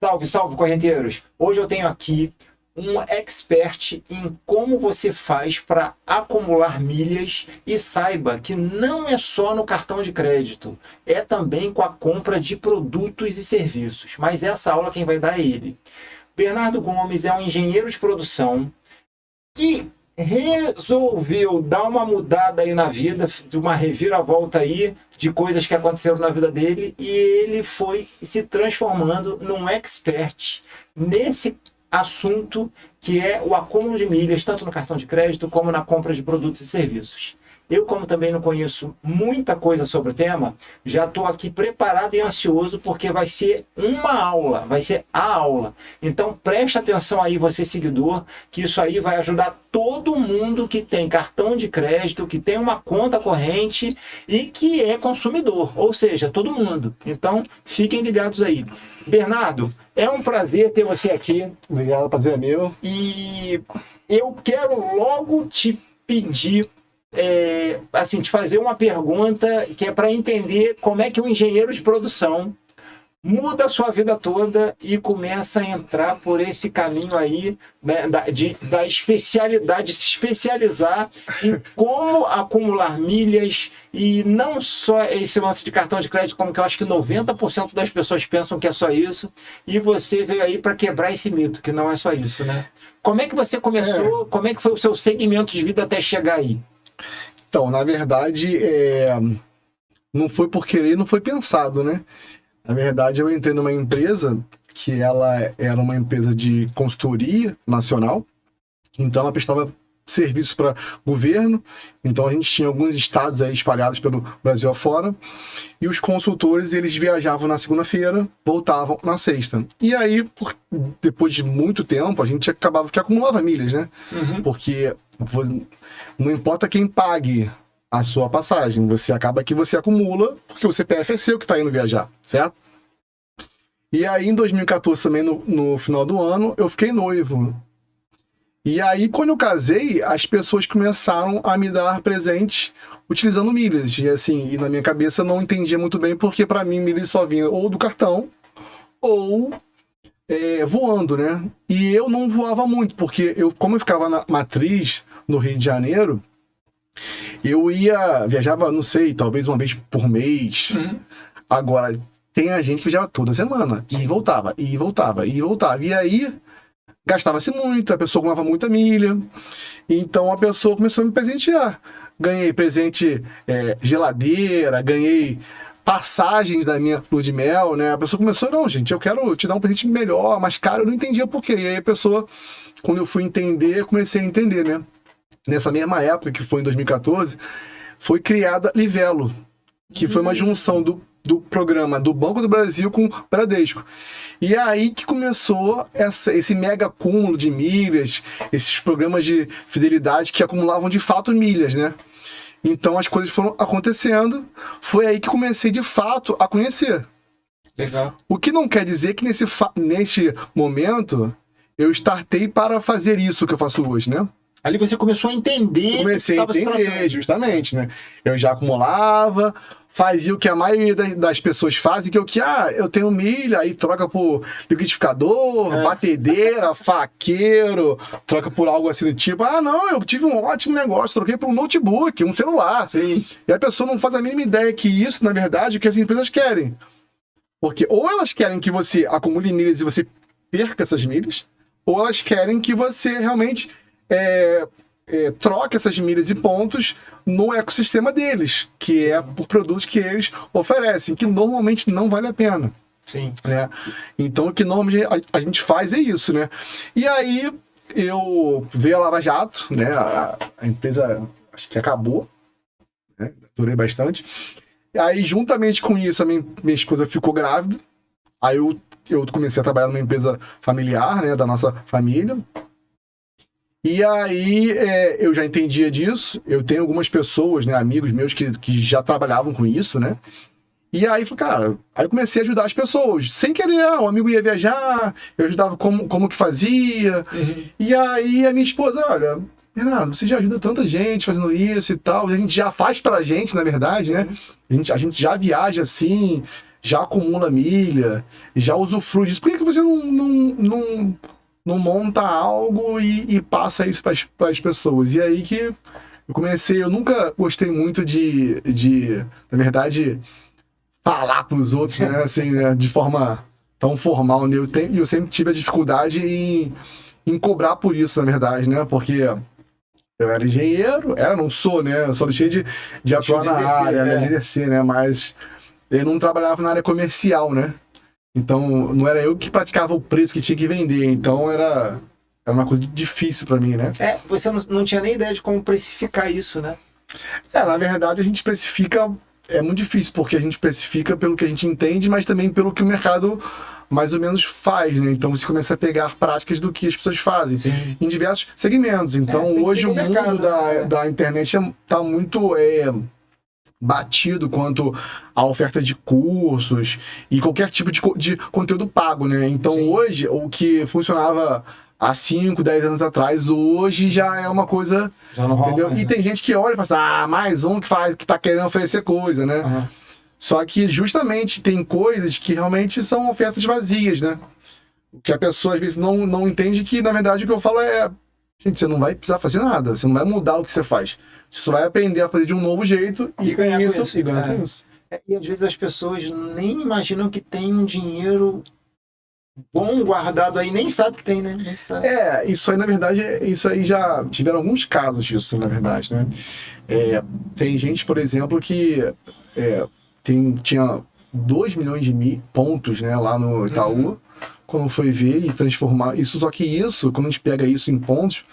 Salve, salve, correnteiros! Hoje eu tenho aqui um expert em como você faz para acumular milhas e saiba que não é só no cartão de crédito, é também com a compra de produtos e serviços. Mas essa aula quem vai dar é ele. Bernardo Gomes é um engenheiro de produção que resolveu dar uma mudada aí na vida, de uma reviravolta aí de coisas que aconteceram na vida dele, e ele foi se transformando num expert nesse assunto que é o acúmulo de milhas, tanto no cartão de crédito como na compra de produtos e serviços. Eu, como também não conheço muita coisa sobre o tema, já estou aqui preparado e ansioso porque vai ser uma aula, vai ser a aula. Então preste atenção aí, você seguidor, que isso aí vai ajudar todo mundo que tem cartão de crédito, que tem uma conta corrente e que é consumidor, ou seja, todo mundo. Então fiquem ligados aí. Bernardo, é um prazer ter você aqui. Obrigado, prazer é meu. E eu quero logo te pedir, te fazer uma pergunta que é para entender como é que um engenheiro de produção muda a sua vida toda e começa a entrar por esse caminho aí, né, da especialidade, de se especializar em como acumular milhas, e não só esse lance de cartão de crédito, como que eu acho que 90% das pessoas pensam que é só isso, e você veio aí para quebrar esse mito, que não é só isso, né? Como é que você começou, como é que foi o seu segmento de vida até chegar aí? Então, na verdade, não foi por querer, não foi pensado, né? Na verdade, eu entrei numa empresa que ela era uma empresa de consultoria nacional, então ela prestava serviço para governo, então a gente tinha alguns estados aí espalhados pelo Brasil afora, e os consultores, eles viajavam na segunda-feira, voltavam na sexta. E aí, depois de muito tempo, a gente acabava que acumulava milhas, né? Porque não importa quem pague a sua passagem, você acaba que você acumula, porque o CPF é seu que está indo viajar, certo? E aí, em 2014, também, no final do ano, eu fiquei noivo. E aí, quando eu casei, as pessoas começaram a me dar presente utilizando milhas. E assim, na minha cabeça eu não entendia muito bem, porque para mim milhas só vinha ou do cartão, ou voando, né? E eu não voava muito, porque como eu ficava na matriz, no Rio de Janeiro, viajava, não sei, talvez uma vez por mês. Agora, tem a gente que viajava toda semana, e voltava, e voltava, e voltava. E aí, gastava-se muito, a pessoa ganhava muita milha, então a pessoa começou a me presentear. Ganhei presente, geladeira, ganhei passagens da minha lua de mel, né? A pessoa começou, não, gente, eu quero te dar um presente melhor, mais caro, eu não entendia por quê. E aí a pessoa, quando eu fui entender, eu comecei a entender, né? Nessa mesma época, que foi em 2014, foi criada Livelo, que foi uma junção do programa do Banco do Brasil com o Bradesco. E é aí que começou esse mega acúmulo de milhas, esses programas de fidelidade que acumulavam de fato milhas, né? Então as coisas foram acontecendo, foi aí que comecei de fato a conhecer. Legal. O que não quer dizer que nesse momento eu startei para fazer isso que eu faço hoje, né? Ali você começou a entender. Comecei a entender, justamente, né? Eu já acumulava, fazia o que a maioria das pessoas fazem, que eu tenho milha, aí troca por liquidificador, batedeira, faqueiro, troca por algo assim do tipo, não, eu tive um ótimo negócio, troquei por um notebook, um celular. Sim. E a pessoa não faz a mínima ideia que isso, na verdade, é o que as empresas querem. Porque ou elas querem que você acumule milhas e você perca essas milhas, ou elas querem que você realmente troca essas milhas e pontos no ecossistema deles, que é por produtos que eles oferecem, que normalmente não vale a pena. Sim. Né? Então, o que normalmente a gente faz é isso, né? E aí, veio a Lava Jato, né? A empresa, acho que acabou, né? Durei bastante. E aí, juntamente com isso, a minha esposa ficou grávida. Aí eu comecei a trabalhar numa empresa familiar, né? Da nossa família. E aí, eu já entendia disso. Eu tenho algumas pessoas, né, amigos meus que já trabalhavam com isso, né? E aí, cara, aí eu comecei a ajudar as pessoas. Sem querer, um amigo ia viajar, eu ajudava como que fazia. E aí, a minha esposa, olha, Renato, você já ajuda tanta gente fazendo isso e tal. A gente já faz pra gente, na verdade, né? A gente já viaja assim, já acumula milha, já usufrui disso. Por que você não monta algo e passa isso para as pessoas? E aí que eu comecei, eu nunca gostei muito na verdade, falar para os outros, né, assim, né, de forma tão formal, né? Eu sempre tive a dificuldade em cobrar por isso, na verdade, né? Porque eu era engenheiro, não sou, né? Eu só deixei de atuar na área, né? De exercer, né? Mas eu não trabalhava na área comercial, né? Então, não era eu que praticava o preço que tinha que vender. Então, era uma coisa difícil para mim, né? Você não tinha nem ideia de como precificar isso, né? Na verdade, a gente precifica... É muito difícil, porque a gente precifica pelo que a gente entende, mas também pelo que o mercado mais ou menos faz, né? Então você começa a pegar práticas do que as pessoas fazem. Sim. Em diversos segmentos. Então hoje o mundo da internet está muito batido quanto à oferta de cursos e qualquer tipo de conteúdo pago, né? Então hoje o que funcionava há 5, 10 anos atrás, hoje já é uma coisa, já não rola, entendeu? E tem gente que olha e fala assim, mais um que tá querendo oferecer coisa, né? Uhum. Só que justamente tem coisas que realmente são ofertas vazias, né? Que a pessoa às vezes não entende que, na verdade, o que eu falo é, gente, você não vai precisar fazer nada, você não vai mudar o que você faz. Você só vai aprender a fazer de um novo jeito e ganhar com isso. E às vezes as pessoas nem imaginam que tem um dinheiro bom guardado aí, nem sabe que tem, né? Nem sabe. Isso aí, na verdade, isso aí já tiveram alguns casos disso, na verdade, né? Tem gente, por exemplo, que tinha 2 milhões de pontos, né, lá no Itaú, quando foi ver e transformar isso, só que isso, quando a gente pega isso em pontos,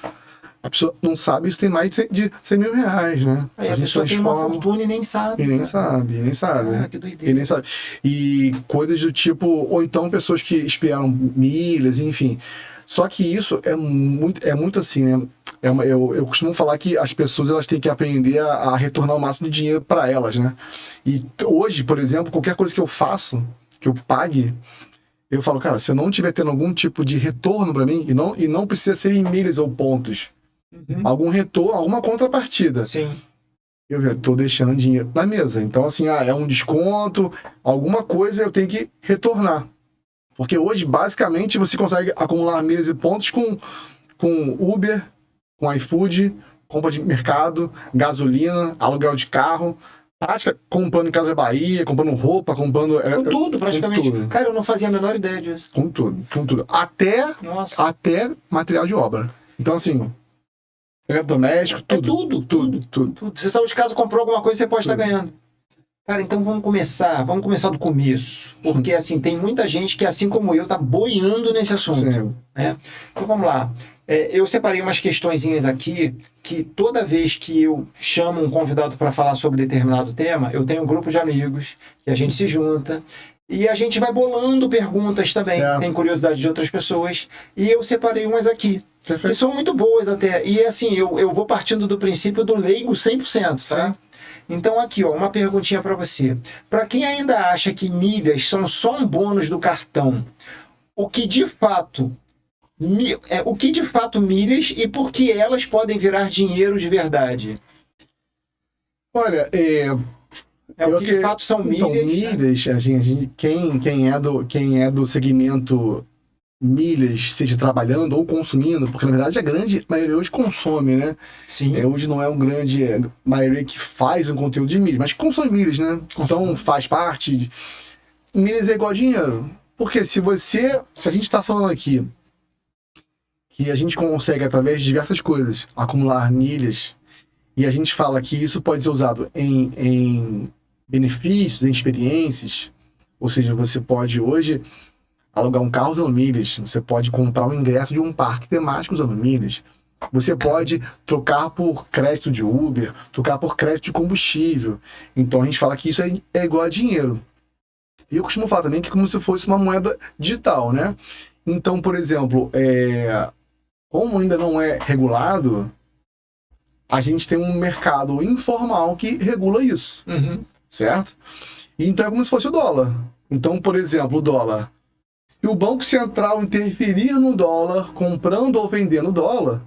a pessoa não sabe, isso tem mais de 100 mil reais, né? Aí a gente pessoa tem uma fortuna e nem sabe. E nem sabe. Que doideira. E nem sabe. E coisas do tipo, ou então pessoas que esperam milhas, enfim. Só que isso é muito assim, né? Eu costumo falar que as pessoas elas têm que aprender a retornar o máximo de dinheiro para elas, né? E hoje, por exemplo, qualquer coisa que eu faço, que eu pague, eu falo, cara, se eu não estiver tendo algum tipo de retorno para mim, e não precisa ser em milhas ou pontos, algum retorno, alguma contrapartida. Sim. Eu já estou deixando dinheiro na mesa. Então, assim, é um desconto, alguma coisa eu tenho que retornar. Porque hoje, basicamente, você consegue acumular milhas e pontos com Uber, com iFood, compra de mercado, gasolina, aluguel de carro, prática, comprando em Casa Bahia, comprando roupa, comprando... Com tudo, praticamente. Com tudo. Cara, eu não fazia a menor ideia disso. Com tudo. Até material de obra. Então, assim... doméstico, tudo. Você saiu de casa, comprou alguma coisa, você pode estar ganhando. Cara, então vamos começar do começo. Porque, assim, tem muita gente que, assim como eu, tá boiando nesse assunto. Né? Então, vamos lá. Eu separei umas questõezinhas aqui, que toda vez que eu chamo um convidado para falar sobre determinado tema, eu tenho um grupo de amigos, que a gente se junta, e a gente vai bolando perguntas também. Certo. Tem curiosidade de outras pessoas. E eu separei umas aqui. Perfeito. Que são muito boas até. E assim, eu vou partindo do princípio do leigo 100%, tá? Sim. Então aqui, ó, uma perguntinha para você. Para quem ainda acha que milhas são só um bônus do cartão, o que de fato milhas e por que elas podem virar dinheiro de verdade? Olha, o que de fato são milhas. Então, milhas, né? Assim, quem é do segmento milhas, seja trabalhando ou consumindo, porque na verdade a grande maioria hoje consome, né? Sim. Hoje não é um grande maioria que faz um conteúdo de milhas, mas consome milhas, né? Então faz parte. Milhas é igual a dinheiro. Porque se a gente está falando aqui que a gente consegue, através de diversas coisas, acumular milhas, e a gente fala que isso pode ser usado em benefícios, em experiências, ou seja, você pode hoje alugar um carro usando milhas, você pode comprar um ingresso de um parque temático usando milhas, você pode trocar por crédito de Uber, trocar por crédito de combustível. Então a gente fala que isso é igual a dinheiro. E eu costumo falar também que é como se fosse uma moeda digital, né? Então, por exemplo, como ainda não é regulado, a gente tem um mercado informal que regula isso, certo? Então é como se fosse o dólar. Então, por exemplo, o dólar. Se o Banco Central interferir no dólar, comprando ou vendendo dólar,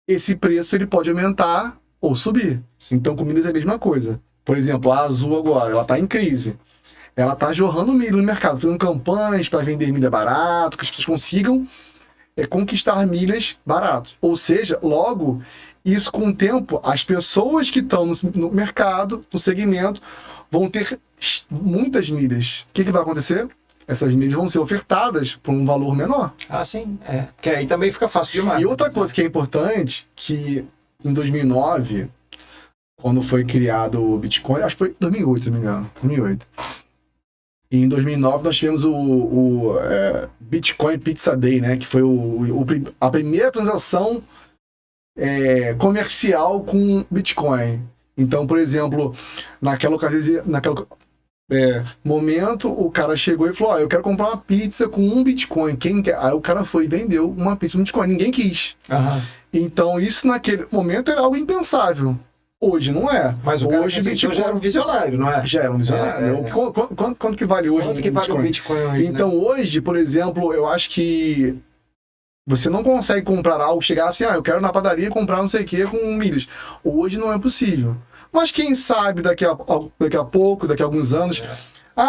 esse preço ele pode aumentar ou subir. Então, com milhas é a mesma coisa. Por exemplo, a Azul agora, ela está em crise. ela está jorrando milho no mercado, fazendo campanhas para vender milha barato, que as pessoas consigam conquistar milhas barato. Ou seja, logo, isso com o tempo, as pessoas que estão no mercado, no segmento, vão ter muitas milhas. O que vai acontecer? Essas milhas vão ser ofertadas por um valor menor. Ah, sim. Porque aí também fica fácil demais. E outra coisa que é importante, que em 2009, quando foi criado o Bitcoin, acho que foi 2008, se não me engano, 2008. E em 2009 nós tivemos o Bitcoin Pizza Day, né? Que foi a primeira transação comercial com Bitcoin. Então, por exemplo, naquela ocasião, momento, o cara chegou e falou: eu quero comprar uma pizza com 1 Bitcoin. Quem quer? Aí o cara foi e vendeu uma pizza com Bitcoin. Ninguém quis. Uhum. Então, isso naquele momento era algo impensável. Hoje não é. Mas o cara Bitcoin já era um visionário, não é? Já era um visionário. Quanto que vale hoje? Quanto que vale o Bitcoin hoje? Então, né? Hoje, por exemplo, eu acho que você não consegue comprar algo, chegar assim, eu quero na padaria comprar não sei o que com milhas. Hoje não é possível. Mas quem sabe daqui a pouco, daqui a alguns anos...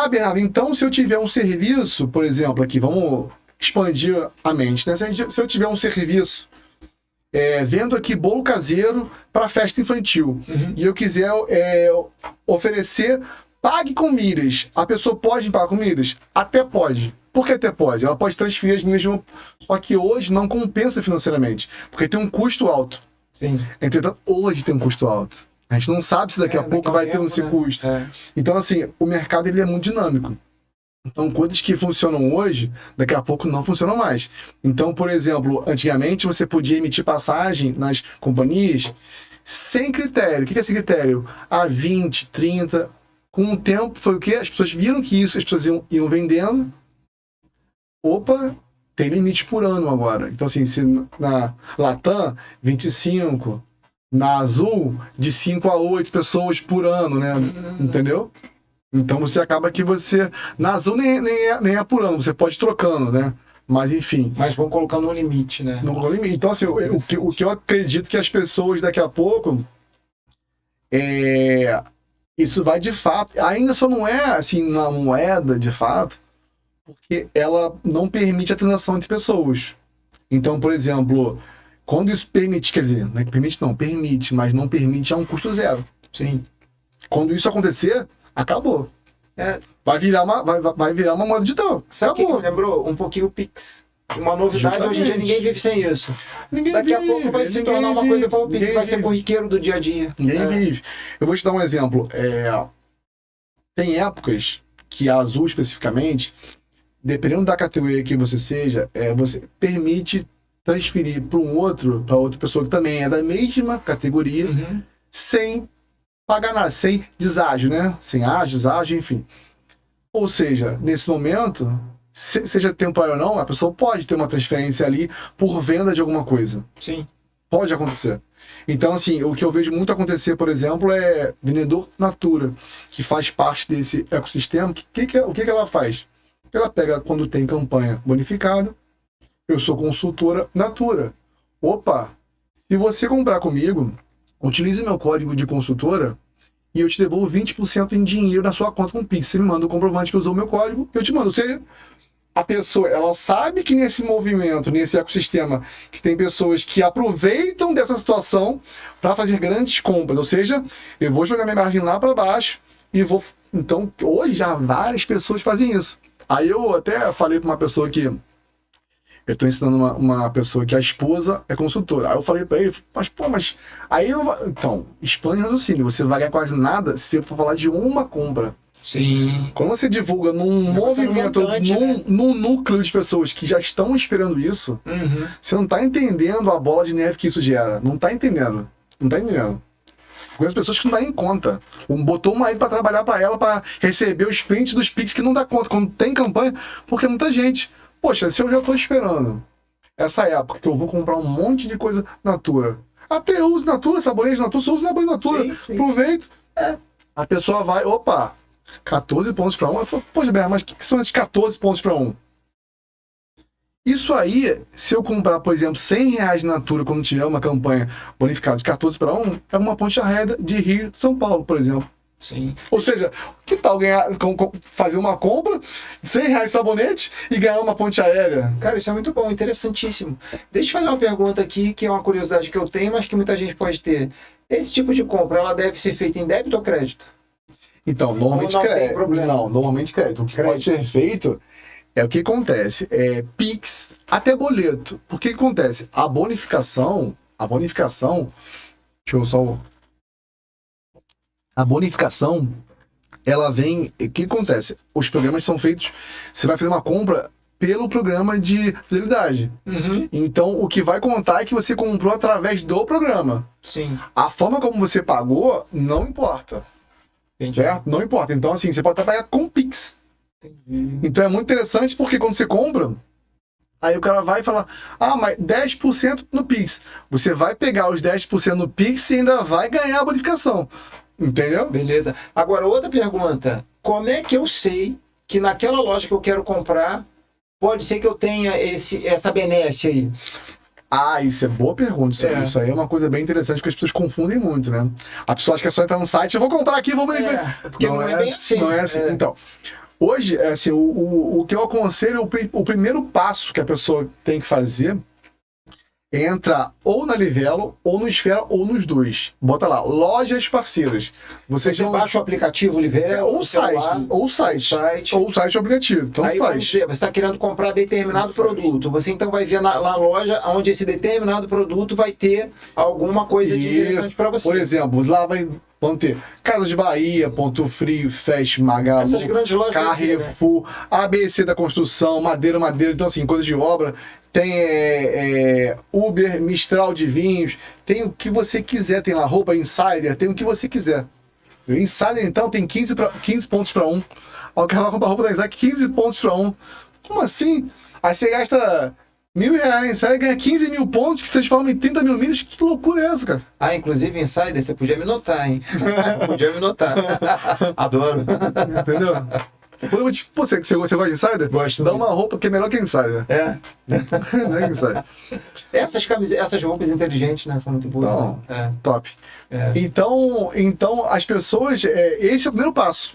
Bernardo, então se eu tiver um serviço, por exemplo, aqui, vamos expandir a mente, né? Se eu tiver um serviço vendo aqui bolo caseiro para festa infantil, e eu quiser oferecer, pague com milhas, a pessoa pode pagar com milhas? Até pode. Por que até pode? Ela pode transferir as milhas só que hoje não compensa financeiramente, porque tem um custo alto. Sim. Entretanto, hoje tem um custo alto. A gente não sabe se daqui a pouco vai ter esse custo. Então, assim, o mercado ele é muito dinâmico. Então, coisas que funcionam hoje, daqui a pouco não funcionam mais. Então, por exemplo, antigamente você podia emitir passagem nas companhias sem critério. O que é esse critério? 20, 30. Com o tempo, foi o quê? As pessoas viram que isso, as pessoas iam vendendo. Opa, tem limite por ano agora. Então, assim, se na Latam, 25... Na Azul, de 5 a 8 pessoas por ano, né? Entendeu? Então você acaba que você... Na Azul nem é por ano, você pode ir trocando, né? Mas enfim. Mas vão colocando um limite, né? No limite. Então, assim, o que eu acredito que as pessoas daqui a pouco... Isso vai de fato... Ainda só não é, assim, uma moeda de fato, porque ela não permite a transação entre pessoas. Então, por exemplo... Quando isso permite, quer dizer, não é que permite não, permite, mas não permite a um custo zero. Sim. Quando isso acontecer, acabou. Vai virar uma moeda digital. Sabe o que me lembrou? Um pouquinho o Pix. Uma novidade, hoje em dia ninguém vive sem isso. Daqui a pouco vai se tornar uma coisa como o Pix, vai ser corriqueiro do dia a dia. Ninguém vive. Eu vou te dar um exemplo. Tem épocas que a Azul especificamente, dependendo da categoria que você seja, você permite transferir para outra pessoa que também é da mesma categoria, sem pagar nada, sem deságio, né? Sem ágio, deságio, enfim. Ou seja, nesse momento, seja temporário ou não, a pessoa pode ter uma transferência ali por venda de alguma coisa. Sim. Pode acontecer. Então, assim, o que eu vejo muito acontecer, por exemplo, é vendedor Natura, que faz parte desse ecossistema. O que ela faz? Ela pega, quando tem campanha bonificada, eu sou consultora Natura. Opa, se você comprar comigo, utilize meu código de consultora e eu te devolvo 20% em dinheiro na sua conta com o Pix. Você me manda o comprovante que usou o meu código, eu te mando. Ou seja, a pessoa, ela sabe que nesse movimento, nesse ecossistema, que tem pessoas que aproveitam dessa situação para fazer grandes compras. Ou seja, eu vou jogar minha margem lá para baixo e vou... Então, hoje já várias pessoas fazem isso. Aí eu até falei para uma pessoa que... Eu estou ensinando uma pessoa que a esposa é consultora. Aí eu falei para ele, mas aí eu vou... Então, expande o raciocínio. Você vai ganhar quase nada se você for falar de uma compra. Sim. Quando você divulga num movimento, num núcleo de pessoas que já estão esperando isso, você não está entendendo a bola de neve que isso gera. Não está entendendo. Não está entendendo. Conheço pessoas que não dão em conta. Botou uma aí para trabalhar para ela, para receber os prints dos Pix que não dá conta. Quando tem campanha, porque muita gente... Poxa, se eu já estou esperando essa época que eu vou comprar um monte de coisa Natura. Até eu uso Natura, sabonete Natura, só uso sabonete Natura. Sim. Aproveito. A pessoa vai, opa, 14 pontos para 1. Eu falo, poxa, Berra, mas o que são esses 14 pontos para 1? Isso aí, se eu comprar, por exemplo, R$100 de Natura quando tiver uma campanha bonificada de 14 para 1, é uma ponte arreda de Rio de São Paulo, por exemplo. Sim. Ou seja, que tal fazer uma compra de R$100 sabonete e ganhar uma ponte aérea? Cara, isso é muito bom, interessantíssimo. Deixa eu fazer uma pergunta aqui, que é uma curiosidade que eu tenho, mas que muita gente pode ter. Esse tipo de compra, ela deve ser feita em débito ou crédito? Então, normalmente Ou não tem crédito. problema? Não, normalmente crédito. O que pode ser feito é o que acontece. É Pix, até boleto. O que acontece? A bonificação, deixa eu só. A bonificação, ela vem. O que acontece? Os programas são feitos. Você vai fazer uma compra pelo programa de fidelidade. Uhum. Então, o que vai contar é que você comprou através do programa. Sim. A forma como você pagou não importa. Entendi. Certo? Não importa. Então, assim, você pode pagar com Pix. Entendi. Então é muito interessante porque quando você compra, aí o cara vai e fala, mas 10% no Pix. Você vai pegar os 10% no Pix e ainda vai ganhar a bonificação. Entendeu? Beleza. Agora, outra pergunta. Como é que eu sei que naquela loja que eu quero comprar, pode ser que eu tenha essa benesse aí? Isso é boa pergunta. Isso aí é uma coisa bem interessante que as pessoas confundem muito, né? A pessoa acha que é só entrar no site, eu vou comprar aqui, vou bonificar. Porque não é bem assim. Não é assim. Então, hoje, assim, o que eu aconselho, o primeiro passo que a pessoa tem que fazer é entrar ou na Livelo, ou no Esfera, ou nos dois. Bota lá, lojas parceiras. Você baixa o aplicativo Livelo, ou o site, ou o site aplicativo. Então aí, faz. Vamos dizer, você está querendo comprar determinado produto. Você então vai ver na loja onde esse determinado produto vai ter alguma coisa de interessante para você. Por exemplo, lá vão ter Casa de Bahia, Ponto Frio, Fest, Magalu, essas grandes lojas Carrefour, né? ABC da construção, Madeira. Então assim, coisas de obra. Tem Uber, Mistral de vinhos, tem o que você quiser, tem lá roupa Insider, tem o que você quiser. Insider, então, tem 15 pontos para um. O cara vai comprar roupa da Insider, 15 pontos para um. Como assim? Aí você gasta R$1.000 Insider, ganha 15 mil pontos, que se transforma em 30 mil milhas. Que loucura é essa, cara? Inclusive Insider, você podia me notar, hein? Podia me notar. Adoro. Entendeu? Você gosta de Insider? Gosto. Dá uma roupa que é melhor que Insider. Melhor que Insider. Essas roupas inteligentes, né? São muito boas. Então, top. Então, as pessoas... esse é o primeiro passo.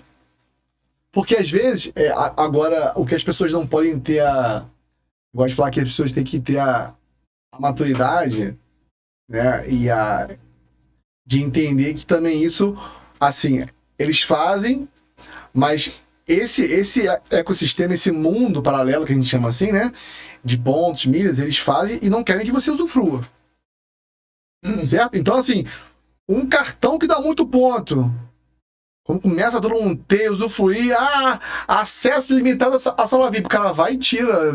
Porque, às vezes, agora, o que as pessoas não podem ter Eu gosto de falar que as pessoas têm que ter a maturidade, né? De entender que também isso, assim, eles fazem, mas... Esse ecossistema, esse mundo paralelo que a gente chama assim, né? De pontos, milhas, eles fazem e não querem que você usufrua. Certo? Então, assim, um cartão que dá muito ponto. Quando começa todo mundo ter, usufruir, acesso limitado à sala VIP. O cara vai e tira.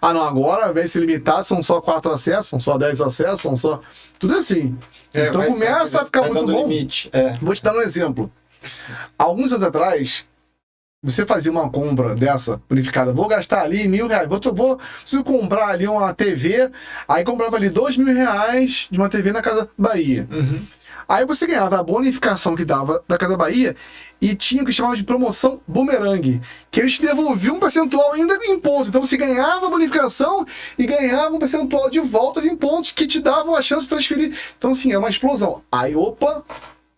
Não, agora vai se limitar, são só 4 acessos, são só 10 acessos, são só... Tudo assim. Então começa a ficar muito bom. Limite. Vou te dar um exemplo. Alguns anos atrás, você fazia uma compra dessa, unificada, vou gastar ali R$1.000, preciso comprar ali uma TV, aí comprava ali R$2.000 de uma TV na Casa Bahia. Uhum. Aí você ganhava a bonificação que dava da Casa Bahia e tinha o que chamava de promoção bumerangue, que eles te devolviam um percentual ainda em pontos. Então você ganhava a bonificação e ganhava um percentual de voltas em pontos que te davam a chance de transferir. Então assim, é uma explosão. Aí,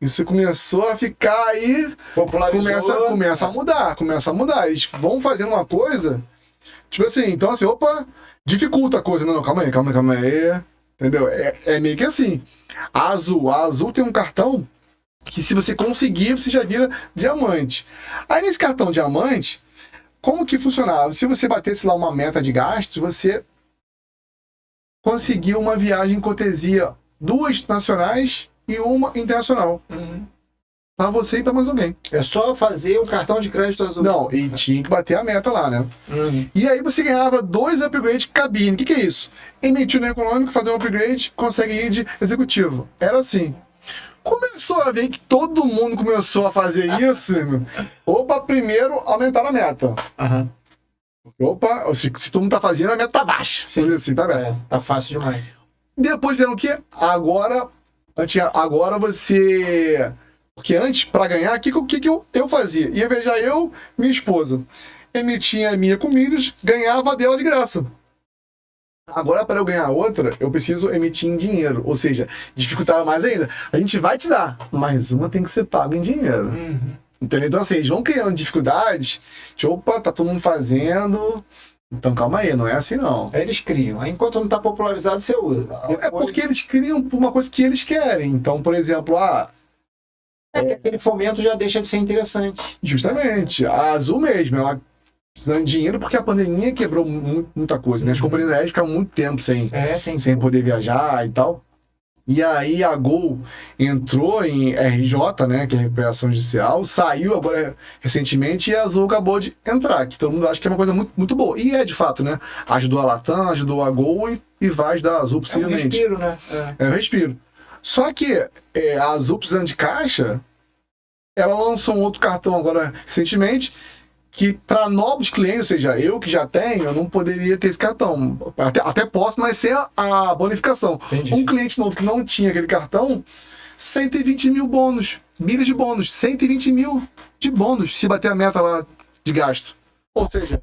isso começou a ficar aí, começa a mudar. Eles vão fazendo uma coisa, tipo assim, então assim, dificulta a coisa. Não, calma aí. Entendeu? É meio que assim. A Azul tem um cartão que se você conseguir, você já vira diamante. Aí nesse cartão diamante, como que funcionava? Se você batesse lá uma meta de gastos, você conseguia uma viagem cortesia, 2 nacionais e uma internacional. Pra você e pra mais alguém. É só fazer um cartão de crédito Azul. Não, e tinha que bater a meta lá, né? E aí você ganhava 2 upgrades cabine. O que é isso? Emitir no econômico, fazer um upgrade, consegue ir de executivo. Era assim. Começou a ver que todo mundo começou a fazer isso, primeiro aumentaram a meta. Se todo mundo tá fazendo, a meta tá baixa. Sim. Assim, tá bem. Tá fácil demais. Depois fizeram o quê? Agora você... Porque antes, para ganhar, o que eu fazia? Ia viajar minha esposa. Emitia a minha com milhas, ganhava a dela de graça. Agora, para eu ganhar outra, eu preciso emitir em dinheiro. Ou seja, dificultar mais ainda. A gente vai te dar, mas uma tem que ser paga em dinheiro. Uhum. Entendeu? Então, assim, eles vão criando dificuldades. Opa, tá todo mundo fazendo. Então, calma aí, não é assim não. Aí eles criam. Aí, enquanto não está popularizado, você usa. É porque eles criam por uma coisa que eles querem. Então, por exemplo, É que aquele fomento já deixa de ser interessante. justamente, a Azul mesmo, ela precisando de dinheiro porque a pandemia quebrou muita coisa, né? As companhias aéreas ficaram muito tempo sem poder viajar e tal. E aí a Gol entrou em RJ, né, que é recuperação judicial, saiu agora recentemente e a Azul acabou de entrar, que todo mundo acha que é uma coisa muito, muito boa. E é de fato, né? Ajudou a Latam, ajudou a Gol e vai ajudar a Azul possivelmente. É um respiro, né? É um respiro. Só que a Azul precisando de caixa, ela lançou um outro cartão agora recentemente, que para novos clientes, ou seja, eu que já tenho, eu não poderia ter esse cartão. Até posso, mas sem a bonificação. Entendi. Um cliente novo que não tinha aquele cartão, 120 mil bônus, milhas de bônus, 120 mil de bônus, se bater a meta lá de gasto. Ou seja,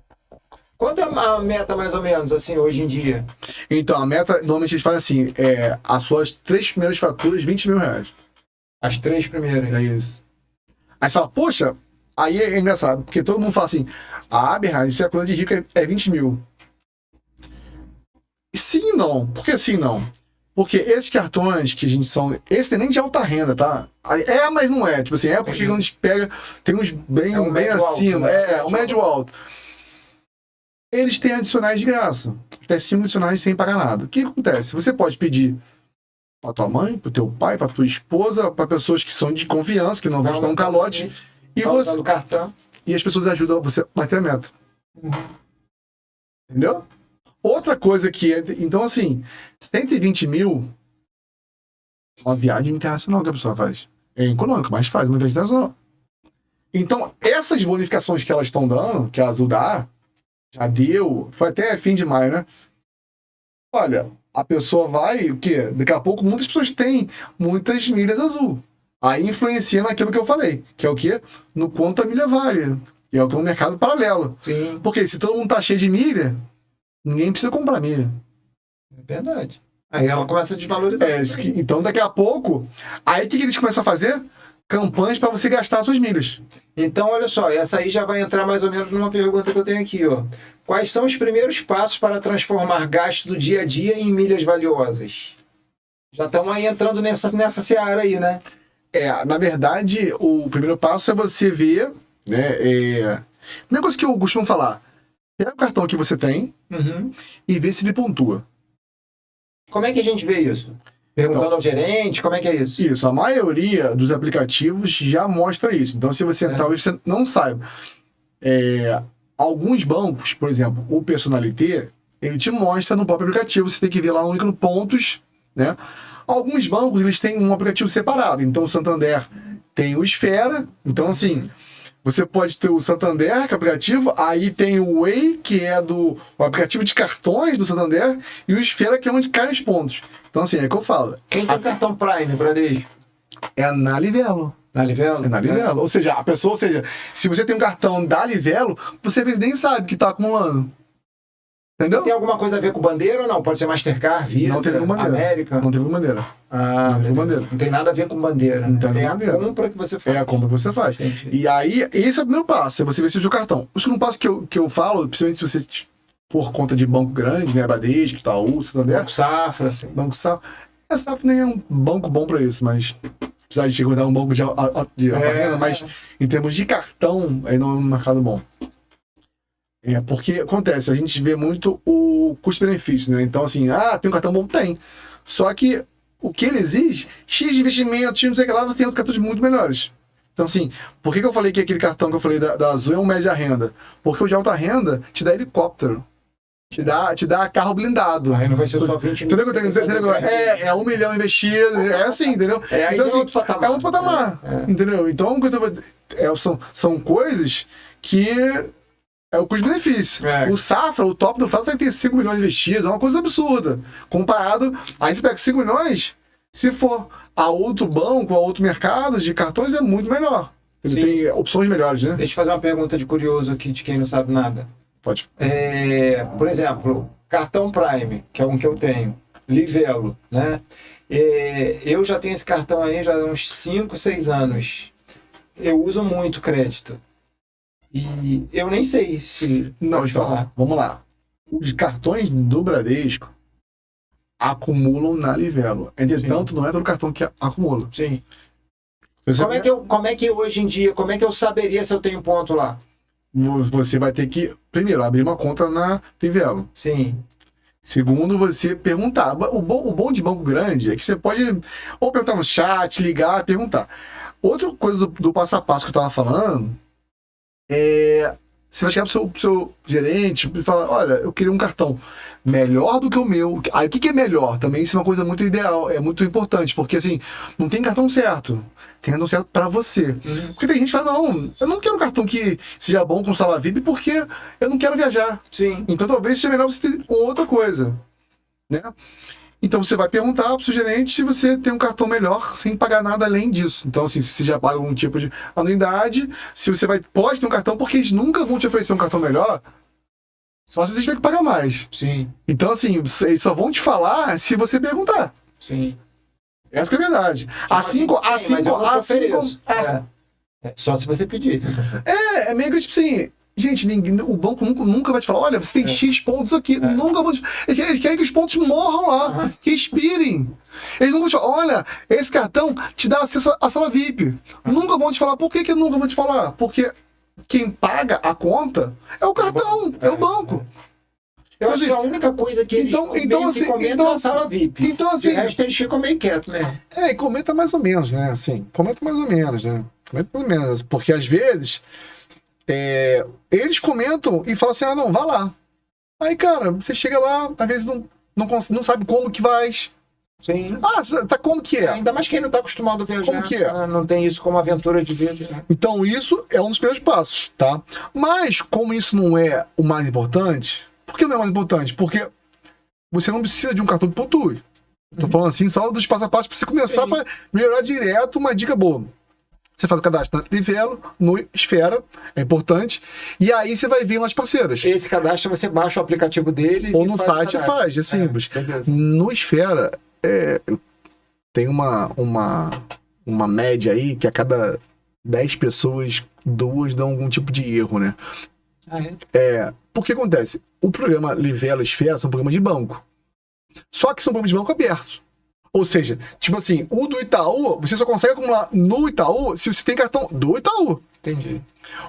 quanto é a meta, mais ou menos, assim, hoje em dia? então a meta, normalmente eles fazem assim, as suas 3 primeiras faturas, 20 mil reais. As 3 primeiras. É isso. Aí você fala, poxa, aí é engraçado, porque todo mundo fala assim, Bernardo, isso é coisa de rico, é 20 mil. Sim e não. Por que sim e não? Porque esses cartões que a gente são... Esse tem nem de alta renda, tá? Mas não é. Tipo assim, porque quando a gente pega, tem uns bem, um bem acima. Alto, né? O médio alto. Eles têm adicionais de graça. Até 5 adicionais sem pagar nada. O que acontece? Você pode pedir pra tua mãe, pro teu pai, pra tua esposa, pra pessoas que são de confiança, que não vão te dar um calote. E você... cartão. E as pessoas ajudam você a bater a meta. Entendeu? Outra coisa que é... Então, assim, 120 mil... Uma viagem internacional que a pessoa faz. É econômico, mas faz uma viagem internacional. Então, essas bonificações que elas estão dando, que a Azul dá, já deu, foi até fim de maio, né? Olha, a pessoa vai, o quê? Daqui a pouco muitas pessoas têm muitas milhas Azul. Aí influencia naquilo que eu falei, que é o quê? No quanto a milha vale. E é o que é um mercado paralelo. Sim. Porque se todo mundo tá cheio de milha, ninguém precisa comprar milha. É verdade. Aí ela começa a desvalorizar. Então daqui a pouco, aí o que eles começam a fazer? Campanhas para você gastar suas milhas. Então, olha só, essa aí já vai entrar mais ou menos numa pergunta que eu tenho aqui, ó. Quais são os primeiros passos para transformar gastos do dia a dia em milhas valiosas? Já estamos aí entrando nessa seara aí, né? Na verdade, o primeiro passo é você ver, né? Primeira coisa que eu costumo falar, pega o cartão que você tem e vê se ele pontua. Como é que a gente vê isso? Perguntando ao gerente, como é que é isso? Isso, a maioria dos aplicativos já mostra isso. Então, se você talvez você não saiba. Alguns bancos, por exemplo, o Personalité, ele te mostra no próprio aplicativo, você tem que ver lá no pontos, né? Alguns bancos, eles têm um aplicativo separado. Então, o Santander tem o Esfera. Então, assim, você pode ter o Santander, que é o aplicativo, aí tem o Way, que é o aplicativo de cartões do Santander, e o Esfera, que é onde caem os pontos. Então, assim, é o que eu falo. Quem tem cartão Prime, Bradesco? É na Livelo. Na Livelo? É na Livelo. Ou seja, se você tem um cartão da Livelo, você às vezes nem sabe que está acumulando. Entendeu? Tem alguma coisa a ver com bandeira ou não? Pode ser Mastercard, Visa, não teve bandeira. América? Não teve bandeira. Não teve bandeira. Não tem nada a ver com bandeira. Não tem a bandeira. compra que você faz. É a compra que você faz. Entendi. E aí, esse é o primeiro passo, é você ver se o seu cartão. O segundo passo que eu falo, principalmente se você for conta de banco grande, né, Bradesco, Itaú, Santander. Banco Safra, assim. Banco Safra. A Safra nem é um banco bom para isso, mas apesar de dar um banco de alta renda, mas em termos de cartão, aí não é um mercado bom. Porque acontece, a gente vê muito o custo-benefício, né? Então, assim, tem um cartão bom? Tem. Só que o que ele exige, X de investimento, X não sei o que lá, você tem outros cartões muito melhores. Então, assim, por que eu falei que aquele cartão que eu falei da Azul é um média renda? Porque o de alta renda te dá helicóptero. Te dá carro blindado. Aí não vai ser só 20 mil. Entendeu o que eu tenho que dizer? É 1 milhão investido, é assim, entendeu? Então, assim, é outro patamar. Entendeu? Então, são coisas que é o custo-benefício. O Safra, o top do Safra, vai ter 5 milhões investidos, é uma coisa absurda. Comparado, aí você pega 5 milhões, se for a outro banco, a outro mercado de cartões, é muito melhor. Ele tem opções melhores, né? Deixa eu fazer uma pergunta de curioso aqui, de quem não sabe nada. Pode. Por exemplo, cartão Prime, que é um que eu tenho, Livelo, né? Eu já tenho esse cartão aí já há uns 5, 6 anos. Eu uso muito crédito. E eu nem sei se Não, pode então, falar. vamos lá. Os cartões do Bradesco acumulam na Livelo. Entretanto, não é todo cartão que acumula. Sim. Você, Como é que hoje em dia, como é que eu saberia se eu tenho ponto lá? você vai ter que, primeiro, abrir uma conta na Livelo. Sim. Segundo, você perguntar. O bom de banco grande é que você pode ou perguntar no chat, ligar, perguntar. Outra coisa do passo a passo que eu estava falando é... Você vai chegar pro seu gerente e falar, olha, eu queria um cartão melhor do que o meu. Aí o que é melhor? Também isso é uma coisa muito ideal, é muito importante, porque assim, não tem cartão certo. Tem cartão certo para você. Porque tem gente que fala, não, eu não quero um cartão que seja bom com sala VIP porque eu não quero viajar. Sim. Então talvez seja melhor você ter outra coisa, né? Então você vai perguntar pro seu gerente se você tem um cartão melhor sem pagar nada além disso. Então, assim, se você já paga algum tipo de anuidade, se você pode ter um cartão, porque eles nunca vão te oferecer um cartão melhor, só se você tiver que pagar mais. Sim. Então, assim, eles só vão te falar se você perguntar. Sim. Essa que é a verdade. Só se você pedir. É meio que tipo assim. Gente, o banco nunca vai te falar, olha, você tem X pontos aqui. Nunca vão te... Eles querem que os pontos morram lá, que expirem. Eles nunca vão te falar, olha, esse cartão te dá acesso à sala VIP. Nunca vão te falar. Por que nunca vão te falar? Porque quem paga a conta é o cartão, é o banco. Eu acho que a única coisa que eles comentam é a sala VIP. Então, assim, de resto, eles ficam meio quietos, né? E comenta mais ou menos, né? Assim, comenta mais ou menos, né? Comenta mais ou menos. Porque às vezes eles comentam e falam assim, ah, não, vá lá. Aí, cara, você chega lá, às vezes não sabe como que vai. Sim. Tá como que é? Ainda mais quem não tá acostumado a viajar. Como que é? Não tem isso como aventura de vida. Né? Então, isso é um dos primeiros passos, tá? Mas, como isso não é o mais importante, por que não é o mais importante? Porque você não precisa de um cartão que pontue. Tô falando assim, só dos passo a passo pra você começar para melhorar direto, uma dica boa. Você faz o cadastro no Livelo, no Esfera, é importante, e aí você vai ver nas parceiras. Esse cadastro você baixa o aplicativo deles ou no site faz, é simples. No Esfera, tem uma média aí que a cada 10 pessoas, 2 dão algum tipo de erro, né? Porque acontece? O programa Livelo e Esfera são programas de banco. Só que são programas de banco abertos. Ou seja, tipo assim, o do Itaú, você só consegue acumular no Itaú se você tem cartão do Itaú. Entendi.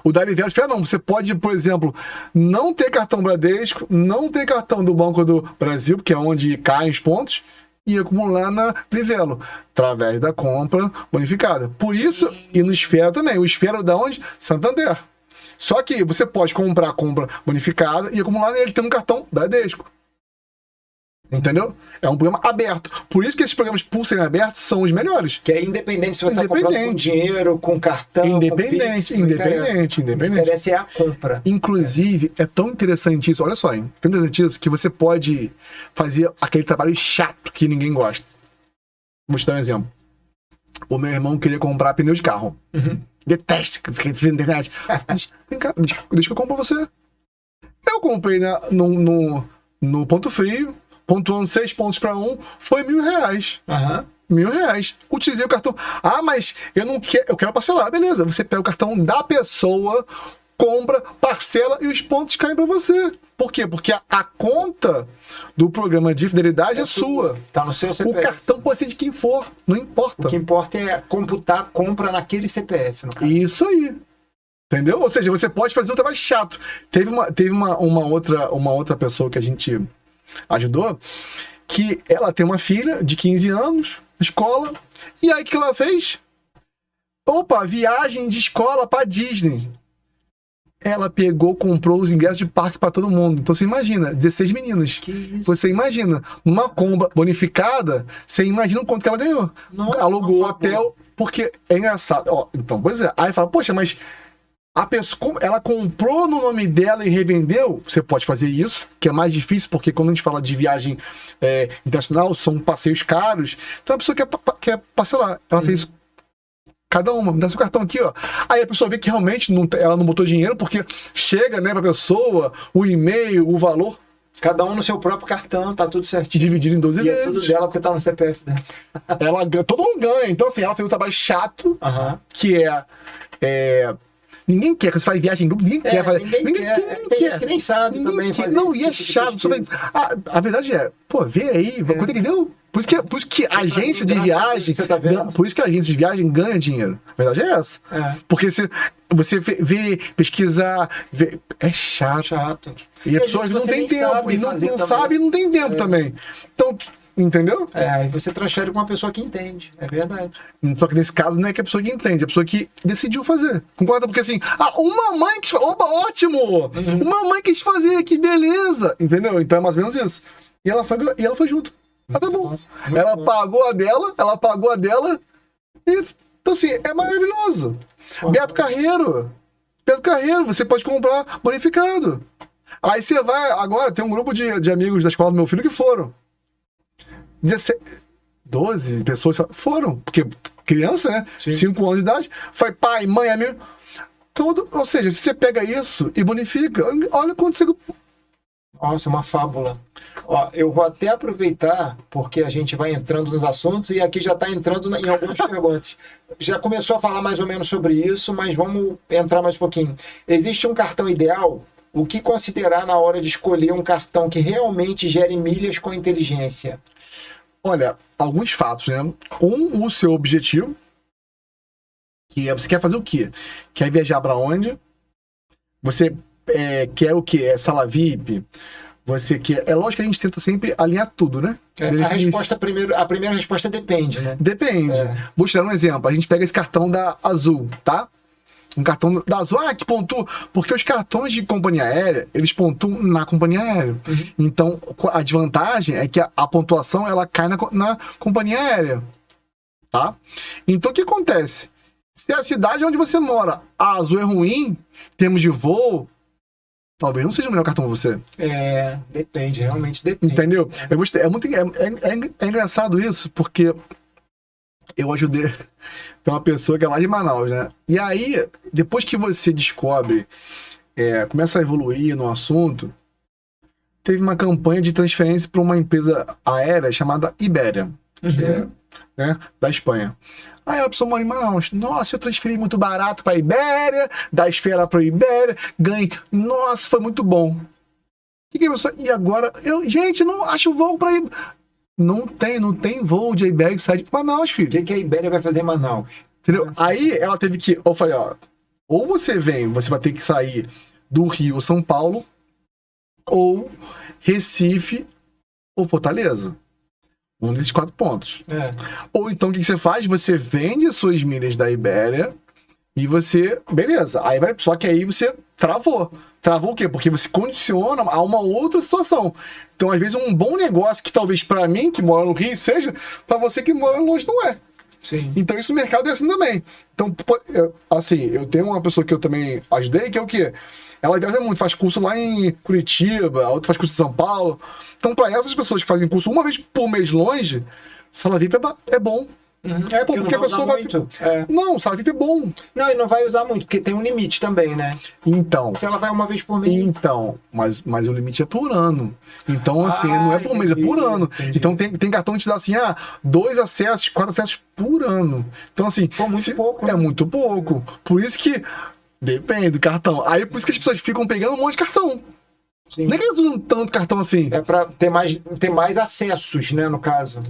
O da Livelo Esfera não. Você pode, por exemplo, não ter cartão Bradesco, não ter cartão do Banco do Brasil, que é onde caem os pontos, e acumular na Livelo, através da compra bonificada. Por isso, e no Esfera também. O Esfera é da onde? Santander. Só que você pode comprar a compra bonificada e acumular nele tendo um cartão Bradesco. Entendeu? É um programa aberto. Por isso que esses programas, por serem abertos, são os melhores. Que é independente se você está comprando com dinheiro, com cartão, independente. O que interessa é a compra. Inclusive, é tão interessante isso. Olha só, hein? Tão interessante isso que você pode fazer aquele trabalho chato que ninguém gosta. Vou te dar um exemplo. O meu irmão queria comprar pneu de carro. Detesto, fiquei na internet. Vem cá, deixa que eu compro pra você. Eu comprei no Ponto Frio, pontuando 6 pontos para 1, foi R$1.000. R$1.000. Utilizei o cartão. Mas eu quero parcelar. Beleza, você pega o cartão da pessoa, compra, parcela e os pontos caem para você. Por quê? Porque a conta do programa de fidelidade é sua. Tá no seu CPF. O cartão pode ser de quem for, não importa. O que importa é computar a compra naquele CPF. No caso. Isso aí. Entendeu? Ou seja, você pode fazer um trabalho chato. Teve uma outra pessoa que a gente ajudou, que ela tem uma filha de 15 anos, escola, e aí o que ela fez? Viagem de escola pra Disney. Ela comprou os ingressos de parque pra todo mundo. Então você imagina, 16 meninos. Você imagina, numa compra bonificada, você imagina o quanto que ela ganhou. Nossa, alugou o hotel, porque é engraçado. Então, pois é. Aí fala, poxa, mas a pessoa, ela comprou no nome dela e revendeu, você pode fazer isso, que é mais difícil, porque quando a gente fala de viagem internacional, são passeios caros, então a pessoa quer parcelar. Ela fez cada uma, me dá seu cartão aqui, ó. Aí a pessoa vê que realmente ela não botou dinheiro, porque chega, né, pra pessoa, o e-mail, o valor. Cada um no seu próprio cartão, tá tudo certinho. Dividido em 12 E é tudo vezes. dela porque tá no CPF dela. Todo mundo ganha. Então, assim, ela fez um trabalho chato, Aham. que ninguém quer, quando você faz viagem em grupo, ninguém quer fazer. Ninguém quer. Tem gente que nem sabe também fazer Não, esse e é tipo de chato. pesquisa. A verdade é, pô, vê aí, quanto é que deu? Por isso que a agência de viagem. Você tá vendo? Por isso que a agência de viagem ganha dinheiro. A verdade é essa. É. Porque você vê, pesquisar, é chato. Chato. E a pessoa às vezes não tem tempo. E não sabe e não tem tempo também. Então, entendeu? Aí você transfere pra uma pessoa que entende. É verdade. Só que nesse caso não é que a pessoa que entende, é a pessoa que decidiu fazer. Concorda? Porque assim, uma mãe quis fazer. Opa, ótimo! Uma mãe quis fazer, que beleza! Entendeu? Então é mais ou menos isso. E ela foi junto. Ah, tá bom. Ela pagou a dela. E, então, assim, é maravilhoso. Beto Carreiro, você pode comprar bonificado. Aí você vai, agora tem um grupo de amigos da escola do meu filho que foram. 12 pessoas foram, porque criança, né? Sim. 5 anos de idade, foi pai, mãe, amigo. Ou seja, se você pega isso e bonifica, olha quanto você. Nossa, uma fábula. Ó, eu vou até aproveitar, porque a gente vai entrando nos assuntos e aqui já está entrando em algumas perguntas. Já começou a falar mais ou menos sobre isso, mas vamos entrar mais um pouquinho. Existe um cartão ideal? O que considerar na hora de escolher um cartão que realmente gere milhas com inteligência? Olha, alguns fatos, né? O seu objetivo, que é, você quer fazer o quê? Quer viajar para onde? Você quer o quê? É sala VIP? Você quer... É lógico que a gente tenta sempre alinhar tudo, né? A primeira resposta depende, né? Depende. Vou te dar um exemplo. A gente pega esse cartão da Azul, tá? Um cartão da Azul, que pontua. Porque os cartões de companhia aérea, eles pontuam na companhia aérea. Então, a desvantagem é que a pontuação, ela cai na companhia aérea. Tá? Então, o que acontece? Se a cidade onde você mora, a Azul é ruim, em termos de voo, talvez não seja o melhor cartão pra você. Depende, realmente depende. Entendeu? É engraçado isso, porque eu ajudei. Tem uma pessoa que é lá de Manaus, né? E aí, depois que você descobre, começa a evoluir no assunto, teve uma campanha de transferência para uma empresa aérea chamada Iberia, que é, né, da Espanha. Aí a pessoa mora em Manaus. Nossa, eu transferi muito barato para Iberia, da Esfera para Iberia, ganhei. Nossa, foi muito bom. E a pessoa, e agora? Gente, não acho voo para Iberia. Não tem voo de Iberia que sai de Manaus, filho. O que a Iberia vai fazer em Manaus? Entendeu? Aí ela teve que. Eu falei, ou você vai ter que sair do Rio, São Paulo, ou Recife, ou Fortaleza. Um desses 4 pontos. Ou então o que você faz? Você vende suas milhas da Iberia e você. Beleza. Aí vai. Só que aí você travou. Travou o quê? Porque você condiciona a uma outra situação. Então, às vezes, um bom negócio que talvez para mim, que mora no Rio, seja, para você que mora longe, não é. Sim. Então, isso no mercado é assim também. Então, assim, eu tenho uma pessoa que eu também ajudei, que é o quê? Ela viaja muito, faz curso lá em Curitiba, a outra faz curso em São Paulo. Então, para essas pessoas que fazem curso uma vez por mês longe, sala VIP é bom. Porque a pessoa vai. Não, sala VIP é bom. Não, e não vai usar muito, porque tem um limite também, né? Então. Se ela vai uma vez por mês. Então, mas o limite é por ano. Então, assim, não é por mês, é por ano. Entendi. Então, tem cartão que te dá assim, 2 acessos, 4 acessos por ano. Então, assim. Muito pouco, né? É muito pouco. Por isso que. Depende do cartão. Aí, por isso que as pessoas ficam pegando um monte de cartão. Sim. Nem que eu usando tanto cartão assim. É para ter mais acessos, né, no caso.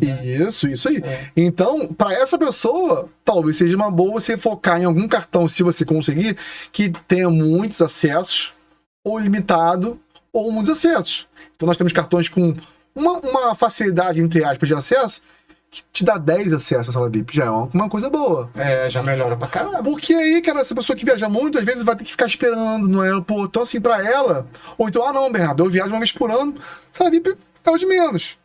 Isso aí. Então, para essa pessoa, talvez seja uma boa você focar em algum cartão, se você conseguir, que tenha muitos acessos, ou limitado, ou muitos acessos. Então, nós temos cartões com uma facilidade, entre aspas, de acesso, que te dá 10 acessos à sala VIP. Já é uma coisa boa. Já melhora pra caramba. Porque aí, cara, essa pessoa que viaja muito, às vezes vai ter que ficar esperando no aeroporto. Então, assim, pra ela... Ou então, não, Bernardo, eu viajo uma vez por ano, sala VIP é o de menos.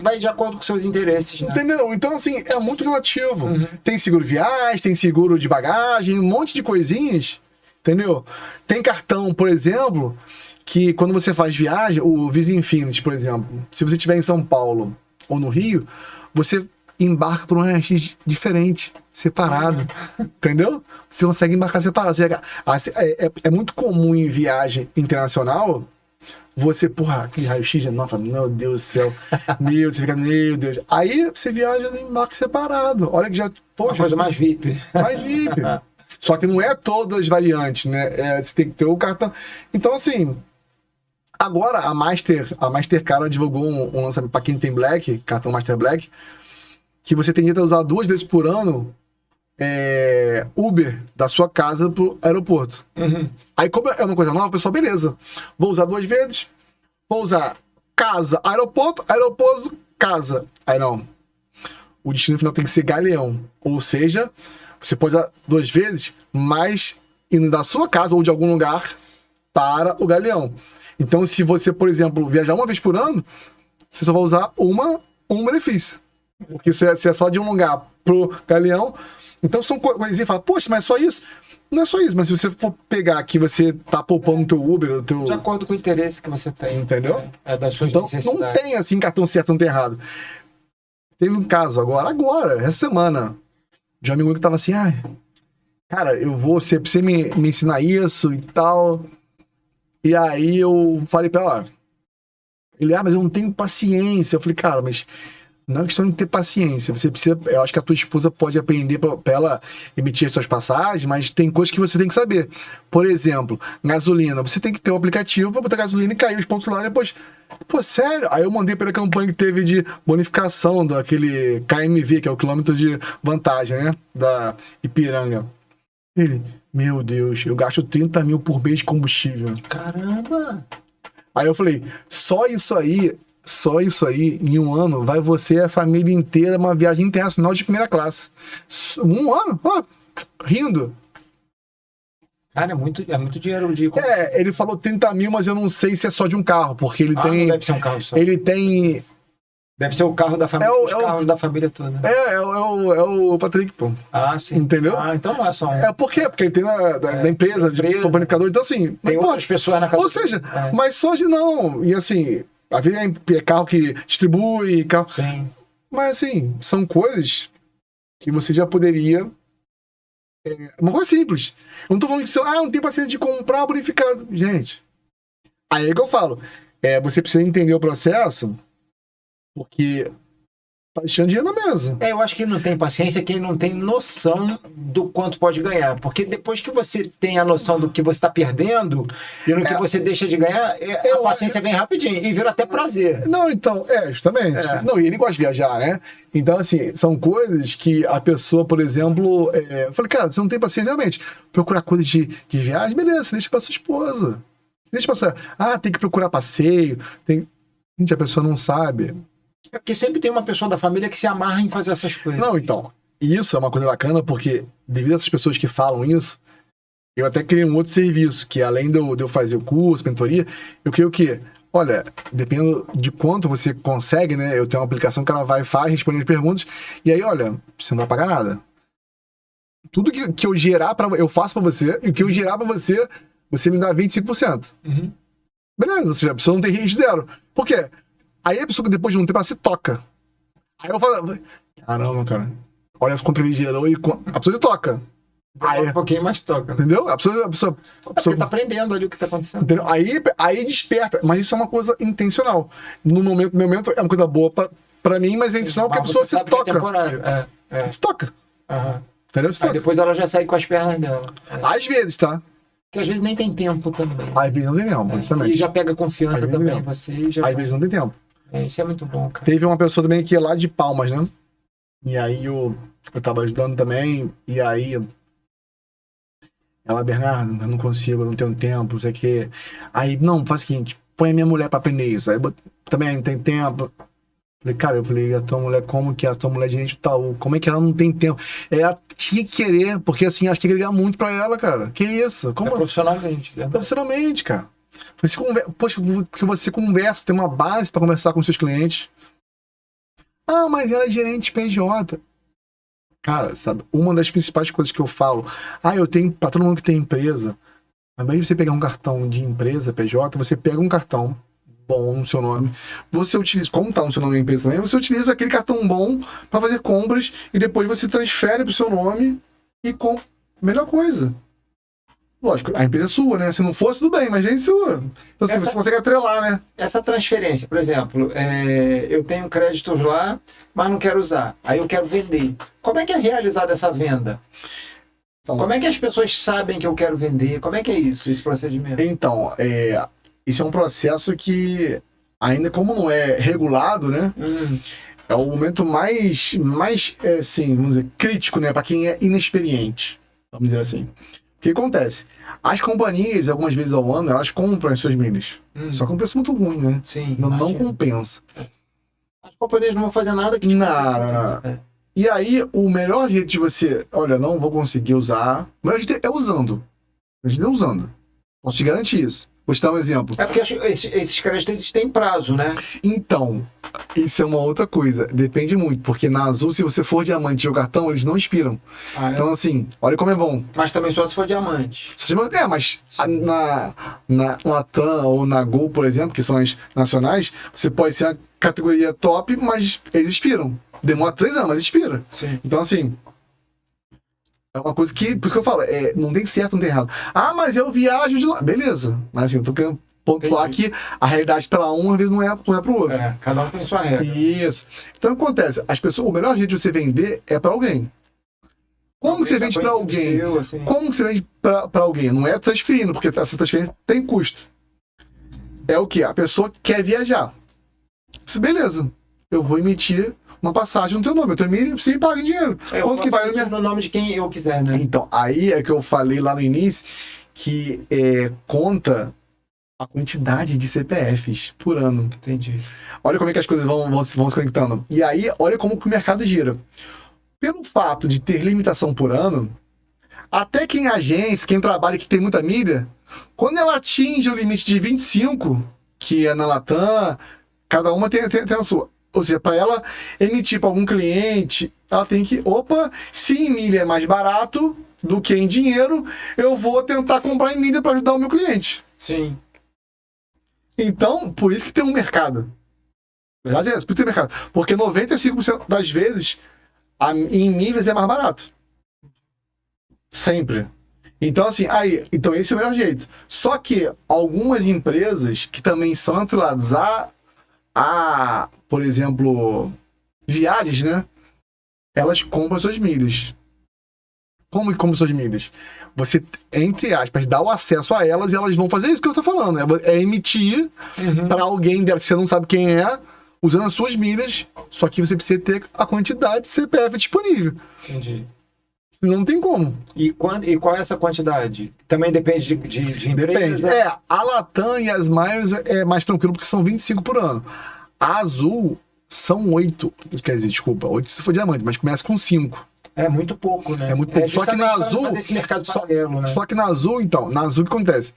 Vai de acordo com seus interesses, né? Entendeu? Então, assim, é muito relativo. Tem seguro viagem, tem seguro de bagagem, um monte de coisinhas, entendeu? Tem cartão, por exemplo, que quando você faz viagem, o Visa Infinity, por exemplo, se você estiver em São Paulo ou no Rio, você embarca por um RX diferente, separado, entendeu? Você consegue embarcar separado. É muito comum em viagem internacional você, porra, aquele raio-x, não, fala, meu Deus do céu, você fica, meu Deus. Aí você viaja em embarque separado. Olha que já, Uma poxa, coisa mais VIP. mais VIP. Só que não é todas as variantes, né? Você tem que ter o cartão. Então, assim, agora a Mastercard divulgou um lançamento para quem tem Black, cartão Master Black, que você tem direito a usar 2 vezes por ano Uber da sua casa pro aeroporto. Uhum. Aí, como é uma coisa nova, pessoal, beleza. Vou usar 2 vezes, vou usar casa, aeroporto, aeroporto, casa. Aí não. O destino final tem que ser Galeão. Ou seja, você pode usar 2 vezes, mas indo da sua casa ou de algum lugar para o Galeão. Então, se você, por exemplo, viajar 1 vez por ano, você só vai usar um benefício. Porque se é só de um lugar pro Galeão. Então, são coisas que fala, poxa, mas é só isso? Não é só isso, mas se você for pegar que você tá poupando o teu Uber, o teu... De acordo com o interesse que você tem. Entendeu? É das suas Então, necessidades. não tem assim cartão certo, não tem errado. Teve um caso agora, essa semana, de um amigo meu que tava assim, cara, eu vou, você precisa me ensinar isso e tal. E aí eu falei pra ela, mas eu não tenho paciência. Eu falei, cara, mas não é questão de ter paciência. Você precisa, eu acho que a tua esposa pode aprender pra ela emitir as suas passagens, mas tem coisas que você tem que saber. Por exemplo, gasolina. Você tem que ter um aplicativo pra botar gasolina e cair os pontos lá depois. Pô, sério? Aí eu mandei pela campanha que teve de bonificação daquele KMV, que é o quilômetro de vantagem, né? Da Ipiranga. Ele, meu Deus, eu gasto 30 mil por mês de combustível. Caramba! Aí eu falei, só isso aí, em um ano, vai você e a família inteira uma viagem internacional de primeira classe. Um ano? Rindo. Cara, é muito dinheiro de... Ele falou 30 mil, mas eu não sei se é só de um carro, porque ele tem... não deve ser um carro só. Ele tem... Deve ser o carro da família, os carros da família toda. É o Patrick, pô. Ah, sim. Entendeu? Então não é só um. Por quê? Porque ele tem da empresa, de bonificador. Então, assim... Tem outras pessoas na casa. Ou seja, mas só de não. E assim, a vida é carro que distribui, carro... Sim. Mas assim, são coisas que você já poderia... uma coisa simples. Eu não tô falando que você não tem paciência de comprar bonificado. Gente, aí é que eu falo. Você precisa entender o processo, porque tá deixando dinheiro na mesa. Eu acho que não tem paciência quem não tem noção do quanto pode ganhar. Porque depois que você tem a noção do que você está perdendo e no que você deixa de ganhar, a paciência vem rapidinho e vira até prazer. Não, então, justamente. Não, e ele gosta de viajar, né? Então, assim, são coisas que a pessoa, por exemplo... eu falei, cara, você não tem paciência realmente. Procurar coisas de viagem, beleza, deixa pra sua esposa. Deixa pra sua... tem que procurar passeio. Gente, a pessoa não sabe. É porque sempre tem uma pessoa da família que se amarra em fazer essas coisas. Não, então, isso é uma coisa bacana, porque devido a essas pessoas que falam isso, eu até criei um outro serviço, que além de eu fazer o curso, mentoria, eu criei o quê? Olha, dependendo de quanto você consegue, né? Eu tenho uma aplicação que ela vai e faz, responde as perguntas, e aí, olha, você não vai pagar nada. Tudo que eu gerar, eu faço pra você, e o que eu gerar pra você, você me dá 25%. Uhum. Beleza, ou seja, a pessoa não tem risco zero. Por quê? Aí a pessoa, depois de um tempo, ela se toca. Aí eu falo, caramba, cara. Olha quanto ele gerou e a pessoa se toca. Aí, um pouquinho mais toca. Entendeu? A pessoa tá aprendendo ali o que tá acontecendo. Entendeu? Aí desperta. Mas isso é uma coisa intencional. No momento é uma coisa boa pra mim, mas é intencional porque a pessoa se toca. É temporário. Se toca. Uhum. Entendeu? Se toca. Aí depois ela já sai com as pernas dela. Às vezes, tá? Porque às vezes nem tem tempo também. Às vezes não tem tempo, justamente. E já pega confiança também. Às vezes não tem tempo. Isso é muito bom, cara. Teve uma pessoa também que é lá de Palmas, né? E aí eu tava ajudando também, e aí ela, Bernardo, eu não consigo, eu não tenho tempo, não sei o quê. Aí, não, faz o seguinte, põe a minha mulher pra aprender isso. Aí também não tem tempo. Falei, a tua mulher, como que a tua mulher de gerente do Itaú? Como é que ela não tem tempo? Ela tinha que querer, porque assim, acho que agregar muito pra ela, cara. Que isso? Como profissionalmente. Profissionalmente, cara. Poxa, porque você conversa, tem uma base pra conversar com seus clientes. Mas ela é gerente PJ. Cara, sabe, uma das principais coisas que eu falo, eu tenho, pra todo mundo que tem empresa, ao invés de você pegar um cartão de empresa, PJ, você pega um cartão bom no seu nome, você utiliza, como tá no seu nome da empresa também, você utiliza aquele cartão bom pra fazer compras e depois você transfere pro seu nome e com melhor coisa. Lógico, a empresa é sua, né? Se não fosse, tudo bem, mas é sua. Então, assim, Essa- você consegue atrelar, né? Essa transferência, por exemplo, eu tenho créditos lá, mas não quero usar. Aí eu quero vender. Como é que é realizada essa venda? Então, Como é que as pessoas sabem que eu quero vender? Como é que é isso, esse procedimento? Então, isso é um processo que, ainda como não é regulado, né? É o momento mais assim, vamos dizer, crítico, né? Para quem é inexperiente. Vamos dizer assim. O que acontece? As companhias, algumas vezes ao ano, elas compram as suas milhas. Só que é um preço muito ruim, né? Sim. Não imagino. compensa. As companhias não vão fazer nada que te Não. E aí, o melhor jeito de você, olha, não vou conseguir usar. O melhor jeito é usando. A gente é usando. Posso te garantir isso. Vou te dar um exemplo. É porque esses créditos eles têm prazo, né? Então, isso é uma outra coisa. Depende muito, porque na Azul, se você for diamante e o cartão, eles não expiram. Então, assim, olha como é bom. Mas também só se for diamante. Mas na Latam ou na Gol, por exemplo, que são as nacionais, você pode ser a categoria top, mas eles expiram. Demora 3 anos, mas expira. Sim. Então, assim, é uma coisa que, por isso que eu falo, não tem certo, não tem errado. Ah, mas eu viajo de lá. Beleza. Mas assim, eu tô querendo pontuar que a realidade para um, às vezes, não é pro outro. Cada um tem sua regra. Isso. Então, o que acontece? As pessoas, o melhor jeito de você vender é para alguém. Como que você vende para alguém? Assim. Como que você vende para alguém? Não é transferindo, porque essa transferência tem custo. É o que? A pessoa quer viajar. Isso, beleza. Eu vou emitir uma passagem no teu nome. Eu tô emitindo, você me paga em dinheiro. Quanto que vale no nome de quem eu quiser, né? Então, aí é que eu falei lá no início que conta a quantidade de CPFs por ano. Entendi. Olha como é que as coisas vão se conectando. E aí, olha como que o mercado gira. Pelo fato de ter limitação por ano, até quem é agência, quem trabalha, que tem muita milha, quando ela atinge o limite de 25, que é na Latam, cada uma tem a sua. Ou seja, para ela emitir para algum cliente, ela tem que... Opa, se em milha é mais barato do que em dinheiro, eu vou tentar comprar em milha para ajudar o meu cliente. Sim. Então, por isso que tem um mercado. Na verdade é isso, por isso que tem mercado. Porque 95% das vezes, em milhas é mais barato. Sempre. Então, assim, então esse é o melhor jeito. Só que algumas empresas que também são atreladas a, por exemplo, viagens, né? Elas compram suas milhas. Como que compram suas milhas? Você, entre aspas, dá o acesso a elas e elas vão fazer isso que eu estou falando. É emitir para alguém dela que você não sabe quem é, usando as suas milhas, só que você precisa ter a quantidade de CPF disponível. Entendi. Senão não tem como. E qual é essa quantidade? Também depende de empresa? Depende. A Latam e as Miles é mais tranquilo porque são 25 por ano. A Azul são 8. Quer dizer, desculpa, 8 se for diamante, mas começa com 5. É muito pouco, né? É muito pouco. Só que na justamente para Azul. fazer esse mercado paralelo, né? Só que na Azul, então, na Azul o que acontece?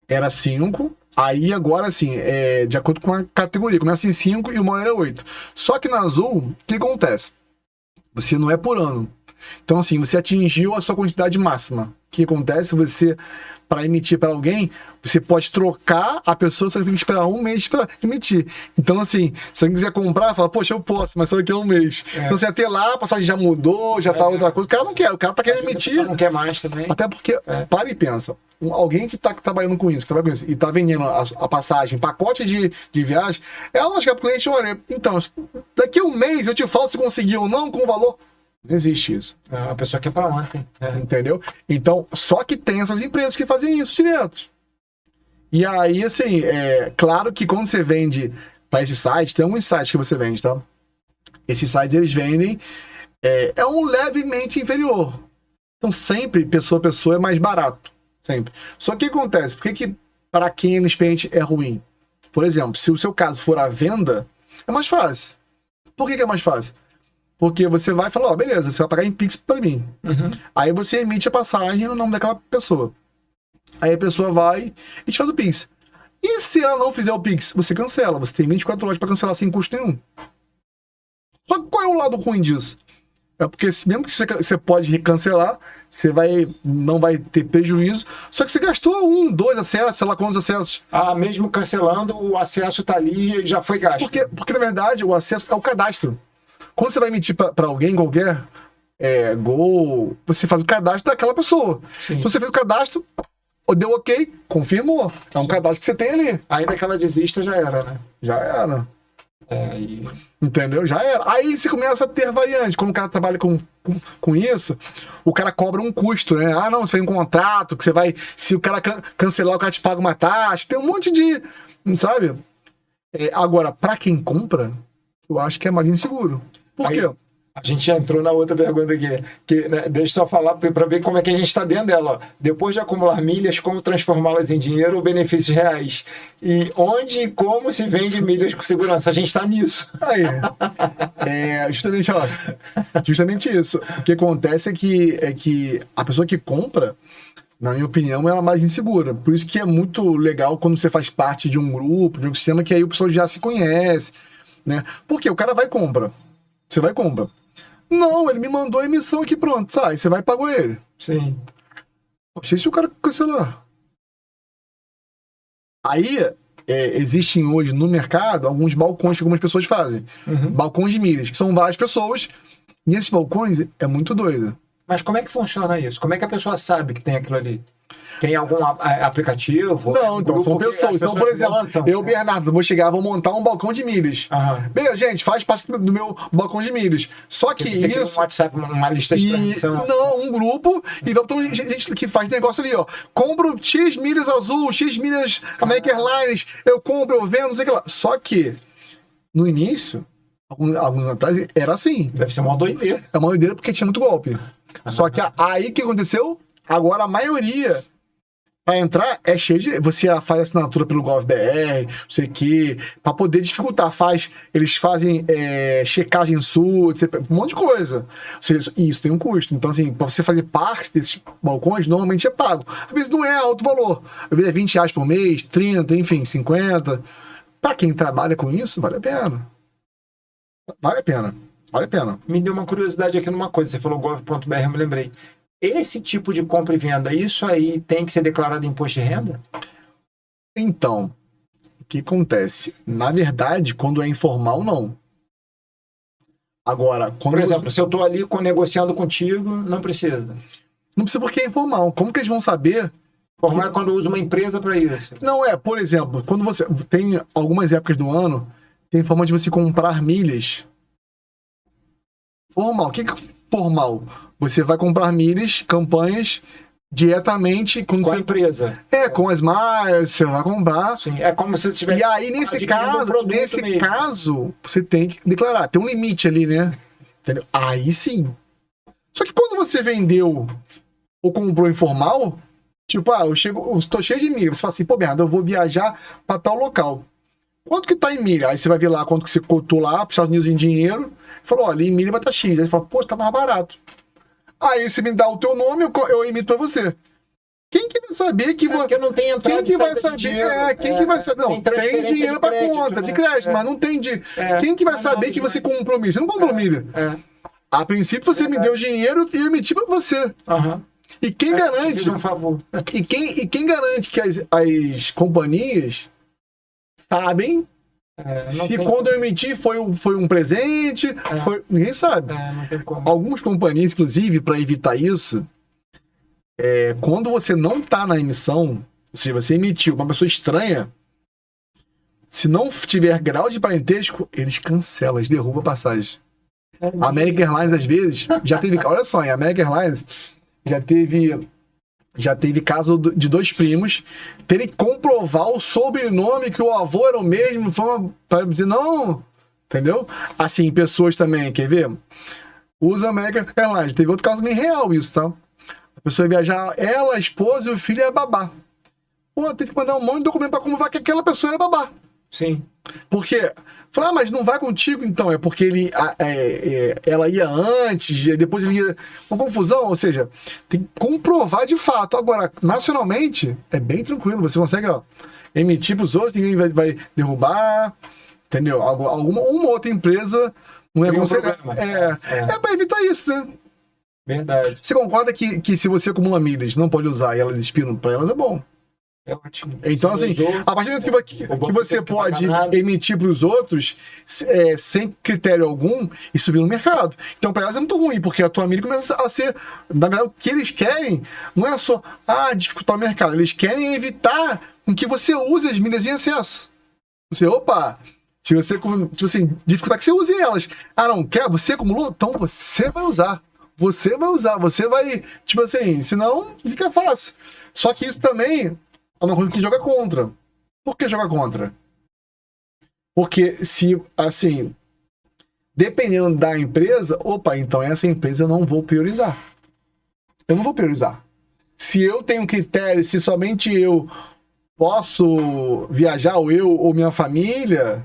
Era 5. Aí agora, assim, de acordo com a categoria, começa em 5 e o maior é 8. Só que na Azul, o que acontece? Você não é por ano. Então, assim, você atingiu a sua quantidade máxima. O que acontece? Você, para emitir para alguém, você pode trocar a pessoa, só que tem que esperar um mês para emitir. Então, assim, se você quiser comprar, fala, poxa, eu posso, mas só daqui a um mês. Então, você até lá, a passagem já mudou, já tá outra coisa. O cara não quer, o cara tá querendo emitir. Não quer mais também. Até porque, para e pensa, alguém que tá trabalhando com isso, que trabalha com isso, e tá vendendo a passagem, pacote de viagem, ela vai chegar pro cliente, olha, então, daqui a um mês eu te falo se conseguiu ou não com o valor. Não existe isso. A pessoa quer para ontem. Entendeu? Então, só que tem essas empresas que fazem isso direto. E aí, assim, claro que quando você vende para esse site, tem alguns sites que você vende, tá? Esses sites, eles vendem um levemente inferior. Então, sempre, pessoa a pessoa, é mais barato. Sempre. Só que o que acontece? Por que para quem é inexperiente é ruim? Por exemplo, se o seu caso for a venda, é mais fácil. Por que é mais fácil? Porque você vai falar, beleza, você vai pagar em Pix para mim. Aí você emite a passagem no nome daquela pessoa. Aí a pessoa vai e te faz o Pix. E se ela não fizer o Pix, você cancela. Você tem 24 horas para cancelar sem custo nenhum. Só que qual é o lado ruim disso? É porque mesmo que você pode cancelar, você não vai ter prejuízo, só que você gastou 1, 2 acessos, sei lá quantos acessos. Mesmo cancelando, o acesso tá ali e já foi gasto. Porque na verdade, o acesso é o cadastro. Quando você vai emitir para alguém qualquer, Gol, você faz o cadastro daquela pessoa. Sim. Então você fez o cadastro, deu ok, confirmou. É um cadastro que você tem ali. Ainda que ela desista, já era, né? Já era. E... Entendeu? Já era. Aí você começa a ter variantes. Quando o cara trabalha com isso, o cara cobra um custo, né? Ah, não, você fez um contrato, que você vai. Se o cara cancelar, o cara te paga uma taxa. Tem um monte de. Sabe? Agora, pra quem compra, eu acho que é mais inseguro. Por quê? A gente já entrou na outra pergunta aqui. Né, deixa eu só falar para ver como é que a gente está dentro dela. Ó. Depois de acumular milhas, como transformá-las em dinheiro ou benefícios reais? E onde e como se vende milhas com segurança? A gente está nisso. Aí. Justamente isso. O que acontece é que a pessoa que compra, na minha opinião, ela é mais insegura. Por isso que é muito legal quando você faz parte de um grupo, de um sistema, que aí o pessoal já se conhece, né? Porque o cara vai e compra. Você vai e compra. Não, ele me mandou a emissão aqui, pronto, sai, você vai e pagou ele. Sim. Poxa, e se o cara cancelar? Aí, existem hoje no mercado alguns balcões que algumas pessoas fazem. Balcões de milhas, que são várias pessoas. E esses balcões é muito doido. Mas como é que funciona isso? Como é que a pessoa sabe que tem aquilo ali? Tem algum aplicativo? Não, então são pessoas. Então, por exemplo, eu, Bernardo, vou chegar, vou montar um balcão de milhas. Beleza, gente, faz parte do meu balcão de milhas. Só que você cria um WhatsApp, uma lista de transmissão. Não, um grupo, e então gente que faz negócio ali, ó. Compro X milhas Azul, X milhas American Airlines, eu compro, eu vendo, não sei o que lá. Só que, no início, alguns anos atrás, era assim. Deve ser uma doideira. É uma doideira porque tinha muito golpe. Só que aí o que aconteceu? Agora a maioria, para entrar, é cheio de. Você faz assinatura pelo GovBR, não sei o quê, para poder dificultar. Eles fazem checagem sua, um monte de coisa. Ou seja, isso tem um custo. Então, assim, para você fazer parte desses balcões, normalmente é pago. Às vezes não é alto valor. Às vezes é R$20 por mês, 30, enfim, 50. Para quem trabalha com isso, vale a pena. Vale a pena. Vale a pena. Me deu uma curiosidade aqui numa coisa. Você falou gov.br, eu me lembrei. Esse tipo de compra e venda, isso aí tem que ser declarado em imposto de renda? Então, o que acontece? Na verdade, quando é informal, não. Agora, quando por exemplo, se eu estou ali negociando contigo, não precisa. Não precisa porque é informal. Como que eles vão saber? Formal é quando usa uma empresa para isso. Não por exemplo, quando você tem algumas épocas do ano, tem forma de você comprar milhas. Formal. O que é formal? Você vai comprar milhas, campanhas, diretamente com a empresa. Com as marcas, você vai comprar. Sim, é como se você tivesse. E aí, nesse caso, você tem que declarar. Tem um limite ali, né? Entendeu? Aí sim. Só que quando você vendeu ou comprou informal, tipo, eu tô cheio de milha. Você fala assim, pô, Bernardo, eu vou viajar para tal local. Quanto que tá em milha? Aí você vai ver lá quanto que você cotou lá, para os Estados Unidos em dinheiro. Falou, olha, em milha vai estar X. Aí você fala, pô, tá mais barato. Aí você me dá o teu nome, eu emito para você. Quem que vai saber que você... Porque não tem entrada. Quem que vai saber? Quem que vai saber? Não, tem dinheiro para conta, de crédito, mas não tem de... Quem que vai saber que você comprou milha? Você não comprou milha. A princípio você me deu dinheiro e eu emiti para você. E quem garante... Um favor. E quem garante que as companhias sabem se quando eu emiti foi um presente? Ninguém sabe. Não tem como. Algumas companhias, inclusive, para evitar isso, quando você não está na emissão, ou seja, você emitiu uma pessoa estranha, se não tiver grau de parentesco, eles cancelam, eles derrubam a passagem. A American Airlines, às vezes, já teve... Olha só, a American Airlines já teve caso de dois primos terem que comprovar o sobrenome, que o avô era o mesmo, para dizer, não, entendeu? Assim, pessoas também, quer ver? Usa American Airlines. Teve outro caso bem real isso, tá? A pessoa ia viajar, ela, a esposa e o filho é babá. Pô, teve que mandar um monte de documento para comprovar que aquela pessoa era babá. Sim. Porque... Falei, mas não vai contigo? Então, é porque ela ia antes, depois ele ia... Uma confusão, ou seja, tem que comprovar de fato. Agora, nacionalmente, é bem tranquilo. Você consegue emitir para os outros, ninguém vai derrubar, entendeu? Uma outra empresa não é aconselhável. Para evitar isso, né? Verdade. Você concorda que se você acumula milhas, não pode usar e elas expiram para elas, é bom? É ótimo. Então, assim, a partir do momento que você pode emitir para os outros sem critério algum, isso vira um mercado. Então, para elas é muito ruim, porque a tua milha começa a ser... Na verdade, o que eles querem não é só dificultar o mercado. Eles querem evitar com que você use as milhas em excesso. Você, se você, tipo assim, dificultar que você use elas. Não quer? Você acumulou? Então você vai usar. Você vai, tipo assim, senão fica fácil. Só que isso também é uma coisa que joga contra. Por que joga contra? Porque se, assim, dependendo da empresa, então essa empresa eu não vou priorizar. Eu não vou priorizar. Se eu tenho critério, se somente eu posso viajar, ou eu ou minha família,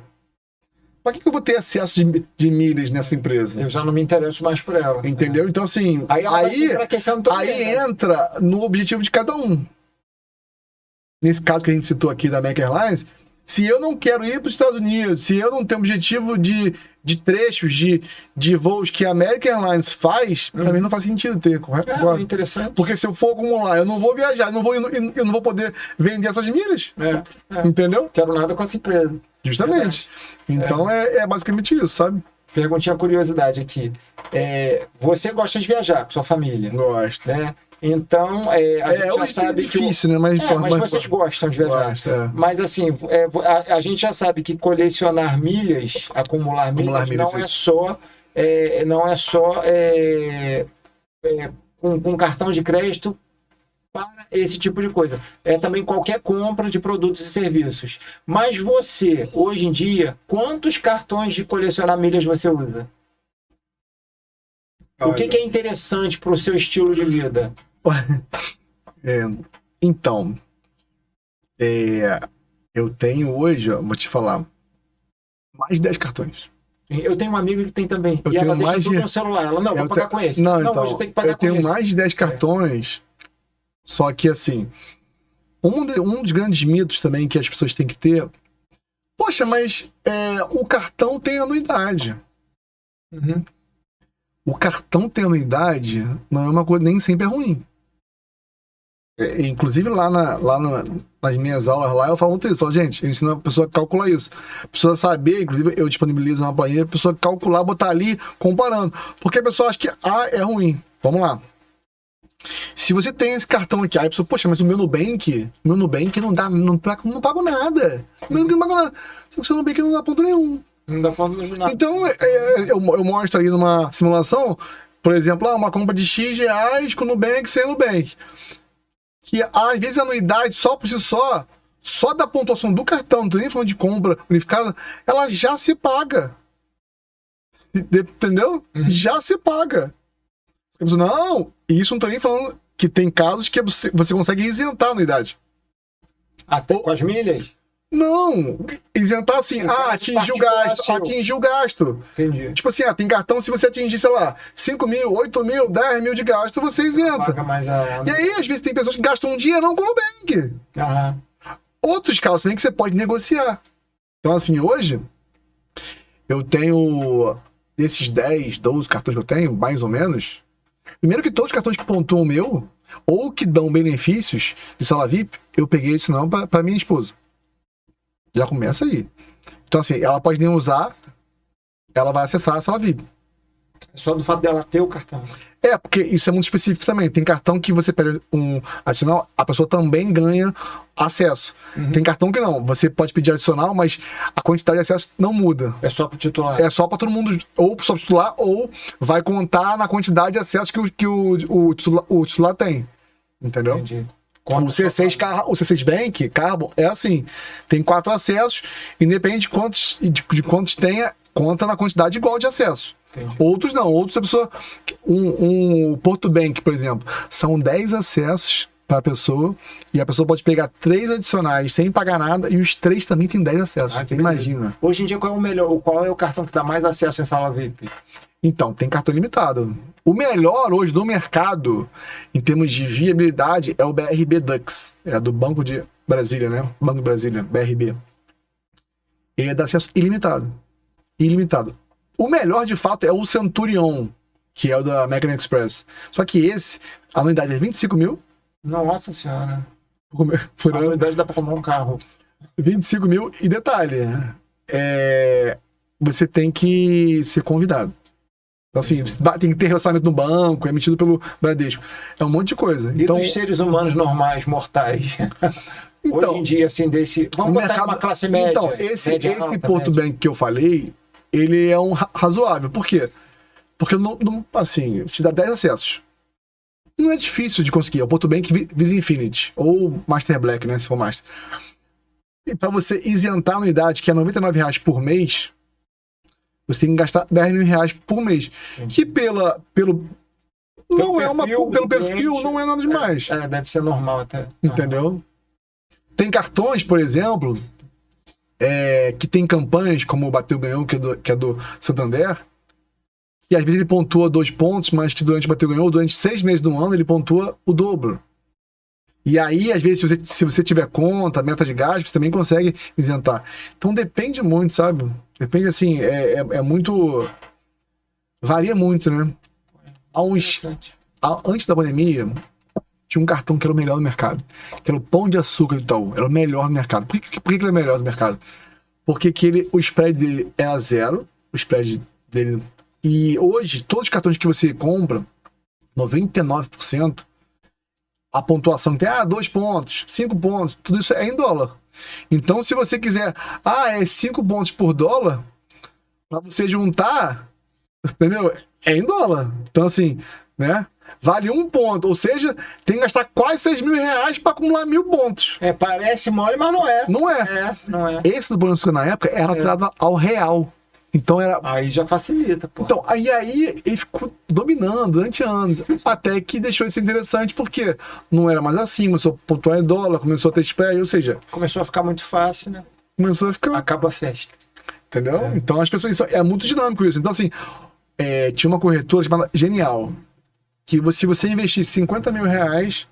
para que eu vou ter acesso de milhas nessa empresa? Eu já não me interesso mais por ela. Entendeu? Então, assim, aí entra no objetivo de cada um. Nesse caso que a gente citou aqui da American Airlines, se eu não quero ir para os Estados Unidos, se eu não tenho objetivo de trechos, de voos que a American Airlines faz, para mim não faz sentido ter, correto? É interessante. Porque se eu for acumular, eu não vou viajar, eu não vou poder vender essas milhas. Entendeu? Quero nada com essa empresa. Justamente. Então é basicamente isso, sabe? Perguntinha curiosidade aqui. Você gosta de viajar com sua família? Gosto. Né? Então, a gente já sabe difícil, que... né? Mas vocês gostam de viajar. Mas, assim, a gente já sabe que colecionar milhas, acumular milhas não é só com cartão de crédito para esse tipo de coisa. É também qualquer compra de produtos e serviços. Mas você, hoje em dia, quantos cartões de colecionar milhas você usa? O que é interessante para o seu estilo de vida? Então, eu tenho hoje, vou te falar, mais de 10 cartões. Eu tenho uma amiga que tem também. E ela deixa tudo no celular. Ela, vou pagar com esse. Então, hoje eu tenho que pagar com esse. Eu tenho mais de 10 cartões, só que assim, um dos grandes mitos também que as pessoas têm que ter, poxa, mas o cartão tem anuidade. Uhum. O cartão tem anuidade não é uma coisa, nem sempre é ruim. Inclusive lá nas minhas aulas lá, eu falo muito isso. Eu falo, gente, eu ensino a pessoa a calcular isso. A pessoa saber, inclusive eu disponibilizo uma planilha, a pessoa calcular, botar ali, comparando. Porque a pessoa acha que é ruim. Vamos lá. Se você tem esse cartão aqui, aí a pessoa, poxa, mas o meu Nubank não pago nada. O meu Nubank não pago nada. Só que o seu Nubank não dá ponto nenhum. Não dá ponto nenhum. Então, eu mostro aí numa simulação, por exemplo, uma compra de X reais com Nubank, sem Nubank. Que às vezes a anuidade só por si só da pontuação do cartão, não tô nem falando de compra unificada, ela já se paga. Entendeu? Já se paga. Não, isso não tô nem falando que tem casos que você consegue isentar a anuidade. Até com as milhas? Não, isentar assim, atingir o gasto. Entendi. Tipo assim, tem cartão, se você atingir, sei lá, 5 mil, 8 mil, 10 mil de gasto, você isenta. Paga mais E aí, às vezes, tem pessoas que gastam um dinheirão com o Nubank. Outros casos também que você pode negociar. Então, assim, hoje, eu tenho, desses 10, 12 cartões que eu tenho, mais ou menos, primeiro que todos os cartões que pontuam o meu, ou que dão benefícios de sala VIP, eu peguei isso não para minha esposa. Já começa aí. Então, assim, ela pode nem usar, ela vai acessar a sala VIP. Só do fato dela ter o cartão. Porque isso é muito específico também. Tem cartão que você pede um adicional, a pessoa também ganha acesso. Tem cartão que não. Você pode pedir adicional, mas a quantidade de acesso não muda. É só para o titular. É só para todo mundo, ou só para o titular, ou vai contar na quantidade de acessos que o titular tem. Entendeu? Entendi. O C6 Bank, Carbon, é assim, tem 4 acessos, independente de quantos tenha, conta na quantidade igual de acessos. Entendi. Outros não, outros a pessoa, um Porto Bank, por exemplo, são 10 acessos para a pessoa, e a pessoa pode pegar 3 adicionais sem pagar nada, e os 3 também tem 10 acessos, imagina. Hoje em dia, qual é o cartão que dá mais acesso em sala VIP? Então, tem cartão limitado. O melhor hoje do mercado, em termos de viabilidade, é o BRB Dux. É do Banco de Brasília, né? Banco de Brasília, BRB. Ele dá acesso ilimitado. Ilimitado. O melhor, de fato, é o Centurion, que é o da American Express. Só que esse, a anuidade é 25 mil. Nossa Senhora. por A ano. anuidade dá para comprar um carro. 25 mil. E detalhe, você tem que ser convidado. Então, assim, tem que ter relacionamento no banco, é emitido pelo Bradesco. É um monte de coisa. E Então, dos seres humanos normais, mortais? então Hoje em dia, assim, vamos botar uma classe média. Então, esse alta, Porto média. Bank que eu falei, ele é um razoável. Por quê? Porque, assim, te dá 10 acessos. E não é difícil de conseguir. É o Porto Bank Visa Infinity. Ou Master Black, né? Se for Master. E para você isentar a anuidade, que é R$99 por mês, você tem que gastar R$10 mil por mês. Que pelo perfil não é nada demais. Deve ser normal até. Entendeu? Tem cartões, por exemplo, que tem campanhas, como o Bateu Ganhou, que é do Santander, e às vezes ele pontua 2 pontos, mas que durante o Bateu Ganhou, durante 6 meses do ano, ele pontua o dobro. E aí, às vezes, se você tiver conta, meta de gasto, você também consegue isentar. Então depende muito, sabe? Depende, assim, muito... Varia muito, né? Antes da pandemia, tinha um cartão que era o melhor do mercado. Que era o Pão de Açúcar do Itaú. Era o melhor do mercado. Por que ele é o melhor do mercado? Porque o spread dele era 0. O spread dele... E hoje, todos os cartões que você compra, 99%, a pontuação que tem, 2 pontos, 5 pontos, tudo isso é em dólar. Então, se você quiser, 5 pontos por dólar, para você juntar, entendeu? É em dólar. Então, assim, né? Vale 1 ponto, ou seja, tem que gastar quase R$6 mil para acumular 1.000 pontos. Parece mole, mas não é. Não é. Não é. Esse do Pão de Açúcar na época era tirado ao real. Então era. Aí já facilita, pô. Então, aí ele ficou dominando durante anos. Até que deixou isso interessante, porque não era mais assim, começou a pontuar em dólar, começou a ter spread, ou seja. Começou a ficar muito fácil, né? Começou a ficar. Acaba a festa. Entendeu? Então as pessoas. É muito dinâmico isso. Então, assim, tinha uma corretora chamada Genial. Que se você investir R$50 mil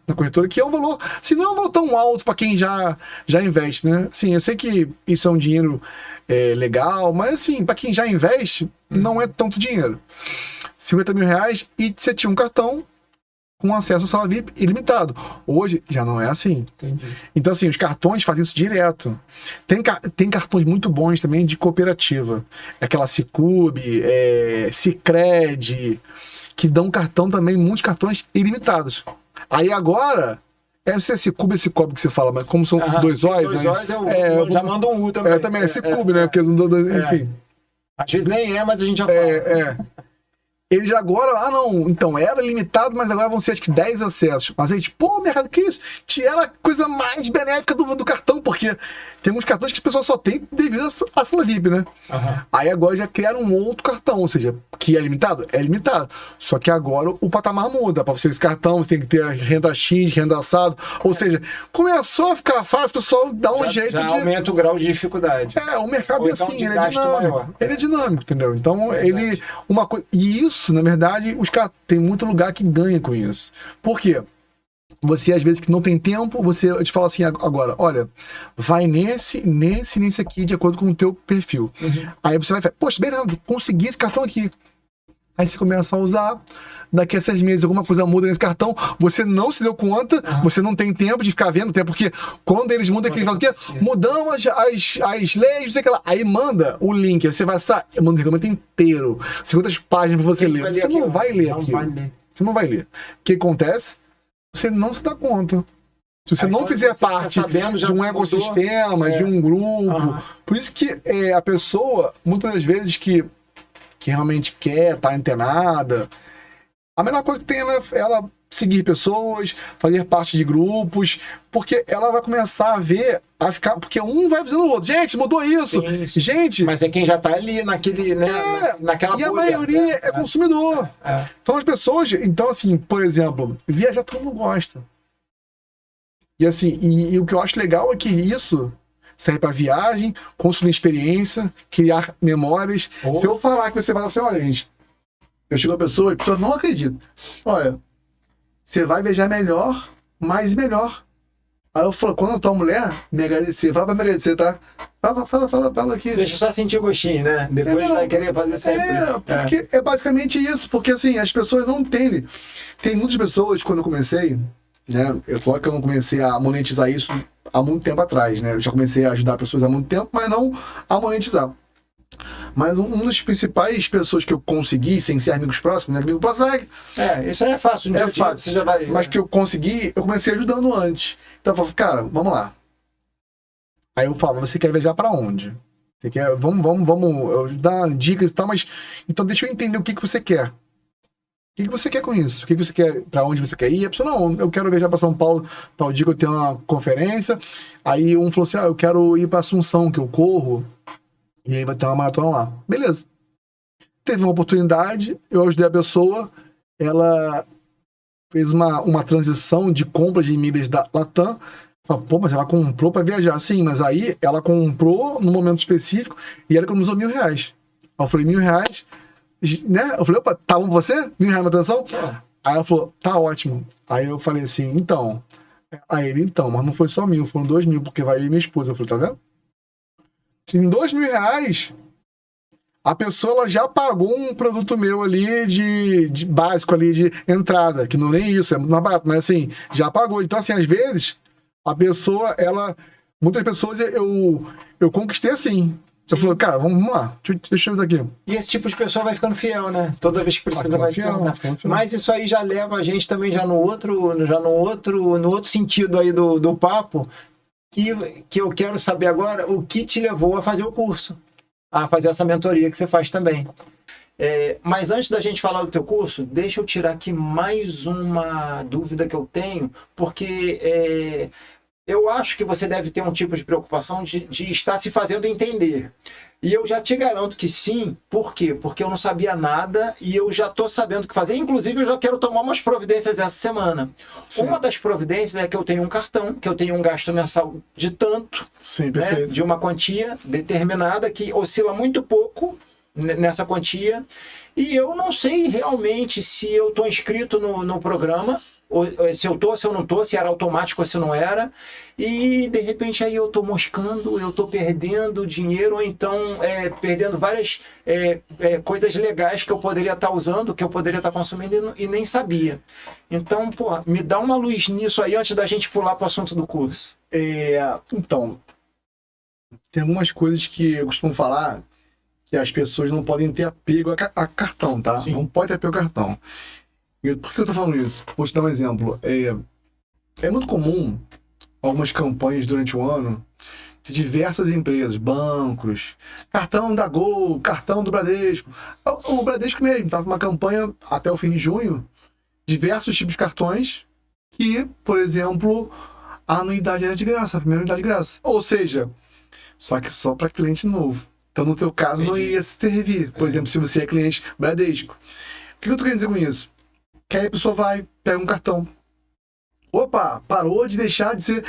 na corretora, que é um valor, se não é um valor tão alto para quem já investe, né? Sim, eu sei que isso é um dinheiro legal, mas assim, para quem já investe, não é tanto dinheiro. R$50 mil e você tinha um cartão com acesso à sala VIP ilimitado. Hoje já não é assim. Entendi. Então, assim, os cartões fazem isso direto. Tem cartões muito bons também de cooperativa. Aquela Sicoob, Sicredi, que dão cartão também, muitos cartões ilimitados. Aí agora, se é Sicoob, esse Cicobi que você fala, mas como são 2 O's, né? 2 O's, eu já mando um U também. Também é Sicoob, né? Porque enfim. Às vezes nem mas a gente já fala. Eles agora, não, então era limitado, mas agora vão ser acho que 10 acessos. Mas aí, mercado, que isso? Tira a coisa mais benéfica do cartão, porque tem uns cartões que o pessoal só tem devido à sala VIP, né? Aí agora já criaram um outro cartão, ou seja, que é limitado? É limitado. Só que agora o patamar muda. Para você esse cartão, você tem que ter renda X, renda assado. Ou seja, começou a ficar fácil, o pessoal dá um jeito de... aumenta o grau de dificuldade. O mercado é assim, ele é dinâmico. Maior. Ele é dinâmico, entendeu? Então, uma coisa... E isso, na verdade, os caras tem muito lugar que ganha com isso. Por quê? Você, às vezes, que não tem tempo, eu te falo assim agora, olha, vai nesse aqui, de acordo com o teu perfil. Aí você vai falar, poxa, Bernardo, consegui esse cartão aqui. Aí você começa a usar, daqui a 6 meses alguma coisa muda nesse cartão, você não se deu conta, você não tem tempo de ficar vendo, até porque quando eles mudam aqui, eles falam o quê? Mudamos as leis, não sei o que lá. Aí manda o link, aí você vai manda o regulamento inteiro, 50 páginas pra você ler. Você não vai ler aquilo. Você não vai ler. O que acontece? Você não se dá conta. Se você não fizer parte de um ecossistema, de um grupo. Por isso que a pessoa, muitas das vezes que realmente quer estar antenada, a melhor coisa que tem é ela seguir pessoas, fazer parte de grupos, porque ela vai começar a ficar, porque um vai avisando o outro, gente, mudou isso, gente... Mas é quem já está ali naquele, né, naquela bolha. E a maioria é consumidor. Então as pessoas, assim, por exemplo, viajar todo mundo gosta. E assim, e o que eu acho legal é que isso serve para viagem, consumir experiência, criar memórias. Se eu falar que você vai assim, olha, gente, eu chego a pessoa e a pessoa não acredita. Olha, você vai viajar melhor, mais e melhor. Aí eu falo, quando a tua mulher me agradecer, fala pra me agradecer, tá? Fala aqui. Deixa só sentir o gostinho, né? Depois vai querer fazer sempre. Porque é basicamente isso, porque assim, as pessoas não entendem. Tem muitas pessoas, quando eu comecei, né? Claro que eu não comecei a monetizar isso há muito tempo atrás, né? Eu já comecei a ajudar pessoas há muito tempo, mas não a monetizar. Mas uma das principais pessoas que eu consegui, sem ser amigos próximos, né? Amigo próximo Isso aí é fácil. é fácil, você já vai... mas que eu consegui, eu comecei ajudando antes. Então eu falava, cara, vamos lá. Aí eu falava, você quer viajar pra onde? Você quer, vamos, eu dar dicas e tal, mas então deixa eu entender o que você quer. O que você quer com isso? O que você quer, pra onde você quer ir? A pessoa, não, eu quero viajar pra São Paulo, tal dia que eu tenho uma conferência. Aí um falou assim, eu quero ir pra Assunção, que eu corro, e aí vai ter uma maratona lá. Beleza. Teve uma oportunidade, eu ajudei a pessoa, ela fez uma transição de compra de milhas da Latam. Pô, mas ela comprou pra viajar. Sim, mas aí ela comprou num momento específico e ela economizou R$1.000. Aí eu falei, R$1.000, né? Eu falei, opa, tá bom pra você? R$1.000 na transação? Aí ela falou, tá ótimo. Aí eu falei assim, então. Aí ele, então, mas não foi só 1.000, foram 2.000, porque vai ir minha esposa. Eu falei, tá vendo? Em R$2.000, a pessoa ela já pagou um produto meu ali de básico ali de entrada, que não é nem isso, é muito mais barato, mas assim, já pagou. Então, assim, às vezes, a pessoa, muitas pessoas eu conquistei assim. Eu falei, cara, vamos lá, deixa eu ver aqui. E esse tipo de pessoa vai ficando fiel, né? Toda vez que precisa vai fiel. Mas isso aí já leva a gente também no outro sentido aí do papo, que eu quero saber agora o que te levou a fazer o curso, a fazer essa mentoria que você faz também. Mas antes da gente falar do teu curso, deixa eu tirar aqui mais uma dúvida que eu tenho, porque eu acho que você deve ter um tipo de preocupação de estar se fazendo entender. E eu já te garanto que sim. Por quê? Porque eu não sabia nada e eu já estou sabendo o que fazer. Inclusive, eu já quero tomar umas providências essa semana. Sim. Uma das providências é que eu tenho um cartão, que eu tenho um gasto mensal de tanto, sim, né, de uma quantia determinada que oscila muito pouco nessa quantia. E eu não sei realmente se eu estou inscrito no programa, ou se eu tô, se eu não tô, se era automático ou se não era, e de repente aí eu tô moscando, eu tô perdendo dinheiro, ou então perdendo várias coisas legais que eu poderia estar usando, que eu poderia estar consumindo e nem sabia. Então, pô, me dá uma luz nisso aí antes da gente pular para o assunto do curso. Então, tem algumas coisas que eu costumo falar que as pessoas não podem ter apego a cartão, tá? Sim. Não pode ter apego a cartão. Por que eu tô falando isso? Vou te dar um exemplo. É muito comum algumas campanhas durante o ano de diversas empresas, bancos, cartão da Gol, cartão do Bradesco. O Bradesco mesmo estava uma campanha até o fim de junho, diversos tipos de cartões que, por exemplo, a anuidade era de graça, a primeira anuidade de graça. Ou seja, só que só para cliente novo. Então, no teu caso, não iria se servir. Por exemplo, se você é cliente Bradesco. O que eu tô querendo dizer com isso? Que aí a pessoa vai, pega um cartão. Opa, parou de deixar de ser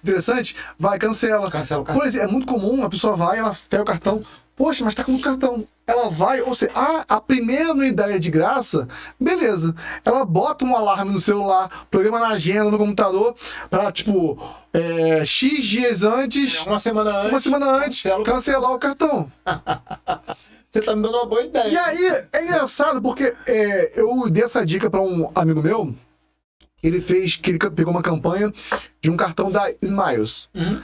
interessante? Vai, cancela. Cancela o cartão. Por exemplo, é muito comum, a pessoa vai, ela pega o cartão. Poxa, mas tá com o cartão. Ela vai, ou seja, a primeira anuidade é de graça, beleza. Ela bota um alarme no celular, programa na agenda, no computador, pra, tipo, X dias antes... Uma semana antes, cancelar o cartão. Você tá me dando uma boa ideia. E aí, é engraçado, porque eu dei essa dica para um amigo meu, que ele pegou uma campanha de um cartão da Smiles. Uhum.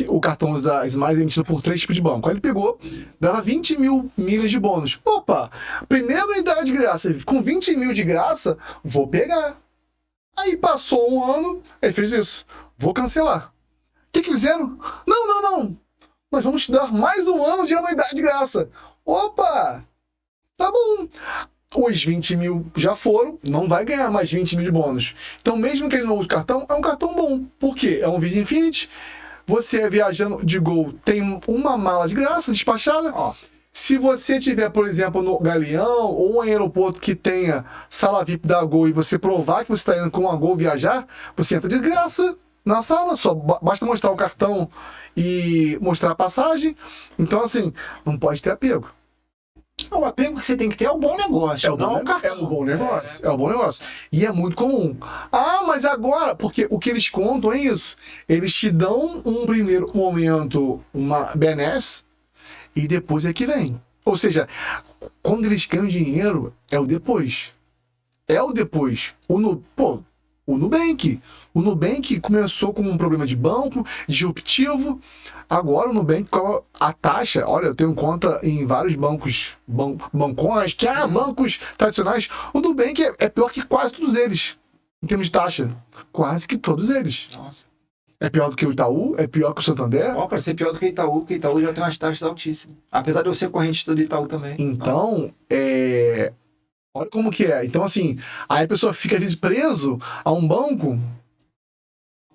O cartão da Smiles é emitido por 3 tipos de banco. Aí ele pegou, dava 20.000 milhas de bônus. Opa, primeira unidade de graça, com 20.000 de graça, vou pegar. Aí passou um ano, ele fez isso. Vou cancelar. O que fizeram? Não. Nós vamos te dar mais um ano de anuidade de graça. Opa! Tá bom. Os 20.000 já foram, não vai ganhar mais 20.000 de bônus. Então, mesmo que ele não use cartão, é um cartão bom. Por quê? É um Visa Infinity. Você viajando de Gol, tem uma mala de graça despachada. Se você tiver, por exemplo, no Galeão ou em aeroporto que tenha sala VIP da Gol e você provar que você está indo com a Gol viajar, você entra de graça na sala. Só basta mostrar o cartão e mostrar a passagem. Então, assim, não pode ter apego. O apego que você tem que ter é o bom negócio. É o bom negócio. E é muito comum. Mas agora, porque o que eles contam é isso. Eles te dão um primeiro momento, uma benesse, e depois é que vem. Ou seja, quando eles ganham dinheiro, é o depois. O Nubank. O Nubank começou com um problema de banco, disruptivo. Agora o Nubank, a taxa, olha, eu tenho conta em vários bancos, bancões, bancos tradicionais. O Nubank é pior que quase todos eles, em termos de taxa. Quase que todos eles. Nossa. É pior do que o Itaú, é pior que o Santander. Ó, para ser pior do que o Itaú, porque o Itaú já tem umas taxas altíssimas. Apesar de eu ser correntista do Itaú também. Então, olha como que é. Então, assim, aí a pessoa fica às vezes preso a um banco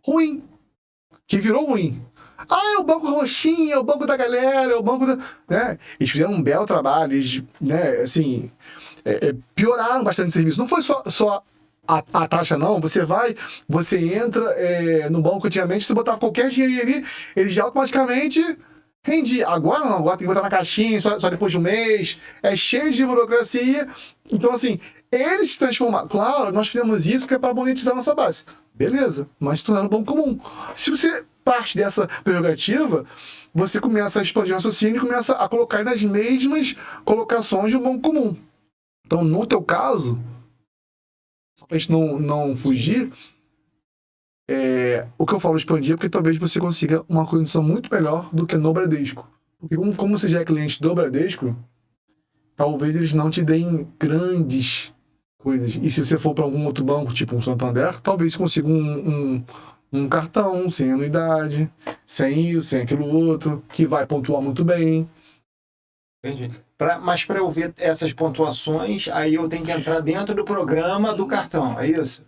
ruim, que virou ruim. Ah, é o banco roxinho, é o banco da galera, é o banco da... Né? Eles fizeram um belo trabalho, eles, né, assim, pioraram bastante o serviço. Não foi só a taxa, não. Você entra no banco antigamente, você botava qualquer dinheiro ali, ele já automaticamente rendia. Agora não, agora tem que botar na caixinha só depois de um mês, é cheio de burocracia. Então, assim, eles se transformaram. Claro, nós fizemos isso que é para monetizar a nossa base. Beleza, mas tornando um banco comum. Se você parte dessa prerrogativa, você começa a expandir o raciocínio e começa a colocar nas mesmas colocações de um banco comum. Então, no teu caso, só para a gente não fugir, o que eu falo expandir é porque talvez você consiga uma condição muito melhor do que no Bradesco. Porque como você já é cliente do Bradesco, talvez eles não te deem grandes coisas. E se você for para algum outro banco, tipo um Santander, talvez consiga um cartão sem anuidade, sem isso, sem aquilo outro, que vai pontuar muito bem. Entendi. Mas para eu ver essas pontuações, aí eu tenho que entrar dentro do programa do cartão, é isso?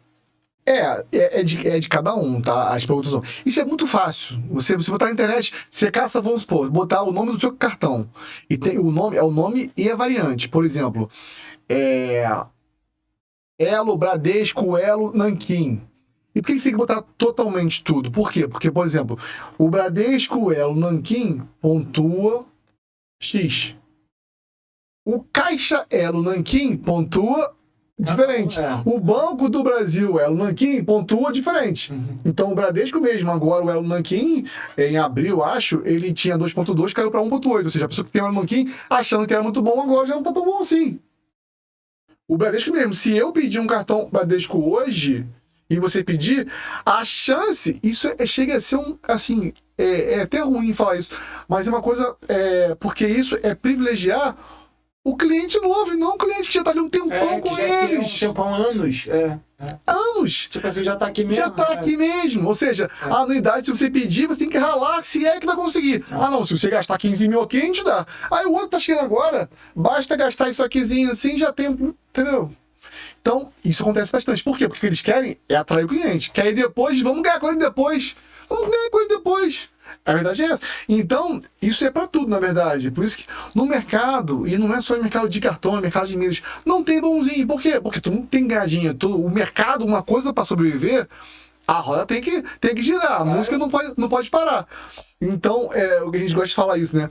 É de cada um, tá? As perguntas são. Isso é muito fácil. Você botar na internet, você caça, vamos supor, botar o nome do seu cartão. E tem o nome e a variante. Por exemplo, Elo, Bradesco, Elo, Nanquim. E por que você tem que botar totalmente tudo? Por quê? Porque, por exemplo, o Bradesco, Elo, Nanquim pontua X. O Caixa Elo Nanquim pontua diferente. O Banco do Brasil Elo Nanquim pontua diferente. Uhum. Então o Bradesco mesmo, agora o Elo Nanquim, em abril, acho, ele tinha 2.2, caiu para 1.8. Ou seja, a pessoa que tem o Elo Nanquim achando que era muito bom, agora já não tá tão bom assim. O Bradesco mesmo, se eu pedir um cartão Bradesco hoje e você pedir, a chance, isso chega a ser assim, é até ruim falar isso, mas é uma coisa, porque isso é privilegiar o cliente novo e não o cliente que já tá ali um tempão com eles. Um tempão, anos. Anos! Tipo assim, já tá aqui mesmo. Já tá aqui mesmo. Ou seja, a anuidade, se você pedir, você tem que ralar se é que vai conseguir. Não, se você gastar 15 mil aqui, a gente dá. Aí o outro tá chegando agora, basta gastar isso aquizinho assim, já tem... Entendeu? Então, isso acontece bastante. Por quê? Porque o que eles querem é atrair o cliente. Querem depois, vamos ganhar com ele depois. Vamos ganhar com ele depois. A verdade é essa. Então, isso é para tudo, na verdade. Por isso que no mercado, e não é só no mercado de cartão, é mercado de milhas, não tem bonzinho. Por quê? Porque todo mundo tem ganhadinha. O mercado, uma coisa para sobreviver, a roda tem que girar. A música não pode parar. Então, o que a gente gosta de falar isso, né?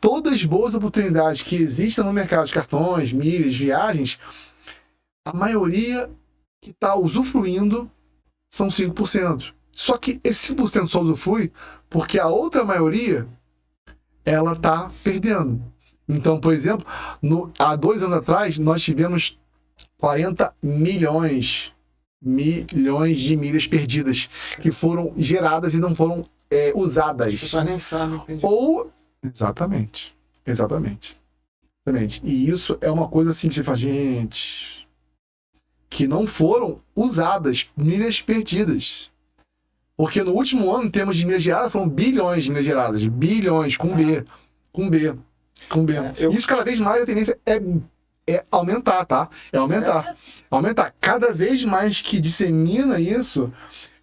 Todas as boas oportunidades que existem no mercado de cartões, milhas, viagens, a maioria que está usufruindo são 5%. Só que esse 5% só usufrui porque a outra maioria, ela está perdendo. Então, por exemplo, há 2 anos atrás, nós tivemos 40 milhões de milhas perdidas que foram geradas e não foram usadas. As pessoas nem sabem. Entendi. Exatamente. E isso é uma coisa assim que você fala, gente, que não foram usadas, milhas perdidas. Porque no último ano, em termos de milhas geradas, foram bilhões de milhas geradas. Bilhões, com B. Isso cada vez mais a tendência é aumentar, tá? Aumentar. Cada vez mais que dissemina isso,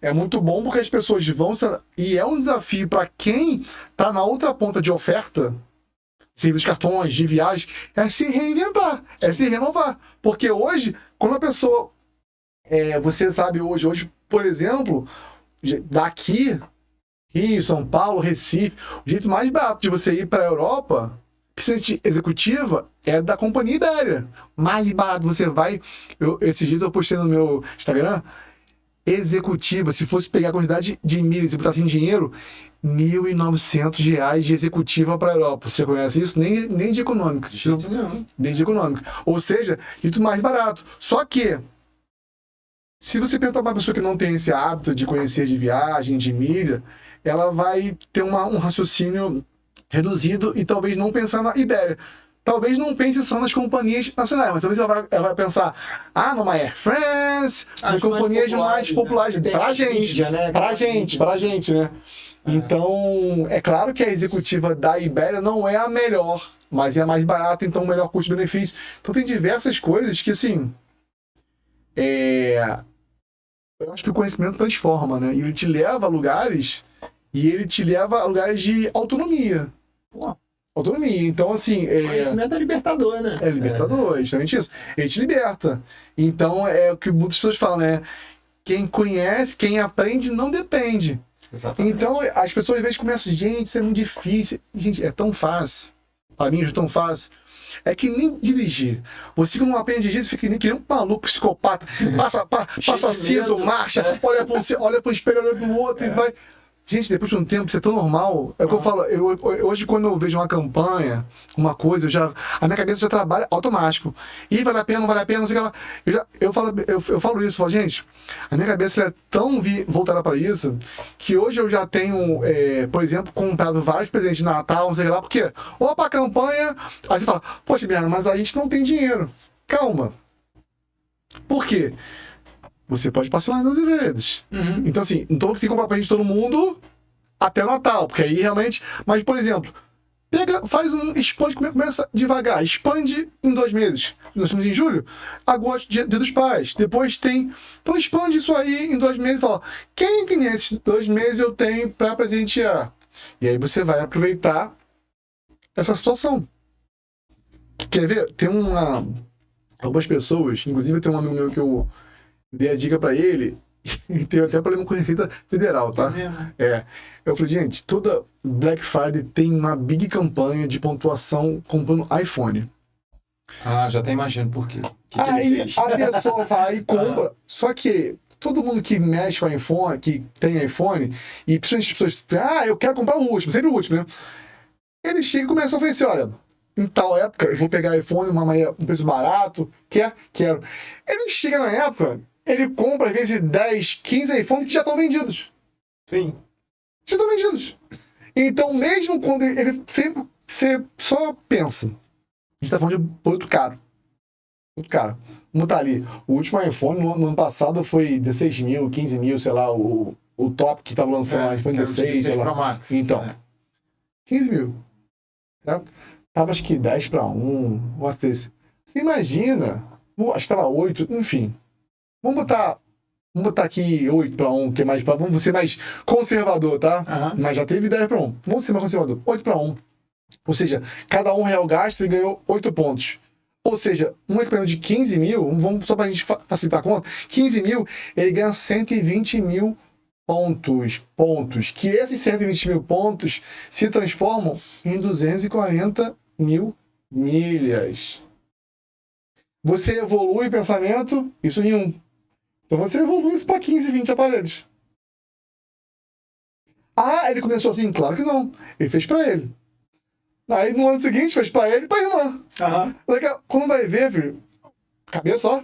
é muito bom porque as pessoas vão... E é um desafio para quem tá na outra ponta de oferta, serviços de cartões, de viagem, é se reinventar, é se renovar. Porque hoje, quando a pessoa... você sabe hoje, por exemplo... Daqui, Rio, São Paulo, Recife, o jeito mais barato de você ir para a Europa, principalmente executiva, é da companhia aérea. Mais barato você vai... Esses dias eu postei no meu Instagram, executiva, se fosse pegar a quantidade de milhas e botar sem dinheiro, R$1.900 de executiva para a Europa. Você conhece isso? Nem de econômica. Nem de econômica. Ou seja, jeito mais barato. Só que Se você perguntar pra uma pessoa que não tem esse hábito de conhecer de viagem, de milha, ela vai ter um raciocínio reduzido e talvez não pensar na Ibéria. Talvez não pense só nas companhias nacionais, mas talvez ela vai pensar, numa Air France, nas companhias mais populares, né? pra gente, Mídia, né? pra gente, né? Então, é claro que a executiva da Ibéria não é a melhor, mas é a mais barata, então o melhor custo-benefício. Então tem diversas coisas que, assim, eu acho que o conhecimento transforma, né? E ele te leva a lugares, e ele te leva a lugares de autonomia. Pô, Autonomia. Então, assim. conhecimento é libertador, né? É libertador, é justamente isso. Ele te liberta. Então, é o que muitas pessoas falam, né? Quem conhece, quem aprende, não depende. Exatamente. Então, as pessoas às vezes começam, gente, isso é muito difícil. Gente, é tão fácil. Pra mim, é tão fácil. É que nem dirigir. Você que não aprende a dirigir, você fica que nem um maluco, psicopata. Passa cinto, marcha, olha pro espelho, olha pro outro e vai. Gente, depois de um tempo, isso é tão normal. É o que eu falo. Hoje, quando eu vejo uma campanha, uma coisa, a minha cabeça já trabalha automático. E vale a pena, não vale a pena, não sei o que lá. Eu falo isso, eu falo, gente, a minha cabeça é tão voltada para isso, que hoje eu já tenho, por exemplo, comprado vários presentes de Natal, não sei o que lá, porque, opa, a campanha, aí você fala, poxa, Biana, mas a gente não tem dinheiro. Calma. Por quê? Você pode parcelar em 12 vezes. Uhum. Então, assim, não tô conseguindo comprar pra gente todo mundo até o Natal, porque aí realmente. Mas, por exemplo, expande, começa devagar, expande em 2 meses. Nós estamos em julho, agosto, dia dos pais. Depois tem. Então, expande isso aí em 2 meses e fala: quem que nesses 2 meses eu tenho pra presentear? E aí você vai aproveitar essa situação. Quer ver? Tem algumas pessoas, inclusive tem um amigo meu que eu dei a dica pra ele, e teve até problema com a Receita Federal, tá? Eu falei, gente, toda Black Friday tem uma big campanha de pontuação comprando iPhone. Já até imagino por quê. Que Aí ele fez? a pessoa vai e compra. Só que todo mundo que mexe com iPhone, que tem iPhone, e principalmente as pessoas, eu quero comprar o último, sempre o último, né? Ele chega e começa a oferecer, olha, em tal época eu vou pegar iPhone, um preço barato, quero. Ele chega na época, ele compra às vezes 10, 15 iPhones que já estão vendidos. Sim. Já estão vendidos. Então, mesmo quando você só pensa, a gente tá falando de produto caro. Muito caro. Como tá ali, o último iPhone no ano passado foi 16 mil, 15 mil, sei lá, o top que tava lançando, iPhone 16, sei lá. Pro Max. Então, 15 mil. Certo? Tava acho que 10 para 1, gosto desse. Você imagina, acho que tava 8, enfim. Vamos botar aqui 8 para 1, que é mais, vamos ser mais conservador, tá? Mas já teve 10 para 1. Vamos ser mais conservador. 8 para 1. Ou seja, cada R$1 gasto e ganhou 8 pontos. Ou seja, um equipamento de 15 mil, vamos só para a gente facilitar a conta, 15 mil, ele ganha 120 mil pontos. Que esses 120 mil pontos se transformam em 240 mil milhas. Você evolui o pensamento, isso em 1. Então você evolui isso para 15, 20 aparelhos. Ele começou assim? Claro que não. Ele fez para ele. Aí no ano seguinte fez para ele e para a irmã. Quando vai ver, filho, cabeça, ó,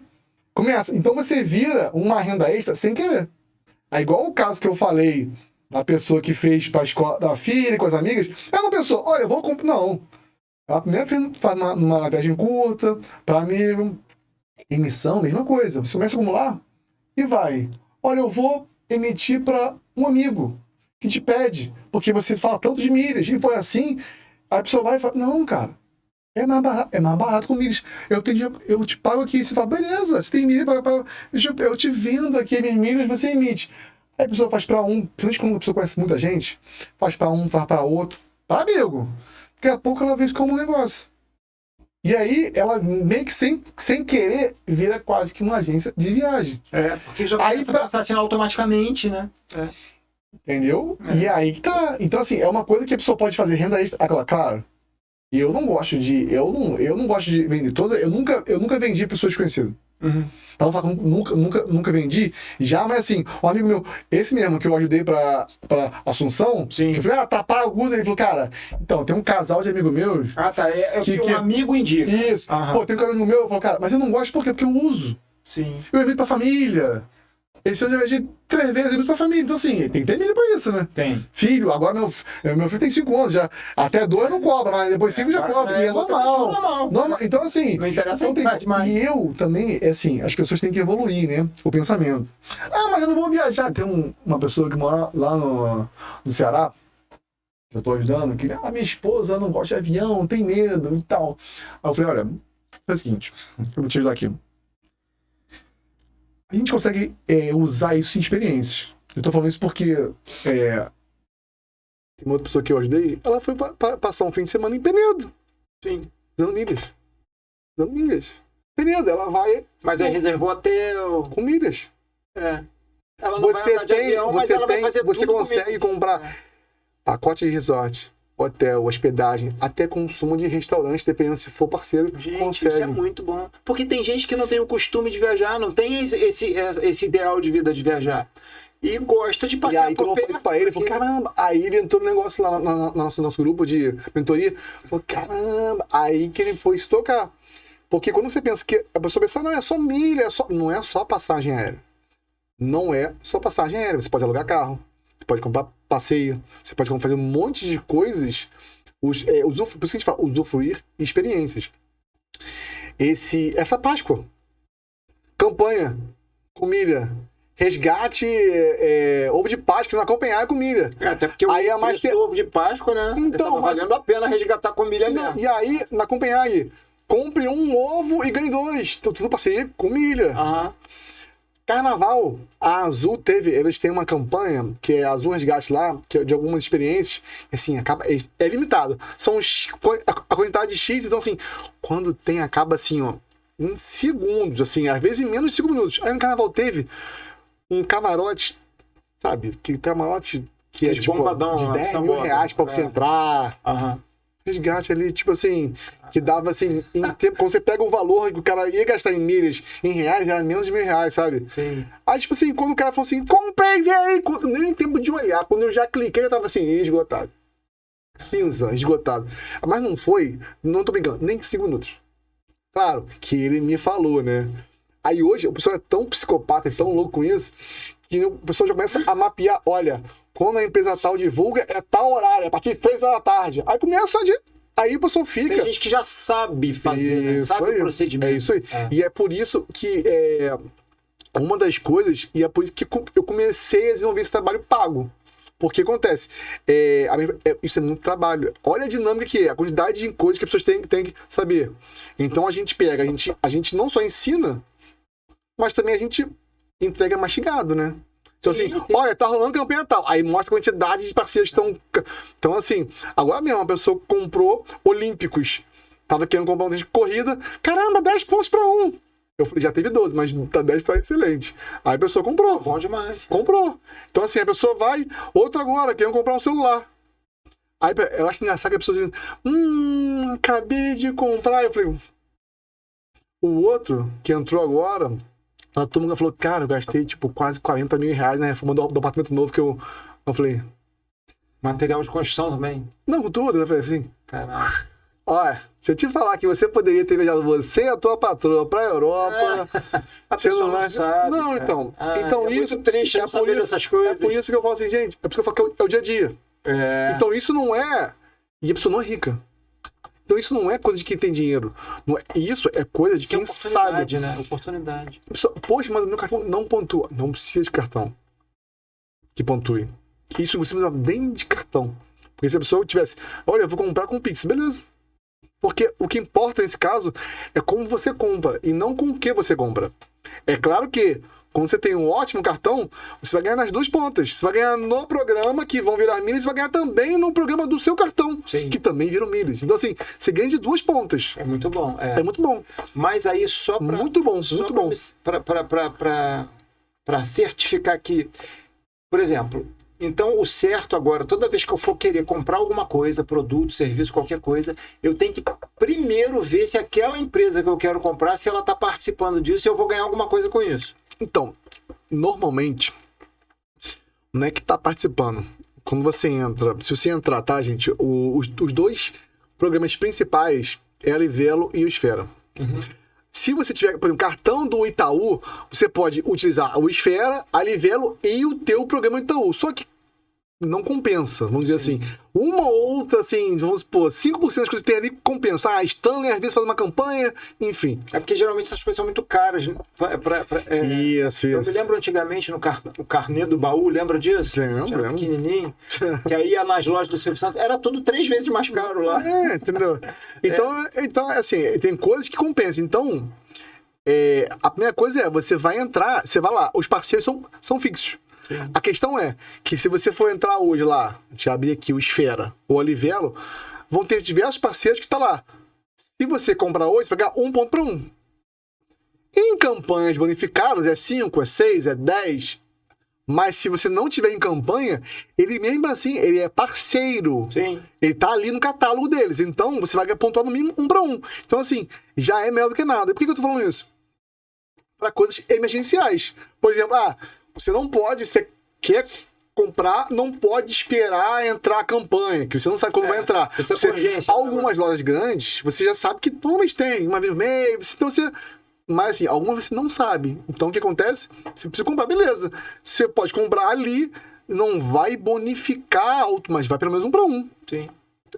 começa. Então você vira uma renda extra sem querer. É igual o caso que eu falei da pessoa que fez para a escola da filha com as amigas. Ela não pensou, olha, eu vou comprar. Não. Ela primeiro faz uma viagem curta, para amigo. Emissão, mesma coisa. Você começa a acumular e vai. Olha, eu vou emitir para um amigo que te pede, porque você fala tanto de milhas. E foi assim. Aí a pessoa vai e fala, não, cara, é mais barato com milhas. Eu te pago aqui. Você fala, beleza, você tem milhas, eu te vendo aqui minhas milhas, você emite. Aí a pessoa faz para um, principalmente quando a pessoa conhece muita gente, faz para um, faz para outro, para amigo. Daqui a pouco ela vê isso como um negócio. E aí ela meio que sem querer vira quase que uma agência de viagem. Porque já começa a assassinar automaticamente, né? Entendeu? E aí que tá. Então, assim, é uma coisa que a pessoa pode fazer renda extra. Claro. E eu não gosto de vender toda. Eu nunca vendi pessoas desconhecidas. Pra não falar que nunca vendi. Já, mas assim, um amigo meu, esse mesmo que eu ajudei pra Assunção, Sim. que eu falei, tá pago. Ele falou, cara, então, tem um casal de amigo meus. É o que um amigo indica. Isso. Pô, tem um casal de amigo meu, falou, cara, mas eu não gosto por quê? Porque eu uso. Sim. Eu evito pra família. Esse ano eu viajei 3 vezes muito pra família. Então, assim, tem que ter milha pra isso, né? Tem. Filho, agora meu filho tem 5 anos já. Até 2 não cobra, mas depois 5 já cobra. E é normal. Então, assim. Não interessa então, demais. E eu também, assim, as pessoas têm que evoluir, né? O pensamento. Ah, mas eu não vou viajar. Tem uma pessoa que mora lá no Ceará, que eu tô ajudando, que minha esposa não gosta de avião, tem medo e tal. Aí eu falei, olha, é o seguinte, eu vou te ajudar aqui. A gente consegue usar isso em experiências. Eu tô falando isso porque tem uma outra pessoa que eu ajudei, ela foi passar um fim de semana em Penedo. Sim. Dando milhas. Penedo, ela vai... Mas aí reservou hotel. Com milhas. É. Ela não vai andar de avião, mas ela vai fazer você tudo consegue comigo. comprar pacote de resort, hotel, hospedagem, até consumo de restaurante, dependendo se for parceiro, Gente, consegue. isso é muito bom. Porque tem gente que não tem o costume de viajar, não tem esse ideal de vida de viajar. E gosta de E passear aí, por quando eu falei perto, pra ele, ele porque- falou, caramba, aí ele entrou no negócio lá no nosso grupo de mentoria, falou, caramba, aí que ele foi se tocar. Porque quando você pensa que a pessoa pensa, não, é só milha, não é só passagem aérea. Não é só passagem aérea, você pode alugar carro, você pode comprar passeio, você pode fazer um monte de coisas, por isso que a gente fala, usufruir experiências. Essa Páscoa, campanha com milha, resgate, ovo de Páscoa na Copenhague com milha. Até porque Aí o é mais preço do ovo de Páscoa, né? Então, Tava mas- valendo a pena resgatar com milha mesmo. E aí, na Copenhague, compre um ovo e ganhe 2. Tudo parceria com milha. Aham. Carnaval, a Azul eles têm uma campanha, que é Azul Resgate lá, que é de algumas experiências, assim, é limitado. São a quantidade de X, então assim, quando acaba assim, ó, em segundos, assim, às vezes em menos de 5 minutos. Aí no Carnaval teve um camarote, sabe, que camarote que é Aqueles tipo bombadão, de ó, 10 mil tambor, reais pra você é. entrar. Aham. Resgate ali, tipo assim, que dava assim, em tempo, quando você pega o valor que o cara ia gastar em milhas, em reais, era menos de R$1.000, sabe? Sim. Aí, tipo assim, quando o cara falou assim, comprei, vem aí, nem tempo de olhar, quando eu já cliquei, eu tava assim, esgotado. Cinza, esgotado. Mas não foi, não tô brincando, nem 5 minutos. Claro, que ele me falou, né? Aí hoje, o pessoal é tão psicopata e tão louco com isso, que o pessoal já começa a mapear, olha, quando a empresa tal divulga, é tal horário, a partir de 3 horas da tarde. Aí começa aí o pessoal fica. Tem gente que já sabe fazer, né? Isso Sabe aí. o procedimento. É isso aí. É. E é por isso que uma das coisas, e é por isso que eu comecei a desenvolver esse trabalho pago. Porque acontece, isso é muito trabalho. Olha a dinâmica que é, a quantidade de coisas que as pessoas têm que saber. Então a gente pega, a gente não só ensina, mas também a gente entrega mastigado, né? Então assim, Sim. olha, tá rolando campanha tal. Aí mostra a quantidade de parceiros que estão... Então assim, agora mesmo, uma pessoa comprou Olímpicos. Tava querendo comprar um tênis de corrida. Caramba, 10 pontos pra um. Eu falei, já teve 12, mas 10 tá excelente. Aí a pessoa comprou. Bom demais. Comprou. Então assim, a pessoa vai... Outro agora, querendo comprar um celular. Aí eu acho engraçado que a pessoa diz, acabei de comprar. Eu falei... O outro, que entrou agora... A turma falou, cara, eu gastei tipo quase R$40 mil na reforma do apartamento novo que eu falei, Material de construção também. não, tudo. Eu falei assim, Caralho. olha, se eu te falar que você poderia ter viajado você e a tua patroa pra Europa, A você pessoa não vai. sabe, Não, cara. então. Ah, Então é isso. muito triste não saber dessas coisas. É por isso que eu falo assim, gente, é por isso que eu falo que é o dia a dia. É. Então isso não é. E a pessoa não é rica. Então isso não é coisa de quem tem dinheiro. Isso é coisa de Isso é quem sabe. oportunidade, né? Oportunidade. A pessoa, poxa, mas meu cartão não pontua. Não precisa de cartão que pontue. Isso não precisa nem de cartão. Porque se a pessoa tivesse, olha, eu vou comprar com Pix, beleza. Porque o que importa nesse caso é como você compra e não com o que você compra. É claro que quando você tem um ótimo cartão, você vai ganhar nas duas pontas. Você vai ganhar no programa, que vão virar milhas, e vai ganhar também no programa do seu cartão, Sim. que também viram milhas. Então, assim, você ganha de duas pontas. É muito bom. É. É muito bom. Mas aí só para Muito bom, muito bom. Para certificar que, por exemplo, então o certo agora, toda vez que eu for querer comprar alguma coisa, produto, serviço, qualquer coisa, eu tenho que primeiro ver se aquela empresa que eu quero comprar, se ela está participando disso, e eu vou ganhar alguma coisa com isso. Então, normalmente, não é que tá participando. Quando você entra, se você entrar, tá, gente? Os dois programas principais é a Livelo e o Esfera. Se você tiver, por exemplo, cartão do Itaú, você pode utilizar o Esfera, a Livelo e o teu programa Itaú. Só que não compensa, vamos dizer assim. Uma ou outra, assim, vamos supor, 5% das coisas que tem ali compensa. Ah, Stanley às vezes faz uma campanha, enfim. É porque geralmente essas coisas são muito caras. Né? Isso. Eu me lembro antigamente no carnê do baú, lembra disso? Lembro. Pequenininho. Que aí ia nas lojas do Silvio Santos, era tudo 3 vezes mais caro lá. Entendeu? Então, assim, tem coisas que compensam. Então, a primeira coisa você vai entrar, você vai lá, os parceiros são fixos. Sim. A questão é que se você for entrar hoje lá, deixa eu abrir aqui o Esfera ou a Livelo, vão ter diversos parceiros que tá lá. Se você comprar hoje, você vai ganhar 1 ponto para 1. Em campanhas bonificadas é 5, é 6, é 10. Mas se você não tiver em campanha, ele mesmo assim, ele é parceiro. Sim. Ele tá ali no catálogo deles. Então, você vai pontuar no mínimo 1 para 1. Então, assim, já é melhor do que nada. E por que eu tô falando isso? Para coisas emergenciais. Por exemplo, você não pode, você quer comprar, não pode esperar entrar a campanha, que você não sabe quando vai entrar. Algumas lojas grandes, você já sabe que normalmente tem, uma vez no mês, então você... Mas assim, algumas você não sabe. Então o que acontece? Você precisa comprar, beleza. Você pode comprar ali, não vai bonificar alto, mas vai pelo menos 1 para 1. Sim.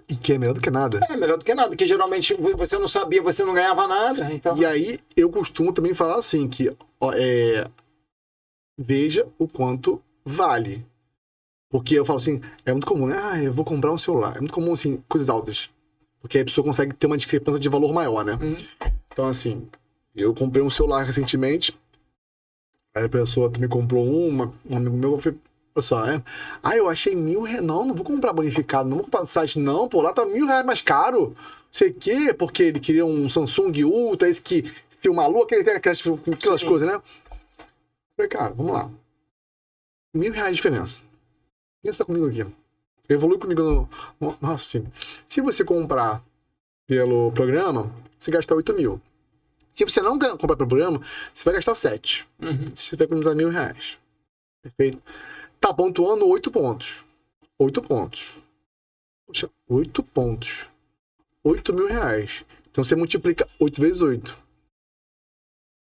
E que é melhor do que nada. É melhor do que nada, porque geralmente você não sabia, você não ganhava nada. Então... E aí, eu costumo também falar assim, que veja o quanto vale. Porque eu falo assim, é muito comum, né? Eu vou comprar um celular. É muito comum, assim, coisas altas. Porque aí a pessoa consegue ter uma discrepância de valor maior, né? Então, assim, eu comprei um celular recentemente. Aí a pessoa também comprou um amigo meu, eu falei, pessoal, eu achei R$1.000. Não vou comprar bonificado, não vou comprar no site, não, pô, lá tá R$1.000 mais caro. Sei que, porque ele queria um Samsung Ultra, esse que filma a lua, aquelas coisas, né? Falei, cara, vamos lá. R$1.000 de diferença. Pensa comigo aqui. Evolui comigo no raciocínio. Se você comprar pelo programa, você gasta 8.000. Se você não comprar pelo programa, você vai gastar 7. Você vai economizar R$1.000. Perfeito. Tá pontuando 8 pontos. 8 pontos. Poxa, 8 pontos. R$8.000. Então você multiplica 8 vezes 8.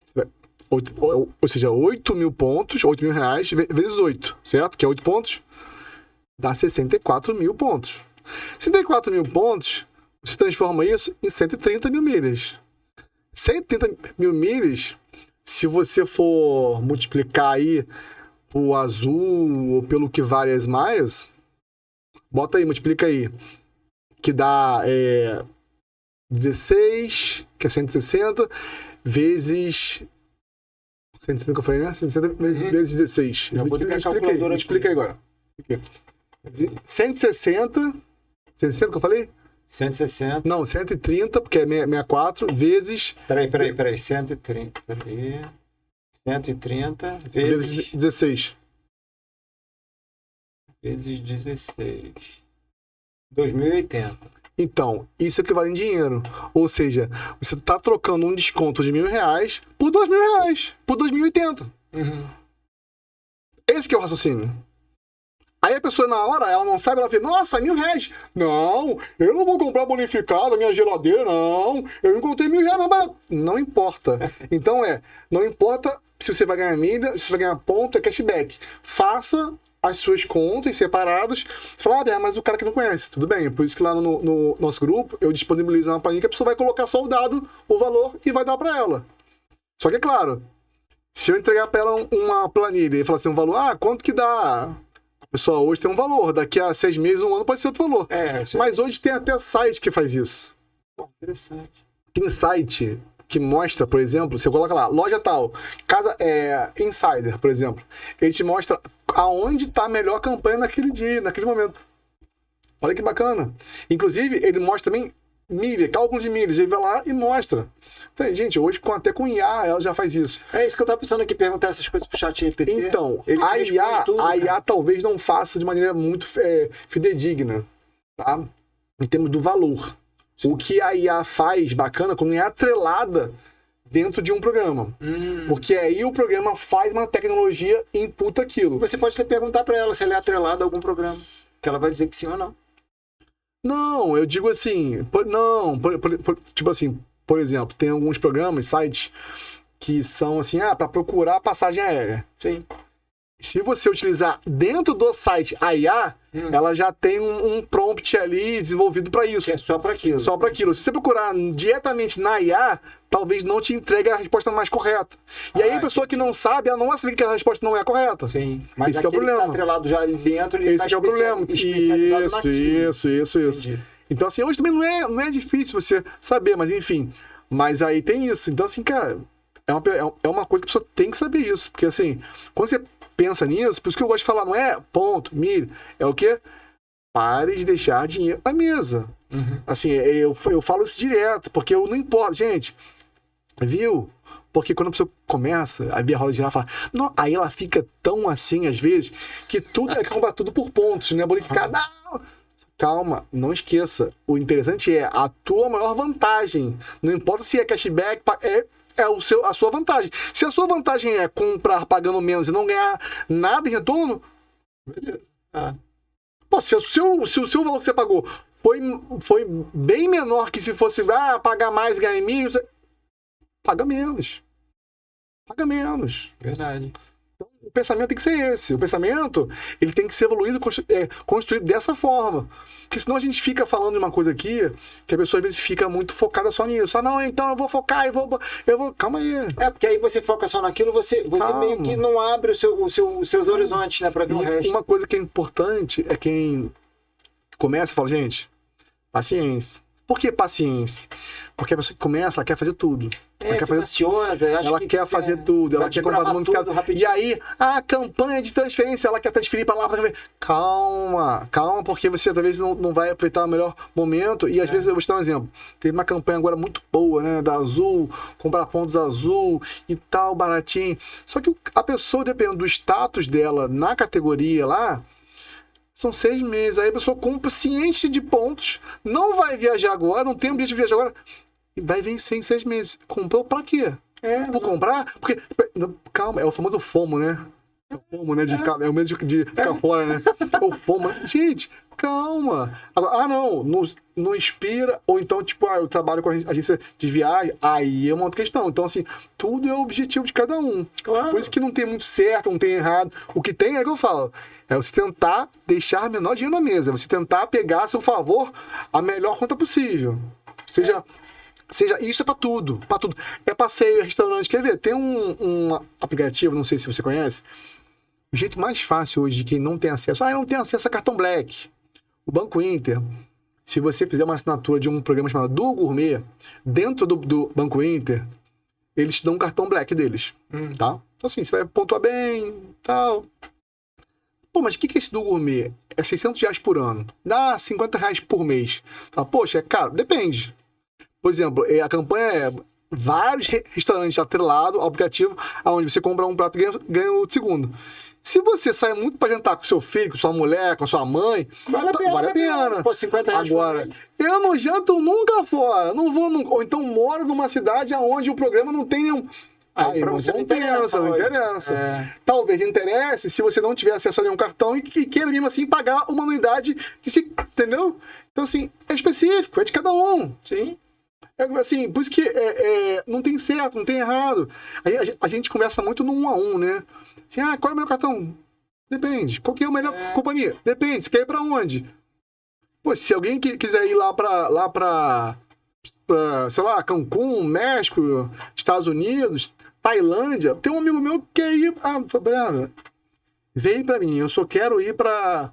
Você vai... ou seja, 8.000 pontos, R$8.000 vezes 8, certo? Que é 8 pontos, dá 64.000 pontos. 64.000 pontos, você transforma isso em 130.000 milhas. 130.000 milhas, se você for multiplicar aí o azul ou pelo que várias miles, bota aí, multiplica aí, que dá 16, que é 160, vezes... 160 que eu falei, né? 160 vezes 16. Eu vou ligar a calculadora. Explica aí agora. 160 que eu falei? 160. Não, 130, porque é 64, vezes... Peraí. 130. Peraí. 130 vezes 16. Vezes 16. 2.080. Então, isso equivale em dinheiro. Ou seja, você está trocando um desconto de R$1.000 por R$2.000, por 2.080. Esse que é o raciocínio. Aí a pessoa, na hora, ela não sabe, ela fala, nossa, R$1.000. Não, eu não vou comprar bonificado a minha geladeira, não. Eu encontrei R$1.000 mais barato. Não importa. Então não importa se você vai ganhar milha, se você vai ganhar ponto, é cashback. Faça as suas contas separadas. Você fala, mas o cara que não conhece. Tudo bem, por isso que lá no nosso grupo eu disponibilizo uma planilha que a pessoa vai colocar só o dado, o valor e vai dar para ela. Só que é claro, se eu entregar para ela uma planilha e falar assim, um valor, quanto que dá? A pessoa hoje tem um valor, daqui a 6 meses, 1 ano pode ser outro valor. Mas hoje tem até site que faz isso. Interessante. Tem site que mostra, por exemplo, você coloca lá, loja tal, casa Insider, por exemplo. Ele te mostra aonde está a melhor campanha naquele dia, naquele momento. Olha que bacana. Inclusive, ele mostra também milha, cálculo de milhas. Ele vai lá e mostra. Então, gente, hoje até com IA ela já faz isso. É isso que eu estava pensando aqui, perguntar essas coisas pro chat GPT. Então, a IA talvez não faça de maneira muito fidedigna, tá? Em termos do valor. O que a IA faz bacana quando é atrelada dentro de um programa. Porque aí o programa faz uma tecnologia e imputa aquilo. Você pode até perguntar para ela se ela é atrelada a algum programa. Que ela vai dizer que sim ou não. Não, eu digo assim... tipo assim, por exemplo, tem alguns programas, sites, que são assim, para procurar passagem aérea. Sim. Se você utilizar dentro do site a IA, ela já tem um prompt ali desenvolvido para isso. Que é só para aquilo. Só para aquilo. Se você procurar diretamente na IA, talvez não te entregue a resposta mais correta. E aí a pessoa que não sabe, ela não vai saber que a resposta não é correta. Sim. Mas esse que é o problema. Tá atrelado já ali dentro, ele esse que é o problema. especializado naquilo. Isso. Entendi. Então, assim, hoje também não é difícil você saber, mas enfim. Mas aí tem isso. Então, assim, cara, é uma coisa que a pessoa tem que saber isso. Porque, assim, quando você pensa nisso, por isso que eu gosto de falar, não é ponto, mire, é o quê? Pare de deixar dinheiro na mesa. Assim, eu falo isso direto, porque eu não importa, gente, viu? Porque quando a pessoa começa a ver a roda girar, fala, não, aí ela fica tão assim, às vezes, que tudo é comprar tudo por pontos, né? Bonificado. Não! Calma, não esqueça. O interessante é a tua maior vantagem. Não importa se é cashback, a sua vantagem. Se a sua vantagem é comprar pagando menos e não ganhar nada em retorno, beleza. Pô, se o seu valor que você pagou foi bem menor que se fosse pagar mais e ganhar milhos, paga menos. Paga menos. Verdade. Então, o pensamento tem que ser esse. O pensamento ele tem que ser evoluído, construído dessa forma. Porque senão a gente fica falando de uma coisa aqui que a pessoa às vezes fica muito focada só nisso. Não, então eu vou focar, eu vou... Calma aí. Porque aí você foca só naquilo, você meio que não abre os seus horizontes, né, para ver o resto. Uma coisa que é importante é quem começa e fala, gente, paciência. Por que paciência? Porque a pessoa que começa, ela quer fazer tudo. Ela quer fazer ansiosa, ela quer fazer tudo, ela quer comprar tudo rapidinho. E aí, a campanha de transferência, ela quer transferir para lá. Calma, porque você talvez não vai aproveitar o melhor momento. E às vezes, eu vou te dar um exemplo. Teve uma campanha agora muito boa, né? Da Azul, comprar pontos Azul e tal, baratinho. Só que a pessoa, dependendo do status dela na categoria lá, são 6 meses. Aí a pessoa compra ciente de pontos, não vai viajar agora, não tem objetivo de viajar agora, e vai vencer em 6 meses. Comprou pra quê? Por comprar? Porque, calma, é o famoso FOMO, né? É o FOMO, né? É o medo de ficar fora, né? É o FOMO. Gente, calma. Agora, não inspira. Ou então, tipo, eu trabalho com a agência de viagem, aí é uma outra questão. Então, assim, tudo é o objetivo de cada um. Claro. Por isso que não tem muito certo, não tem errado. O que tem é que eu falo. É você tentar deixar menor dinheiro na mesa. Você tentar pegar a seu favor a melhor conta possível. Seja isso é pra tudo. É passeio, é restaurante. Quer ver? Tem um aplicativo, não sei se você conhece. O jeito mais fácil hoje de quem não tem acesso. Eu não tenho acesso a cartão Black. O Banco Inter, se você fizer uma assinatura de um programa chamado Do Gourmet, dentro do Banco Inter, eles te dão um cartão Black deles. Tá? Então assim, você vai pontuar bem, tal. Pô, mas o que é esse Do Gourmet? É R$600 por ano. Dá R$50 por mês. Tá? Poxa, é caro? Depende. Por exemplo, a campanha é vários restaurantes atrelados ao aplicativo, onde você compra um prato e ganha o segundo. Se você sai muito para jantar com seu filho, com sua mulher, com sua mãe, vale a pena. Pô, R$50 Agora, eu não janto nunca fora. Não vou nunca. Ou então moro numa cidade onde o programa não tem nenhum... Aí pra você não interessa. Talvez interesse se você não tiver acesso a nenhum cartão e queira mesmo assim pagar uma anuidade que se... Entendeu? Então, assim, é específico, é de cada um. Sim. Assim, por isso que não tem certo, não tem errado. A gente conversa muito no 1 a 1, né? Assim, qual é o melhor cartão? Depende. Qual que é a melhor companhia? Depende. Você quer ir pra onde? Pô, se alguém quiser ir lá pra sei lá, Cancún, México, Estados Unidos, Tailândia, tem um amigo meu que quer ir... Brando, vem pra mim, eu só quero ir pra...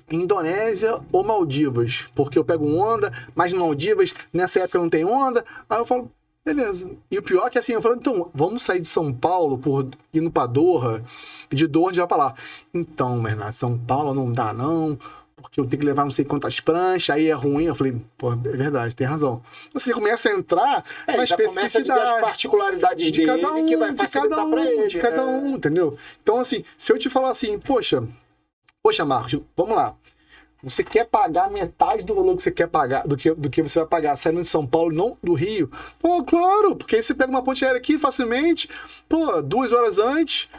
Indonésia ou Maldivas, porque eu pego onda, mas em Maldivas, nessa época não tem onda, aí eu falo, beleza. E o pior é que assim, eu falo, então, vamos sair de São Paulo indo pra Doha, e de Doha a gente vai pra lá. Então, Renato, São Paulo não dá não, porque eu tenho que levar não sei quantas pranchas, aí é ruim. Eu falei, pô, é verdade, tem razão. Você começa a entrar na especificidade, as particularidades de cada um, que vai facilitar pra ele. De cada um, entendeu? Então, assim, se eu te falar assim, poxa, Marcos, vamos lá. Você quer pagar metade do valor que você quer pagar, do que você vai pagar saindo de São Paulo, não do Rio? Pô, claro, porque aí você pega uma ponte aérea aqui facilmente, 2 horas antes,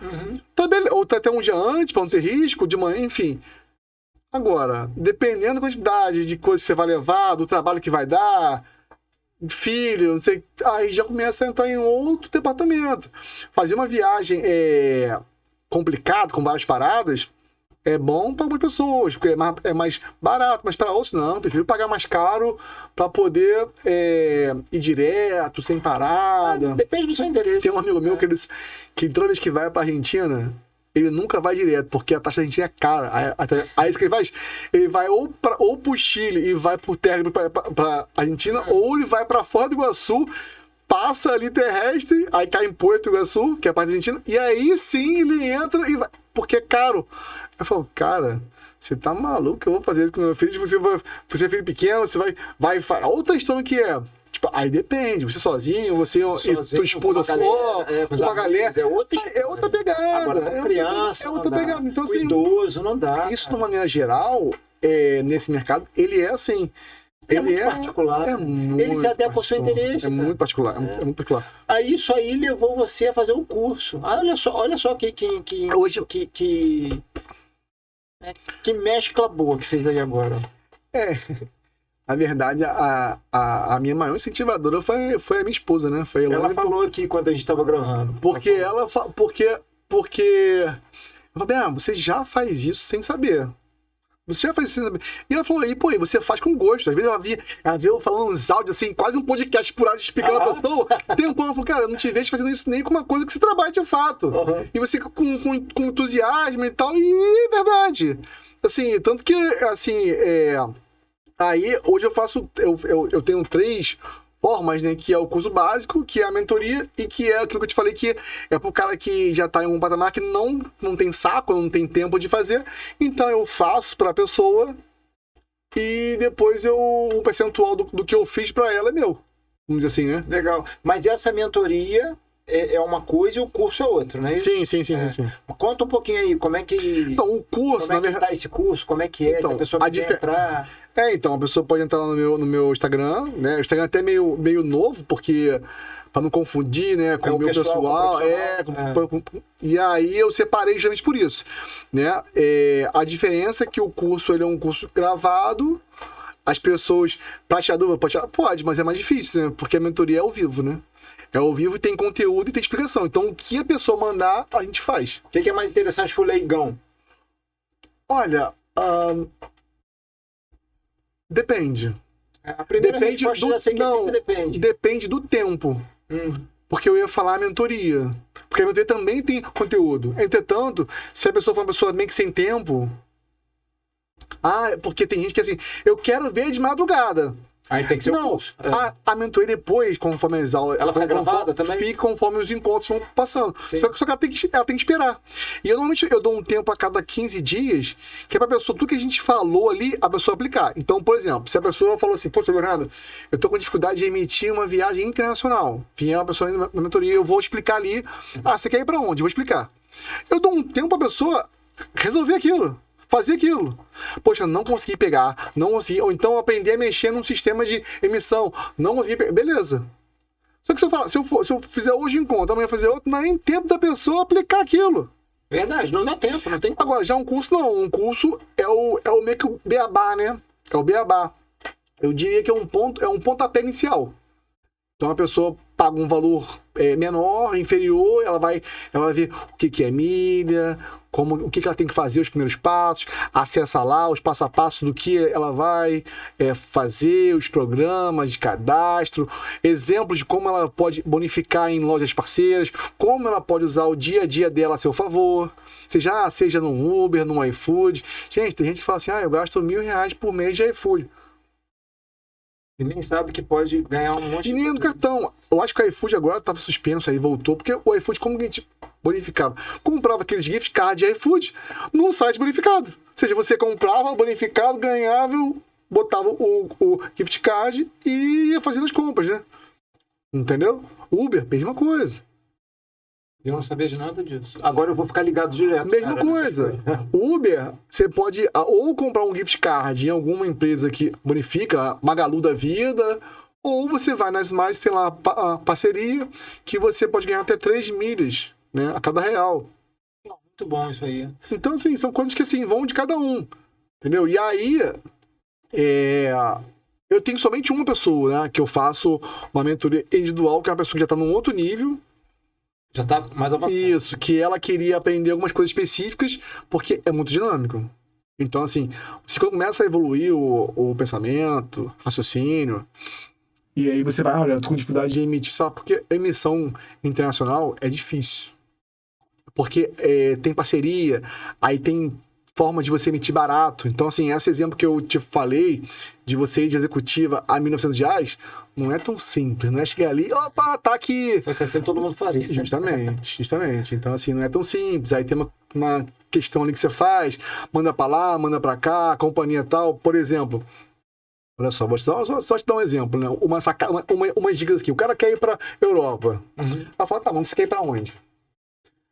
tá beleza, ou até um dia antes, para não ter risco, de manhã, enfim. Agora, dependendo da quantidade de coisas que você vai levar, do trabalho que vai dar, filho, não sei, aí já começa a entrar em outro departamento. Fazer uma viagem complicada, com várias paradas, é bom para algumas pessoas, porque é mais barato, mas para outros não, prefiro pagar mais caro para poder ir direto, sem parada. Depende do seu interesse. Tem um amigo meu que toda vez que vai para Argentina, ele nunca vai direto, porque a taxa da Argentina é cara. Aí isso que ele faz, ele vai ou pro Chile e vai por terra pra Argentina, ou ele vai para Foz do Iguaçu, passa ali terrestre, aí cai em Porto Iguaçu, que é a parte da Argentina, e aí sim ele entra e vai, porque é caro. Eu falo, cara, você tá maluco? Eu vou fazer isso com meu filho? Você é filho pequeno, você vai. Outra questão que é. Tipo, aí depende, você sozinho, você e tua esposa só, com uma galera. É outra pegada. Agora, com criança, é outra pegada. Então, assim, idoso, não dá. Isso, de uma maneira geral, nesse mercado, ele é assim. Ele é particular. Ele se adequa ao seu interesse. É muito particular. É muito particular. Aí isso aí levou você a fazer o curso. Olha só Hoje, que mescla boa que fez aí agora. Na verdade, a minha maior incentivadora foi a minha esposa, né? Foi ela falou aqui quando a gente estava gravando. Porque ela porque eu falei, você já faz isso sem saber. Você já faz isso sem saber. E ela falou, pô, você faz com gosto. Às vezes ela via eu falando uns áudios assim, quase um podcast por áudio explicando a pessoa. Tempão, ela falou, cara, eu não te vejo fazendo isso nem com uma coisa que você trabalha de fato. E você com entusiasmo e tal, e é verdade. Assim, tanto que, assim, aí, hoje eu faço, eu tenho 3 formas, né? Que é o curso básico, que é a mentoria e que é aquilo que eu te falei que é pro cara que já tá em um patamar que não tem saco, não tem tempo de fazer. Então eu faço pra pessoa e depois um percentual do que eu fiz pra ela é meu. Vamos dizer assim, né? Legal. Mas essa mentoria é uma coisa e o curso é outra, né? Sim. Conta um pouquinho aí, como é que... Então, o curso... Como é que tá esse curso? Como é que é? Então, se a pessoa quiser entrar... Então, a pessoa pode entrar lá no meu Instagram, né? O Instagram é até meio novo, porque... Pra não confundir, né? Com o meu pessoal. E aí eu separei justamente por isso, né? A diferença é que o curso, ele é um curso gravado. As pessoas... Pode, mas é mais difícil, né? Porque a mentoria é ao vivo, né? É ao vivo e tem conteúdo e tem explicação. Então, o que a pessoa mandar, a gente faz. O que é mais interessante pro leigão? Olha, depende. A primeira resposta já sei que sempre depende. Depende do tempo. Porque eu ia falar a mentoria. Porque a mentoria também tem conteúdo. Entretanto, se a pessoa for uma pessoa meio que sem tempo... porque tem gente que assim, eu quero ver de madrugada. Aí tem que ser o curso. A mentoria depois, conforme as aulas... Ela fica gravada também? Fica conforme os encontros vão passando. Só que ela tem que esperar. E normalmente eu dou um tempo a cada 15 dias, que é pra pessoa, tudo que a gente falou ali, a pessoa aplicar. Então, por exemplo, se a pessoa falou assim, poxa, Leonardo, eu tô com dificuldade de emitir uma viagem internacional. Vier uma pessoa na mentoria, eu vou explicar ali. Você quer ir pra onde? Eu vou explicar. Eu dou um tempo pra pessoa resolver aquilo. Fazer aquilo. Poxa, não consegui pegar, não consegui. Ou então aprender a mexer num sistema de emissão. Não consegui pegar. Beleza. Só que se eu fizer hoje em conta, amanhã fazer outro, não é nem tempo da pessoa aplicar aquilo. Verdade, não dá tempo, não tem como. Agora, já um curso não. Um curso é o meio que o beabá, né? É o beabá. Eu diria que é um pontapé inicial. Então a pessoa paga um valor menor, inferior, ela vai ver o que é milha, o que ela tem que fazer, os primeiros passos, acessa lá os passo a passo do que ela vai fazer, os programas de cadastro, exemplos de como ela pode bonificar em lojas parceiras, como ela pode usar o dia a dia dela a seu favor, seja no Uber, no iFood. Gente, tem gente que fala assim, eu gasto R$1.000 por mês de iFood. E nem sabe que pode ganhar um monte de dinheiro no cartão. Eu acho que o iFood agora estava suspenso, aí voltou, porque o iFood, como que a gente bonificava? Comprava aqueles gift cards de iFood num site bonificado. Ou seja, você comprava o bonificado, ganhava, botava o gift card e ia fazendo as compras, né? Entendeu? Uber, mesma coisa. Eu não sabia de nada disso. Agora eu vou ficar ligado direto. Mesma coisa. Uber, você pode ou comprar um gift card em alguma empresa que bonifica, Magalu da vida, ou você vai nas mais, tem lá a parceria, que você pode ganhar até 3 milhas, né, a cada real. Muito bom isso aí. Então, assim, são coisas que assim, vão de cada um. Entendeu? E aí, Eu tenho somente uma pessoa, né? Que eu faço uma mentoria individual, que é uma pessoa que já tá num outro nível. Já tá mais avançado. Isso, que ela queria aprender algumas coisas específicas, porque é muito dinâmico. Então, assim, você começa a evoluir o pensamento, raciocínio, e aí você vai, olha, eu tô com dificuldade de emitir, sabe? Porque emissão internacional é difícil. Porque tem parceria, aí tem forma de você emitir barato. Então, assim, esse exemplo que eu te falei, de você ir de executiva a R$ 1.900, não é tão simples. Não é chegar ali, opa, tá aqui. Se fosse assim, todo mundo faria. Justamente. Então, assim, não é tão simples. Aí tem uma questão ali que você faz, manda pra lá, manda pra cá, companhia tal. Por exemplo, olha só, vou só te dar um exemplo, né? Umas dicas aqui. O cara quer ir pra Europa. Uhum. Ela fala, tá bom, você quer ir pra onde?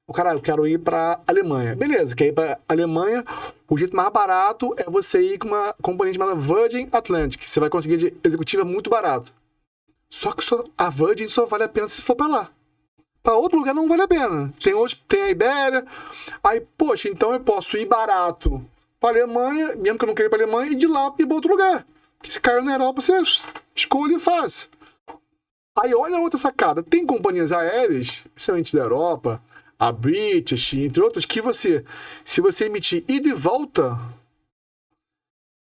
O cara, eu quero ir pra Alemanha. Beleza, quer ir pra Alemanha, o jeito mais barato é você ir com uma companhia chamada Virgin Atlantic. Você vai conseguir de executiva muito barato. Só que a Virgin só vale a pena se for pra lá. Pra outro lugar não vale a pena. Tem a Ibéria. Aí, poxa, então eu posso ir barato pra Alemanha, mesmo que eu não queira ir pra Alemanha, e de lá ir pra outro lugar. Porque se caiu na Europa, você escolhe e faz. Aí, olha a outra sacada. Tem companhias aéreas, principalmente da Europa, a British, entre outras, que se você emitir ida e volta,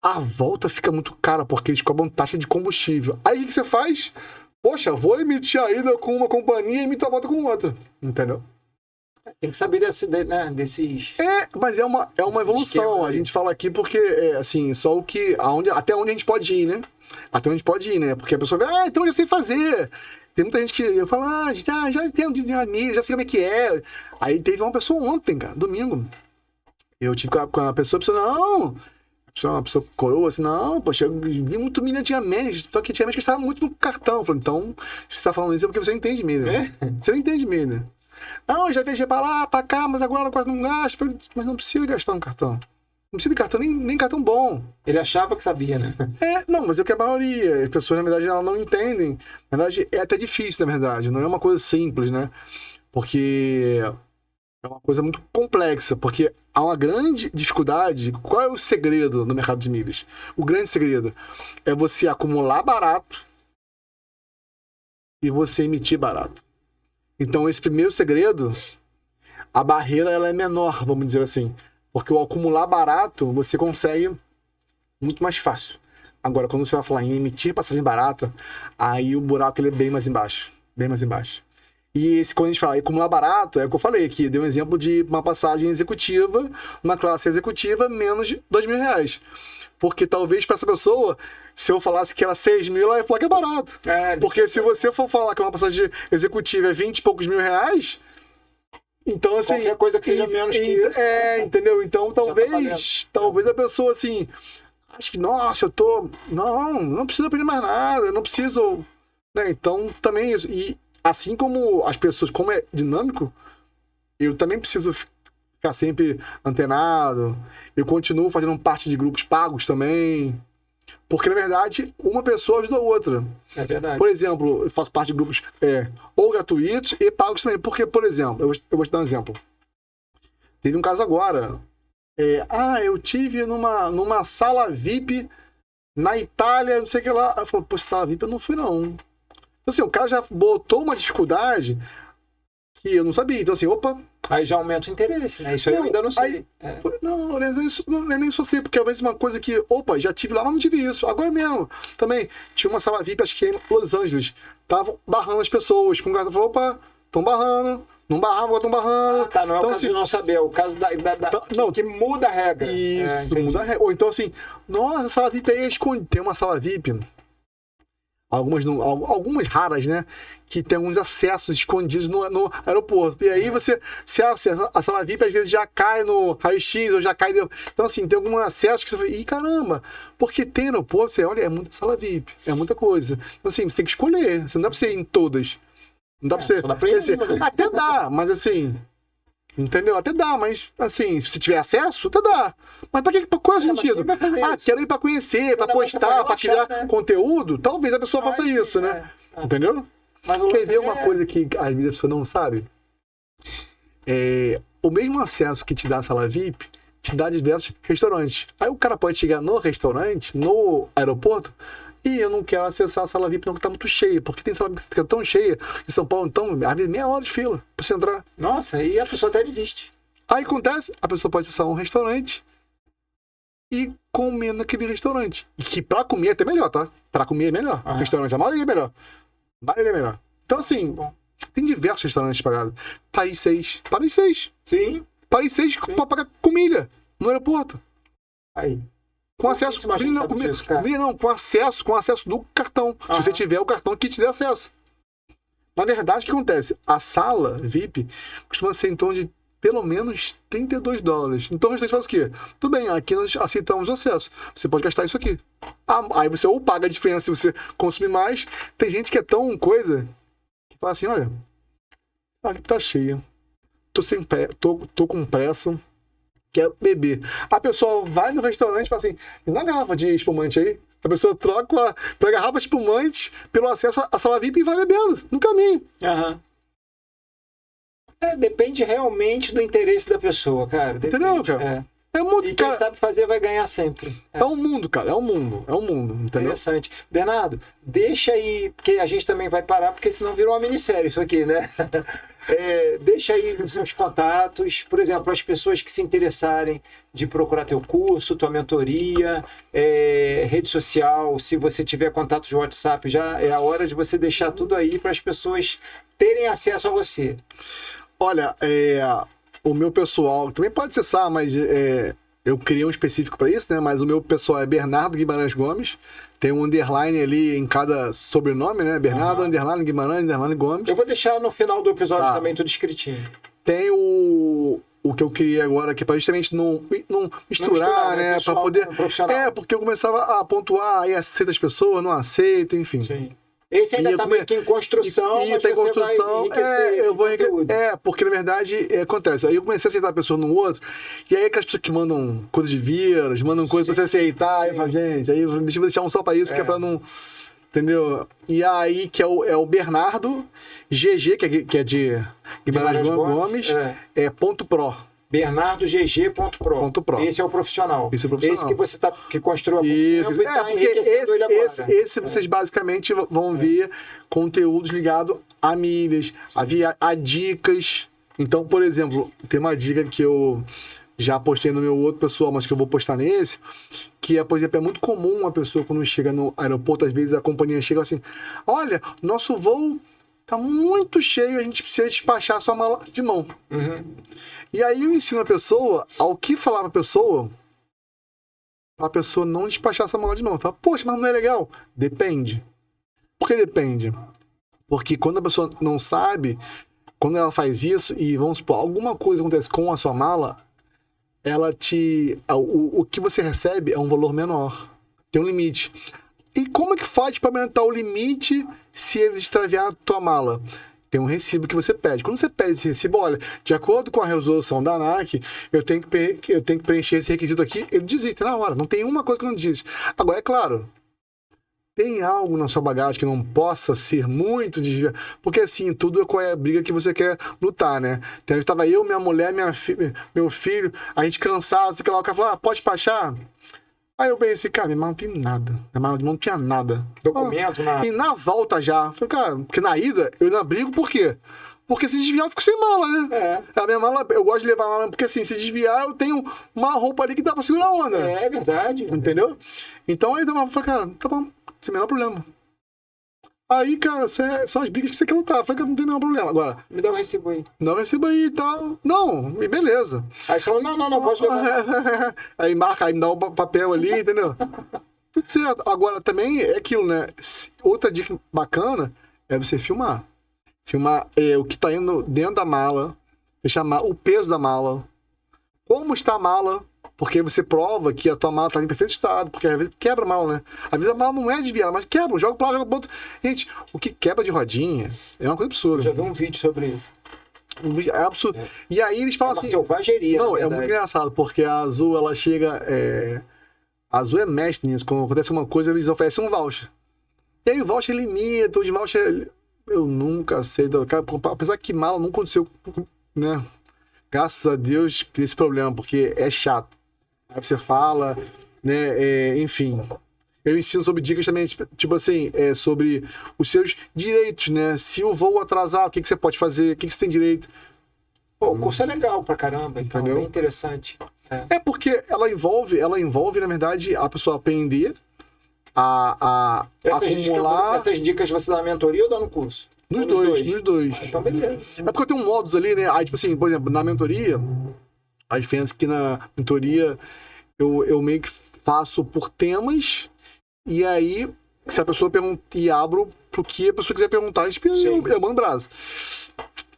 a volta fica muito cara, porque eles cobram taxa de combustível. Aí o que você faz? Poxa, vou emitir a ida com uma companhia e emito a volta com outra. Entendeu? Tem que saber desses... Mas é uma evolução. A gente fala aqui porque, assim, só até onde a gente pode ir, né? Até onde a gente pode ir, né? Porque a pessoa vê, então eu já sei fazer. Tem muita gente que fala, já entendo de milha, já sei como é que é. Aí teve uma pessoa ontem, cara, domingo. Eu tive com a pessoa, não. Uma pessoa coroa assim, não, poxa, eu vi muito milha antigamente, só que antigamente eu estava muito no cartão. Eu falei, então, se você tá falando isso é porque você não entende milha. Você não entende milha. Não, eu já viajei pra lá, pra cá, mas agora eu quase não gasto. Mas não precisa gastar um cartão. Não precisa de cartão, nem cartão bom. Ele achava que sabia, né? Não, mas é o que a maioria. As pessoas, na verdade, elas não entendem. Na verdade, é até difícil, na verdade. Não é uma coisa simples, né? Porque é uma coisa muito complexa. Porque há uma grande dificuldade. Qual é o segredo no mercado de milhas? O grande segredo é você acumular barato e você emitir barato. Então, esse primeiro segredo, a barreira ela é menor, vamos dizer assim. Porque o acumular barato, você consegue muito mais fácil. Agora, quando você vai falar em emitir passagem barata, aí o buraco ele é bem mais embaixo. Bem mais embaixo. E quando a gente fala em acumular barato, é o que eu falei aqui. Dei um exemplo de uma passagem executiva, uma classe executiva, menos de R$ 2.000. Porque talvez para essa pessoa, se eu falasse que era 6.000, ela ia falar que é barato. Porque se você for falar que uma passagem executiva é 20 e poucos mil reais, então, assim... Qualquer coisa que seja menos que isso. Entendeu? Então, talvez tá a pessoa, assim... Acho que, nossa, eu tô... Não preciso aprender mais nada, não preciso... Né? Então, também isso. E assim como as pessoas, como é dinâmico, eu também preciso ficar sempre antenado. Eu continuo fazendo parte de grupos pagos também. Porque, na verdade, uma pessoa ajuda a outra. É verdade. Por exemplo, eu faço parte de grupos ou gratuitos e pagos também. Porque, por exemplo, eu vou te dar um exemplo. Teve um caso agora. Eu tive numa sala VIP na Itália, não sei o que lá. Eu falei, poxa, sala VIP eu não fui, não. Então, assim, o cara já botou uma dificuldade que eu não sabia. Então, assim, opa... Aí já aumenta o interesse, né? Isso aí eu ainda não sei. Não é nem só sei, porque às vezes uma coisa que, já tive lá, mas não tive isso. Agora mesmo, também, tinha uma sala VIP, acho que em Los Angeles, estavam barrando as pessoas, com o cara falou, opa, estão barrando, não barravam, agora estão barrando. Não é então, o caso de não saber, é o caso que muda a regra. Isso, muda a regra. Ou então assim, nossa, a sala VIP aí é escondida. Tem uma sala VIP, algumas raras, né? Que tem alguns acessos escondidos no aeroporto. E aí você se acessa a sala VIP, às vezes já cai no raio-x ou já cai... Então, assim, tem algum acesso que você fala, caramba, porque tem aeroporto, você olha, é muita sala VIP, é muita coisa. Então, assim, você tem que escolher, você não dá pra você ir em todas. Não dá pra você... Até dá, mas assim... Entendeu? Até dá, mas assim, se você tiver acesso, até dá. Mas qual é o sentido? Quero ir pra conhecer, pra postar, pra criar conteúdo. Talvez a pessoa faça isso, né? Entendeu? Quer ver uma coisa que às vezes a pessoa não sabe? O mesmo acesso que te dá a sala VIP, te dá diversos restaurantes. Aí o cara pode chegar no restaurante, no aeroporto, E eu não quero acessar a sala VIP não, que tá muito cheia. Porque tem sala VIP que tá tão cheia em São Paulo, então, às vezes meia hora de fila pra você entrar. Nossa, aí a pessoa até desiste. Aí acontece, a pessoa pode acessar um restaurante e comer naquele restaurante. E que pra comer é até melhor, tá? Pra comer é melhor. Restaurante, a maioria é melhor. A maioria é melhor. Então, assim, tem diversos restaurantes pagados. Paris 6. Paris 6. Sim. Paris 6 pra pagar comida no aeroporto. Aí. Com acesso. Com acesso do cartão. Se você tiver o cartão que te dê acesso. Na verdade, o que acontece? A sala VIP costuma ser em torno de pelo menos $32. Então o restante faz o quê? Tudo bem, aqui nós aceitamos o acesso. Você pode gastar isso aqui. Aí você ou paga a diferença se você consumir mais. Tem gente que é tão coisa que fala assim, olha, aqui tá cheia. Tô com pressa. Quero beber. A pessoa vai no restaurante e fala assim, me dá uma garrafa de espumante aí. A pessoa troca pela garrafa de espumante pelo acesso à sala VIP e vai bebendo no caminho. Depende realmente do interesse da pessoa, cara. Depende. Entendeu, cara? É muito, e quem sabe fazer vai ganhar sempre. É um mundo, cara. É um mundo, entendeu? Interessante. Bernardo, deixa aí, porque a gente também vai parar, porque senão virou uma minissérie isso aqui, né? Deixa aí os seus contatos, por exemplo, as pessoas que se interessarem de procurar teu curso, tua mentoria, rede social, se você tiver contatos de WhatsApp, já é a hora de você deixar tudo aí para as pessoas terem acesso a você. Olha, o meu pessoal, também pode acessar, mas eu criei um específico para isso, né? Mas o meu pessoal é Bernardo Guimarães Gomes. Tem um underline ali em cada sobrenome, né? Bernardo, underline Guimarães, underline Gomes. Eu vou deixar no final do episódio também tudo escritinho. Tem o que eu criei agora, que é para justamente não misturar, né? Para poder. Porque eu começava a pontuar, aí aceita as pessoas, não aceita, enfim. Sim. Esse ainda está meio que em construção, mas em construção, eu vou porque na verdade acontece. Aí eu comecei a aceitar a pessoa no outro, e aí aquelas pessoas que mandam coisas de vírus, mandam coisas pra você aceitar, aí eu falo, gente, aí deixa eu deixar um só pra isso, que é pra não. Entendeu? E aí, que é o Bernardo GG, que é de Guimarães Gomes, ponto .pro. BernardoGG.pro. Esse é o profissional. Esse é o profissional. Esse que você que construiu a isso. Esse vocês basicamente vão ver conteúdos ligados a milhas, a dicas. Então, por exemplo, tem uma dica que eu já postei no meu outro pessoal, mas que eu vou postar nesse, que por exemplo, é muito comum uma pessoa quando chega no aeroporto, às vezes a companhia chega assim, olha, nosso voo tá muito cheio, a gente precisa despachar a sua mala de mão. E aí eu ensino a pessoa ao que falar pra pessoa não despachar essa mala de mão. Fala, poxa, mas não é legal? Depende. Por que depende? Porque quando a pessoa não sabe, quando ela faz isso e, vamos supor, alguma coisa acontece com a sua mala, o que você recebe é um valor menor. Tem um limite. E como é que faz para aumentar o limite se eles extraviar a tua mala? Tem um recibo que você pede. Quando você pede esse recibo, olha, de acordo com a resolução da ANAC, eu tenho que preencher esse requisito aqui, ele desiste na hora. Não tem uma coisa que não desiste. Agora, é claro, tem algo na sua bagagem que não possa ser muito desviado. Porque, assim, tudo é a briga que você quer lutar, né? Então, estava eu, minha mulher, meu filho, a gente cansado, sei lá, o cara falou, pode despachar? Aí eu pensei, cara, minha mão não tem nada. Minha mão não tinha nada. Documento, nada. E na volta já. Falei, cara, porque na ida eu não brigo, por quê? Porque se desviar eu fico sem mala, né? A minha mala, eu gosto de levar a mala, porque assim, se desviar eu tenho uma roupa ali que dá pra segurar a onda. É verdade. Entendeu? Então aí eu falei, cara, tá bom, sem o menor problema. Aí, cara, são as brigas que você quer lutar. Eu falei que não tem nenhum problema. Agora, me dá um recibo aí. Dá um recibo aí e tal. Não, beleza. Aí você falou, não, pode levar. Aí marca, aí me dá um papel ali, entendeu? Tudo certo. Agora, também é aquilo, né? Outra dica bacana é você filmar. Filmar o que tá indo dentro da mala, fechar o peso da mala, como está a mala, porque você prova que a tua mala está em perfeito estado, porque às vezes quebra a mala, né? Às vezes a mala não é desviada, mas quebra, joga pro lado, joga pro outro. Gente, o que quebra de rodinha é uma coisa absurda. Eu já vi um vídeo sobre isso. É absurdo. E aí eles falam assim... selvageria, não, é muito engraçado, porque a Azul, ela chega... A Azul é mestre nisso. Quando acontece alguma coisa, eles oferecem um voucher. E aí o voucher limita, o de voucher... Eu nunca sei... Apesar que mala não aconteceu, né? Graças a Deus, esse problema, porque é chato. Aí você fala, né? Enfim. Eu ensino sobre dicas também, tipo assim, sobre os seus direitos, né? Se o voo atrasar, o que você pode fazer, o que você tem direito. Pô, o curso é legal pra caramba, então, Entendeu? bem interessante. É porque ela envolve, na verdade, a pessoa aprender a acumular... Essas dicas você dá na mentoria ou dá no curso? Nos dois. Então, beleza. É porque eu tenho um módulos ali, né? Aí, tipo assim, por exemplo, na mentoria, a diferença é que na mentoria eu meio que faço por temas, e aí, se a pessoa pergunta, e abro pro que a pessoa quiser perguntar, eu mando brasa.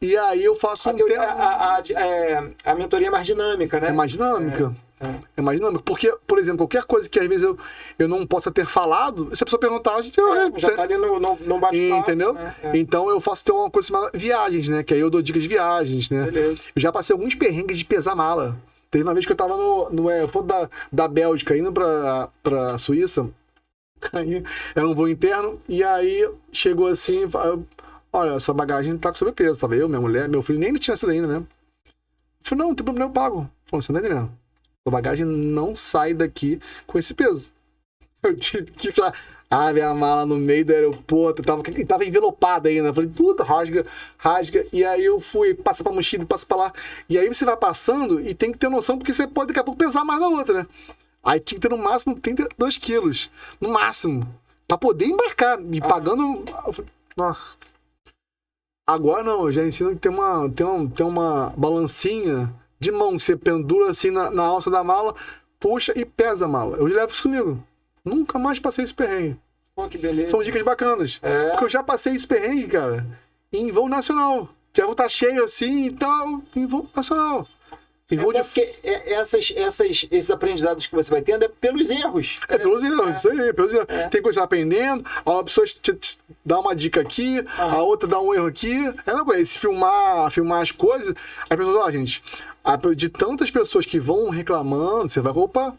E aí eu faço a mentoria é mais dinâmica, né? É mais dinâmica. É mais dinâmico. Porque, por exemplo, qualquer coisa que às vezes eu não possa ter falado, se a pessoa perguntar, já tá ali no bate-papo. Entendeu? Né? Então eu faço ter uma coisa chamada viagens, né? Que aí eu dou dicas de viagens, né? Beleza. Eu já passei alguns perrengues de pesar mala. Teve uma vez que eu tava no aeroporto da Bélgica, indo pra Suíça. Aí era um voo interno, e aí chegou assim, olha, sua bagagem tá com sobrepeso. Tava eu, minha mulher, meu filho, nem tinha sido ainda, né? Eu falei, não tem problema, eu pago. Falei, você não tá entendendo? Sua bagagem não sai daqui com esse peso. Eu tive que falar, minha mala no meio do aeroporto, tava envelopada ainda. Eu falei, puta, rasga. E aí eu fui, passa pra mochila, passa pra lá. E aí você vai passando e tem que ter noção, porque você pode daqui a pouco pesar mais na outra, né? Aí tinha que ter no máximo 32 quilos. No máximo. Pra poder embarcar. E pagando. Eu falei, nossa. Agora não, eu já ensino que tem uma balancinha de mão que você pendura assim na alça da mala, puxa e pesa a mala. Eu levo isso comigo. Nunca mais passei esse perrengue. Pô, que beleza. São dicas bacanas. Porque eu já passei esse perrengue, cara, em voo nacional. Já vou estar cheio assim e tal, em voo nacional. Porque esses aprendizados que você vai tendo é pelos erros. Pelos erros, isso aí, pelos erros. Tem coisa aprendendo, a pessoa te dá uma dica aqui, a outra dá um erro aqui. É uma coisa, se filmar as coisas, as pessoas, gente, de tantas pessoas que vão reclamando, você vai, opa,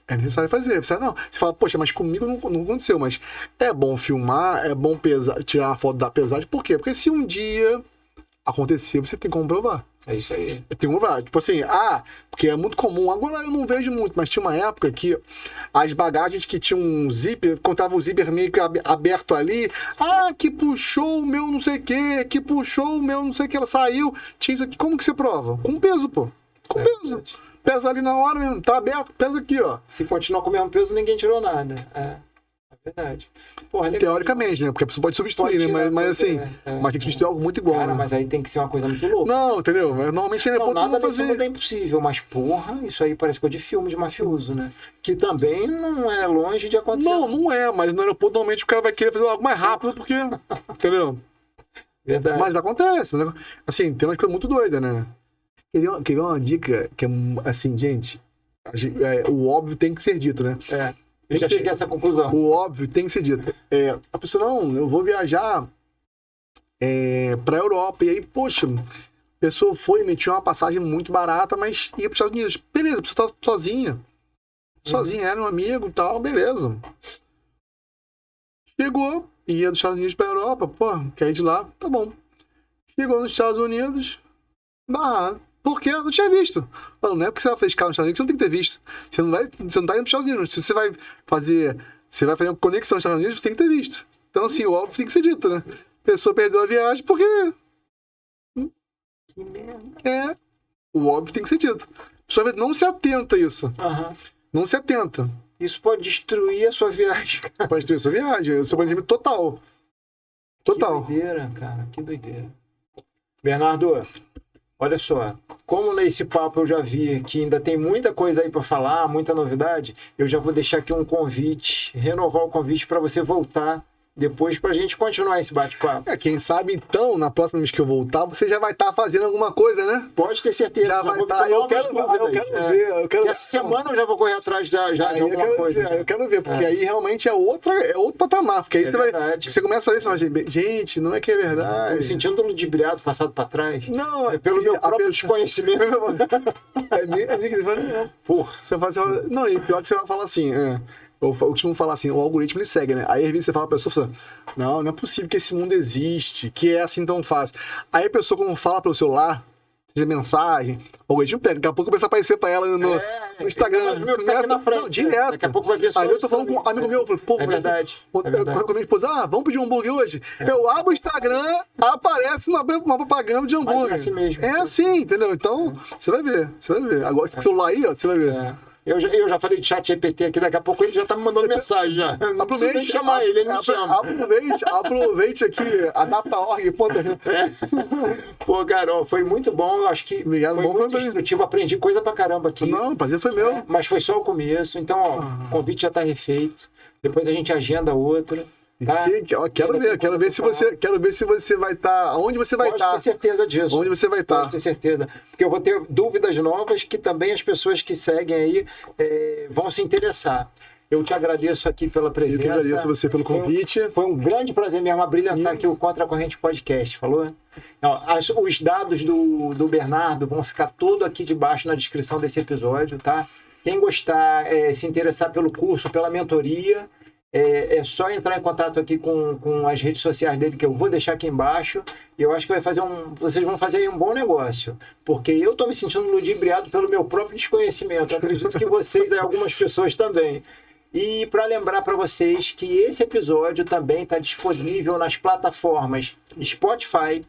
é necessário fazer. Você fala, poxa, mas comigo não aconteceu, mas é bom filmar, é bom tirar uma foto da pesagem, por quê? Porque se um dia acontecer, você tem como provar. É isso aí. Tem que comprar. Tipo assim, porque é muito comum. Agora eu não vejo muito, mas tinha uma época que as bagagens que tinham um zíper, contava o zíper meio que aberto ali. Que puxou o meu não sei o que puxou o meu não sei o que, ela saiu. Tinha isso aqui. Como que você prova? Com peso, pô. Com peso. Verdade. Pesa ali na hora mesmo, tá aberto, pesa aqui, ó. Se continuar com o mesmo peso, ninguém tirou nada. É verdade. Porra, teoricamente, né? Porque a pessoa pode substituir, né? Mas assim, mas tem que substituir algo muito igual. Cara, né? mas aí tem que ser uma coisa muito louca. Não, entendeu? Normalmente não, nada nesse mundo é impossível, mas porra, isso aí parece coisa de filme de mafioso, né? Que também não é longe de acontecer. Não é, mas no aeroporto normalmente o cara vai querer fazer algo mais rápido, porque, entendeu? Verdade. Mas acontece. Assim, tem umas coisas muito doidas, né? Quer ver uma dica que é assim, gente, o óbvio tem que ser dito, né? Eu já cheguei a essa conclusão. O óbvio tem que ser dito. A pessoa, não, eu vou viajar pra Europa. E aí, poxa, a pessoa foi, emitiu uma passagem muito barata, mas ia para os Estados Unidos. Beleza, a pessoa tá sozinha. Sozinha, era um amigo e tal, beleza. Chegou, ia dos Estados Unidos pra Europa, quer ir de lá, tá bom. Chegou nos Estados Unidos, barrado. Por quê? Eu não tinha visto. Não é porque você vai fazer escala nos Estados Unidos que você não tem que ter visto. Você não tá indo para os Estados Unidos. Se você vai fazer uma conexão nos Estados Unidos, você tem que ter visto. Então, assim, o óbvio tem que ser dito, né? A pessoa perdeu a viagem porque... Que merda. O óbvio tem que ser dito. A pessoa não se atenta a isso. Não se atenta. Isso pode destruir a sua viagem. Pode destruir a sua viagem. O seu planejamento total. Total. Que doideira, cara. Que doideira. Bernardo, olha só, como nesse papo eu já vi que ainda tem muita coisa aí para falar, muita novidade, eu já vou deixar aqui um convite, renovar o convite para você voltar depois pra gente continuar esse bate-papo. Quem sabe então, na próxima vez que eu voltar, você já vai estar fazendo alguma coisa, né? Pode ter certeza. Já vai estar. Eu quero ver. Essa semana eu já vou correr atrás de alguma coisa. Eu quero ver, porque aí realmente é outro patamar. Porque aí você começa a fazer isso, gente, não é que é verdade. Tô me sentindo ludibriado, passado pra trás. Não, pelo meu próprio desconhecimento. É meio que não. Porra. Você faz assim, não, e pior que você vai falar assim, eu costumo falar assim, o algoritmo ele segue, né? Aí às vezes você fala pra pessoa, não é possível que esse mundo existe, que é assim tão fácil. Aí a pessoa, quando fala pelo celular, seja mensagem, ou a gente pega, daqui a pouco começa a aparecer pra ela no Instagram. Meu que tá aqui na frente, não, direto. Daqui a pouco vai ver só. Aí eu tô falando com um amigo meu, eu falei, pô, é verdade. Eu com a minha esposa, vamos pedir um hambúrguer hoje? Eu abro o Instagram, aparece uma propaganda de hambúrguer. Mas é assim mesmo. É assim, entendeu? Então, você vai ver. Agora, esse celular aí, ó, você vai ver. Eu já falei de chat GPT aqui, daqui a pouco ele já tá me mandando mensagem já. Não precisa nem chamar ele me chama. Aproveite aqui, adapta.org. Pô, Carol, foi muito bom, eu acho que obrigado, foi muito instrutivo, aprendi coisa pra caramba aqui. Não, o prazer foi meu. Mas foi só o começo, então, ó, o convite já tá refeito, depois a gente agenda outra. Tá? Quero ver se você vai estar. Onde você vai estar? Pode ter certeza disso. Onde você vai estar? Pode ter certeza. Porque eu vou ter dúvidas novas que também as pessoas que seguem aí vão se interessar. Eu te agradeço aqui pela presença. Eu que agradeço você pelo convite. Foi um grande prazer mesmo abrilhantar aqui o Contra a Corrente Podcast, falou? Não, os dados do Bernardo vão ficar tudo aqui debaixo na descrição desse episódio, tá? Quem gostar, se interessar pelo curso, pela mentoria, é só entrar em contato aqui com as redes sociais dele, que eu vou deixar aqui embaixo. E eu acho que vocês vão fazer aí um bom negócio. Porque eu estou me sentindo ludibriado pelo meu próprio desconhecimento. Eu acredito que vocês e algumas pessoas também. E para lembrar para vocês que esse episódio também está disponível nas plataformas Spotify,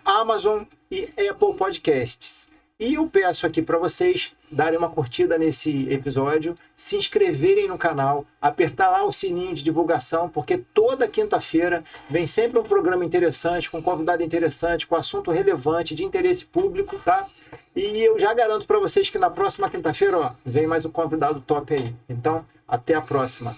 Amazon e Apple Podcasts. E eu peço aqui para vocês darem uma curtida nesse episódio, se inscreverem no canal, apertar lá o sininho de divulgação, porque toda quinta-feira vem sempre um programa interessante, com um convidado interessante, com assunto relevante, de interesse público, tá? E eu já garanto para vocês que na próxima quinta-feira, vem mais um convidado top aí. Então, até a próxima.